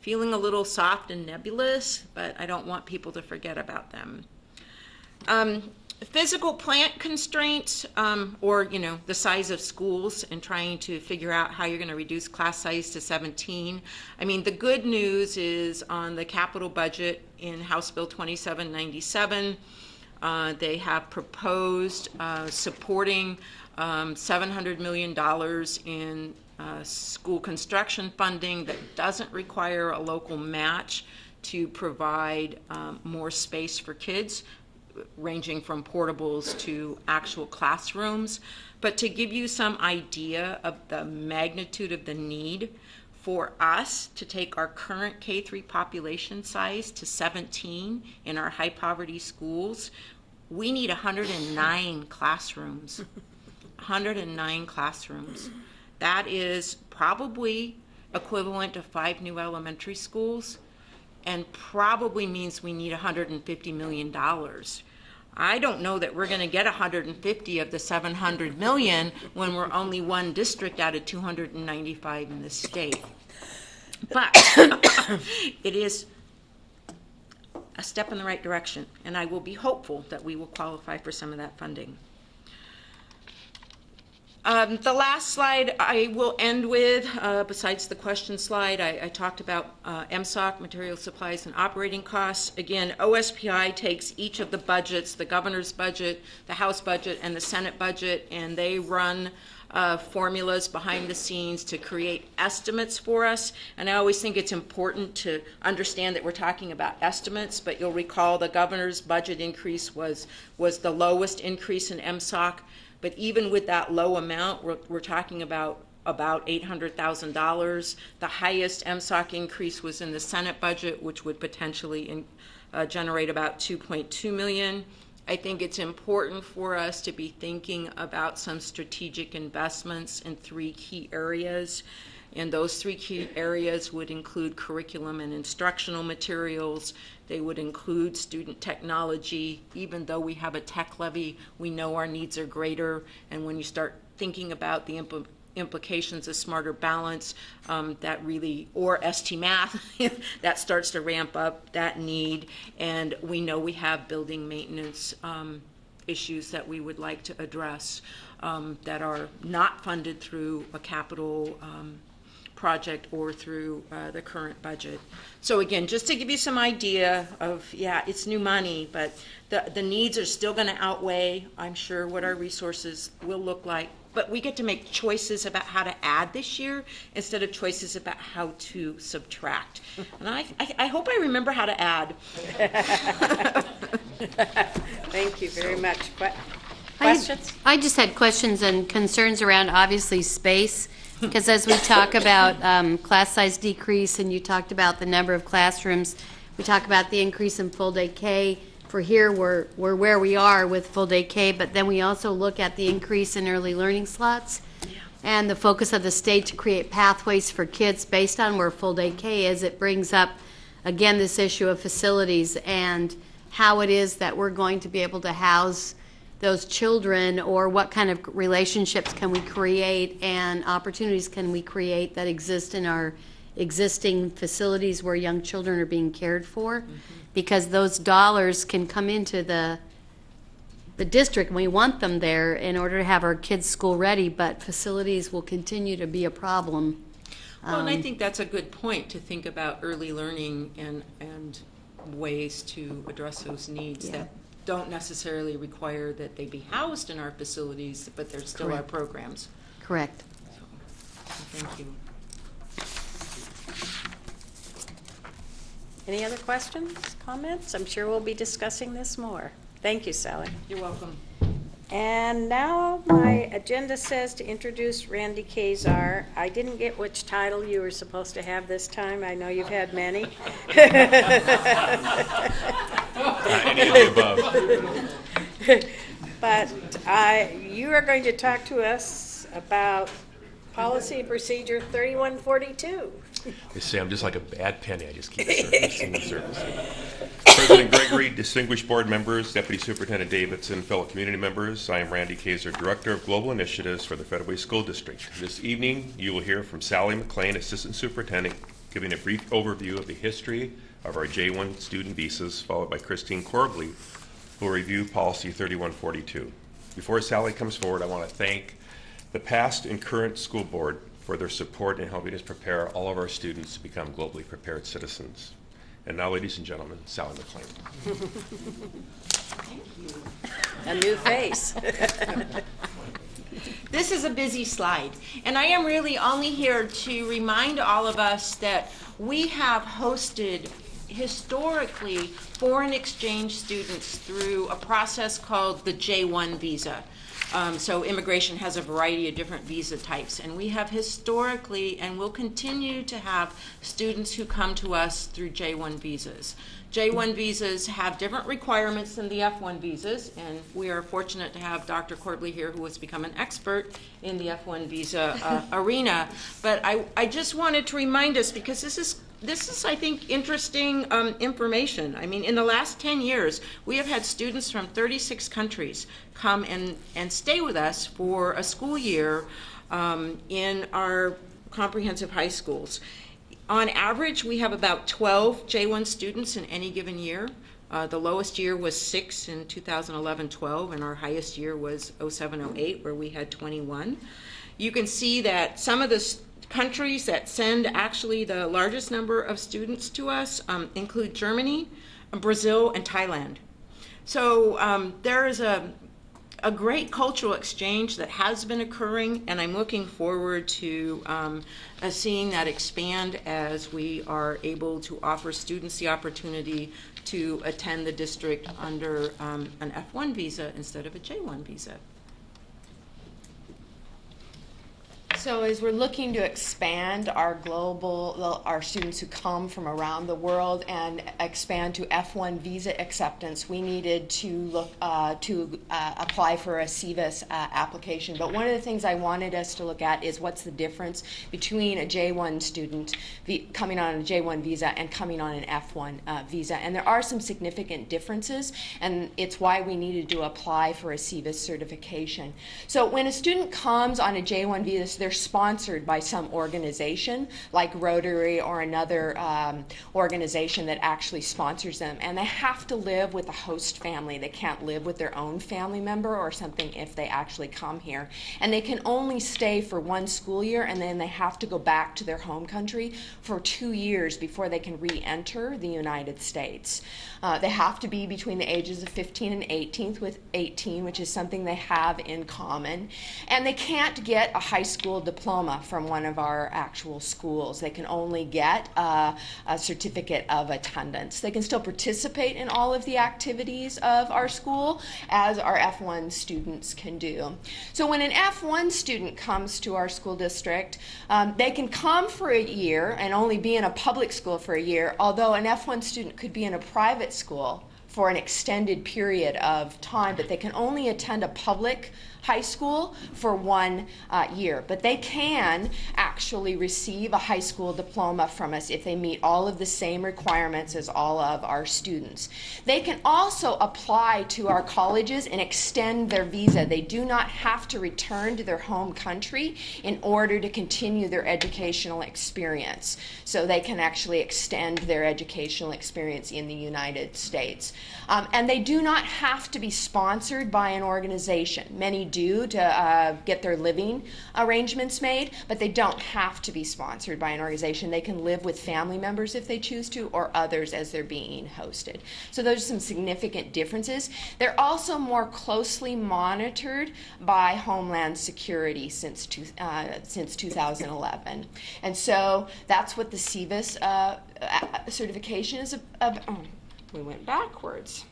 feeling a little soft and nebulous, but I don't want people to forget about them. Physical plant constraints, or the size of schools, and trying to figure out how you're going to reduce class size to 17. I mean, the good news is on the capital budget in House Bill 2797, they have proposed supporting $700 million in school construction funding that doesn't require a local match to provide more space for kids, ranging from portables to actual classrooms. But to give you some idea of the magnitude of the need for us to take our current K-3 population size to 17 in our high poverty schools, we need 109 classrooms. 109 classrooms. That is probably equivalent to 5 new elementary schools, and probably means we need $150 million. I don't know that we're going to get 150 of the 700 million when we're only one district out of 295 in the state. But it is a step in the right direction, and I will be hopeful that we will qualify for some of that funding. The last slide I will end with, besides the question slide, I talked about MSOC, material supplies and operating costs. Again, OSPI takes each of the budgets, the governor's budget, the House budget, and the Senate budget, and they run formulas behind the scenes to create estimates for us. And I always think it's important to understand that we're talking about estimates, but you'll recall the governor's budget increase was the lowest increase in MSOC. But even with that low amount, we're talking about $800,000. The highest MSOC increase was in the Senate budget, which would potentially generate about $2.2 million. I think it's important for us to be thinking about some strategic investments in 3 key areas. And those 3 key areas would include curriculum and instructional materials. They would include student technology. Even though we have a tech levy, we know our needs are greater. And when you start thinking about the implications of smarter balance, that really, or ST Math, that starts to ramp up that need. And we know we have building maintenance issues that we would like to address that are not funded through a capital project or through the current budget. So again, just to give you some idea of, yeah, it's new money, but the needs are still going to outweigh, I'm sure, what our resources will look like. But we get to make choices about how to add this year instead of choices about how to subtract. And I hope I remember how to add. Thank you very much. Questions? I just had questions and concerns around, obviously, space. Because as we talk about class size decrease, and you talked about the number of classrooms, we talk about the increase in full day K. For here, we're where we are with full day K, but then we also look at the increase in early learning slots and the focus of the state to create pathways for kids based on where full day K is. It brings up, again, this issue of facilities and how it is that we're going to be able to house those children, or what kind of relationships can we create and opportunities can we create that exist in our existing facilities where young children are being cared for, because those dollars can come into the district, and we want them there in order to have our kids school ready, but facilities will continue to be a problem. Well, and I think that's a good point, to think about early learning and ways to address those needs that don't necessarily require that they be housed in our facilities, but they're still our programs. Correct. So, thank you. Any other questions, comments? I'm sure we'll be discussing this more. Thank you, Sally. You're welcome. And now my agenda says to introduce Randy Kazar. I didn't get which title you were supposed to have this time. I know you've had many. Any of the above. But you are going to talk to us about policy and procedure 3142. They say I'm just like a bad penny. I just keep servicing the service. President Gregory, distinguished board members, Deputy Superintendent Davidson, fellow community members, I am Randy Kazar, Director of Global Initiatives for the Federal Way School District. This evening, you will hear from Sally McLean, Assistant Superintendent, giving a brief overview of the history of our J1 student visas, followed by Christine Corbly, who will review Policy 3142. Before Sally comes forward, I want to thank the past and current school board for their support in helping us prepare all of our students to become globally prepared citizens. And now, ladies and gentlemen, Sally McLean. Thank you. A new face. This is a busy slide, and I am really only here to remind all of us that we have hosted historically foreign exchange students through a process called the J1 visa. So immigration has a variety of different visa types, and we have historically and will continue to have students who come to us through J1 visas. J1 visas have different requirements than the F1 visas, and we are fortunate to have Dr. Corbly here, who has become an expert in the F1 visa arena. But I just wanted to remind us, because this is, I think, interesting information. I mean, in the last 10 years, we have had students from 36 countries come and stay with us for a school year in our comprehensive high schools. On average, we have about 12 J1 students in any given year. The lowest year was 6 in 2011-12, and our highest year was 07-08, where we had 21. You can see that some of the countries that send actually the largest number of students to us include Germany, Brazil, and Thailand. So there is a great cultural exchange that has been occurring, and I'm looking forward to seeing that expand as we are able to offer students the opportunity to attend the district under an F1 visa instead of a J1 visa. So as we're looking to expand our our students who come from around the world and expand to F1 visa acceptance, we needed to look to apply for a CVIS application. But one of the things I wanted us to look at is what's the difference between a J1 student coming on a J1 visa and coming on an F1 visa. And there are some significant differences, and it's why we needed to apply for a CVIS certification. So when a student comes on a J1 visa, they're sponsored by some organization like Rotary or another organization that actually sponsors them, and they have to live with a host family. They can't live with their own family member or something if they actually come here, and they can only stay for one school year, and then they have to go back to their home country for 2 years before they can re-enter the United States. They have to be between the ages of 15 and 18, which is something they have in common, and they can't get a high school diploma from one of our actual schools. They can only get a certificate of attendance. They can still participate in all of the activities of our school as our F1 students can do. So when an F1 student comes to our school district, they can come for a year and only be in a public school for a year, although an F1 student could be in a private school for an extended period of time, but they can only attend a public high school for 1 year. But they can actually receive a high school diploma from us if they meet all of the same requirements as all of our students. They can also apply to our colleges and extend their visa. They do not have to return to their home country in order to continue their educational experience. So they can actually extend their educational experience in the United States. And they do not have to be sponsored by an organization. Many do to get their living arrangements made, but they don't have to be sponsored by an organization. They can live with family members if they choose to, or others as they're being hosted. So those are some significant differences. They're also more closely monitored by Homeland Security since 2011. And so that's what the CVIS certification is about. Oh, we went backwards.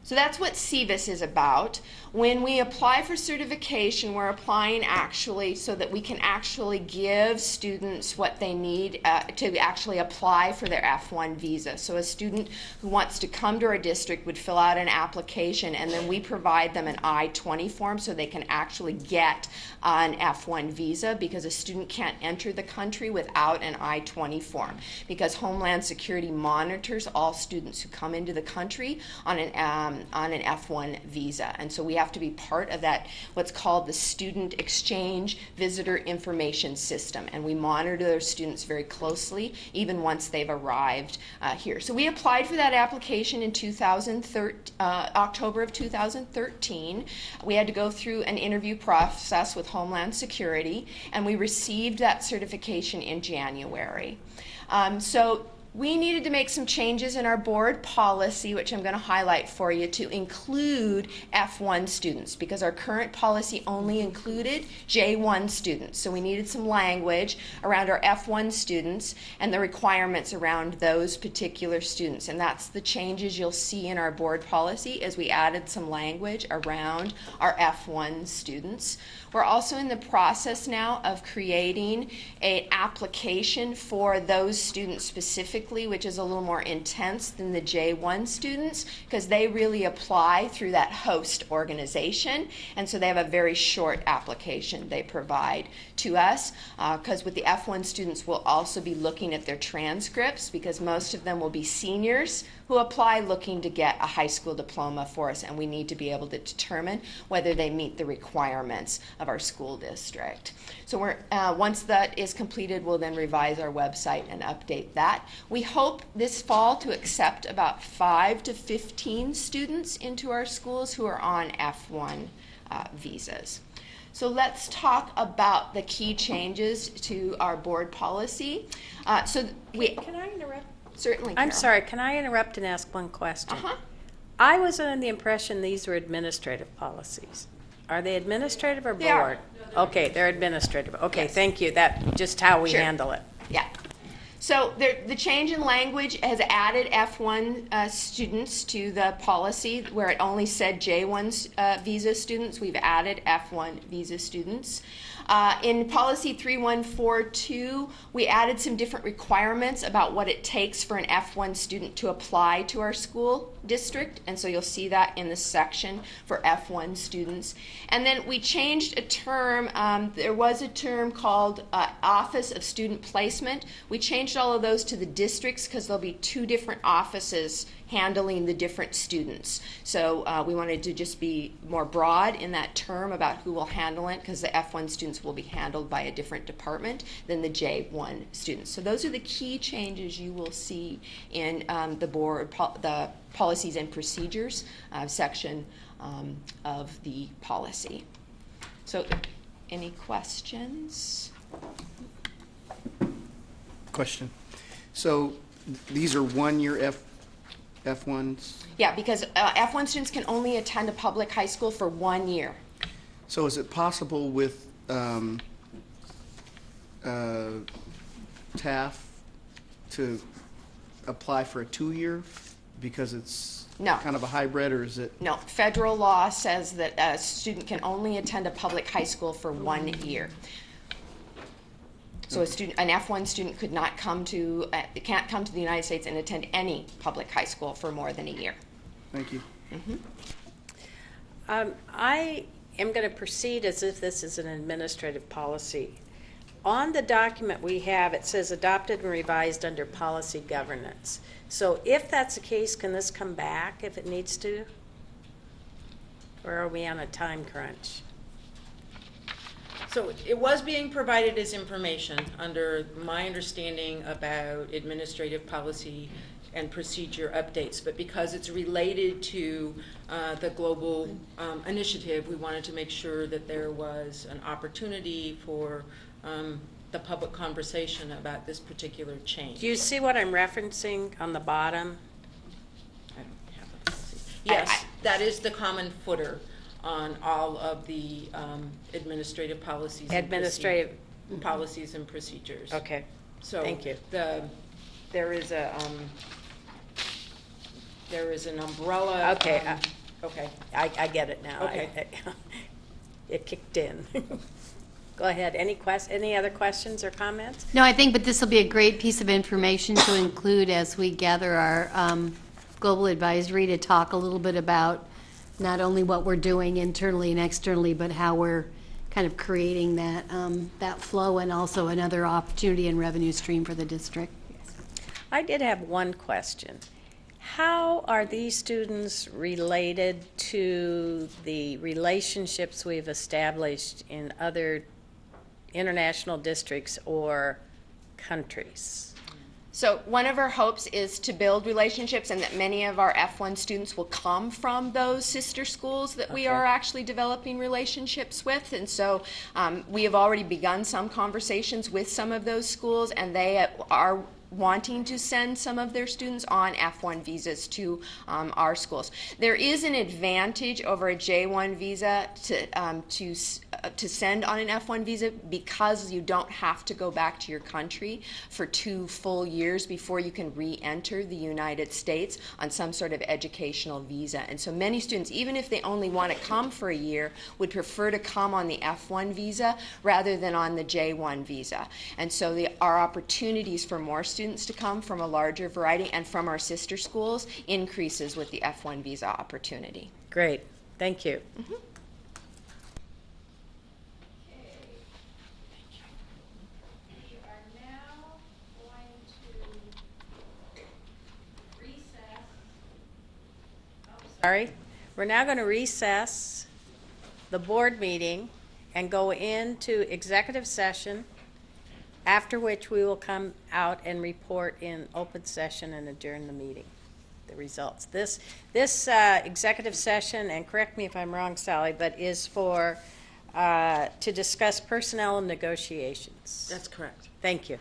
So that's what CVIS is about. When we apply for certification, we're applying actually so that we can actually give students what they need to actually apply for their F1 visa. So a student who wants to come to our district would fill out an application, and then we provide them an I-20 form so they can actually get an F1 visa, because a student can't enter the country without an I-20 form, because Homeland Security monitors all students who come into the country on an F1 visa. And so we have to be part of that, what's called the Student Exchange Visitor Information System, and we monitor those students very closely even once they've arrived here. So we applied for that application in October of 2013. We had to go through an interview process with Homeland Security, and we received that certification in January. So we needed to make some changes in our board policy, which I'm going to highlight for you, to include F1 students, because our current policy only included J1 students. So we needed some language around our F1 students and the requirements around those particular students. And that's the changes you'll see in our board policy, as we added some language around our F1 students. We're also in the process now of creating an application for those students specifically, which is a little more intense than the J1 students, because they really apply through that host organization, and so they have a very short application they provide to us, because with the F1 students we'll also be looking at their transcripts, because most of them will be seniors who apply looking to get a high school diploma for us, and we need to be able to determine whether they meet the requirements of our school district. So once that is completed, we'll then revise our website and update that. We hope this fall to accept about 5 to 15 students into our schools who are on F1 visas. So let's talk about the key changes to our board policy. Can I interrupt? Certainly, I'm Carol. sorry, can I interrupt and ask one question? I was under the impression these were administrative policies. Are they administrative or board? They are. Okay, they're administrative. Okay, yes. Thank you. That's just how we handle it. Yeah. So the change in language has added F1 students to the policy, where it only said J1 visa students. We've added F1 visa students. In policy 3142, we added some different requirements about what it takes for an F1 student to apply to our school district, and so you'll see that in the section for F1 students. And then we changed a term. There was a term called Office of Student Placement. We changed all of those to the districts, because there'll be 2 different offices handling the different students. So we wanted to just be more broad in that term about who will handle it, because the F1 students will be handled by a different department than the J1 students. So those are the key changes you will see in the board, the policies and procedures section of the policy. So any questions? Question. So these are 1-year F1s? Yeah, because F1 students can only attend a public high school for 1 year. So is it possible with TAF to apply for a 2-year, because it's kind of a hybrid, or is it? No, federal law says that a student can only attend a public high school for 1 year. So an F1 student could not can't come to the United States and attend any public high school for more than a year. Thank you. I am going to proceed as if this is an administrative policy. On the document we have, it says adopted and revised under policy governance. So if that's the case, can this come back if it needs to? Or are we on a time crunch? So it was being provided as information under my understanding about administrative policy and procedure updates, but because it's related to the global initiative, we wanted to make sure that there was an opportunity for the public conversation about this particular change. Do you see what I'm referencing on the bottom? I don't have it. Yes, that is the common footer on all of the administrative policies. Policies and procedures. Okay. So thank you. There is an umbrella. Okay. Okay. I get it now. Okay. It kicked in. Go ahead. Any other questions or comments? No, I think, but this will be a great piece of information to include as we gather our global advisory to talk a little bit about not only what we're doing internally and externally, but how we're kind of creating that flow and also another opportunity and revenue stream for the district. I did have one question. How are these students related to the relationships we've established in other international districts or countries? So one of our hopes is to build relationships, and that many of our F1 students will come from those sister schools that we are actually developing relationships with. And so we have already begun some conversations with some of those schools, and they are wanting to send some of their students on F1 visas to our schools. There is an advantage over a J1 visa to send on an F1 visa because you don't have to go back to your country for 2 full years before you can re-enter the United States on some sort of educational visa. And so many students, even if they only want to come for a year, would prefer to come on the F1 visa rather than on the J1 visa. And so our opportunities for more students to come from a larger variety and from our sister schools increases with the F1 visa opportunity. Great. Thank you. Mm-hmm. Sorry. We're now going to recess the board meeting and go into executive session, after which we will come out and report in open session and adjourn the meeting, the results. This executive session, and correct me if I'm wrong, Sally, but is for to discuss personnel and negotiations. That's correct. Thank you.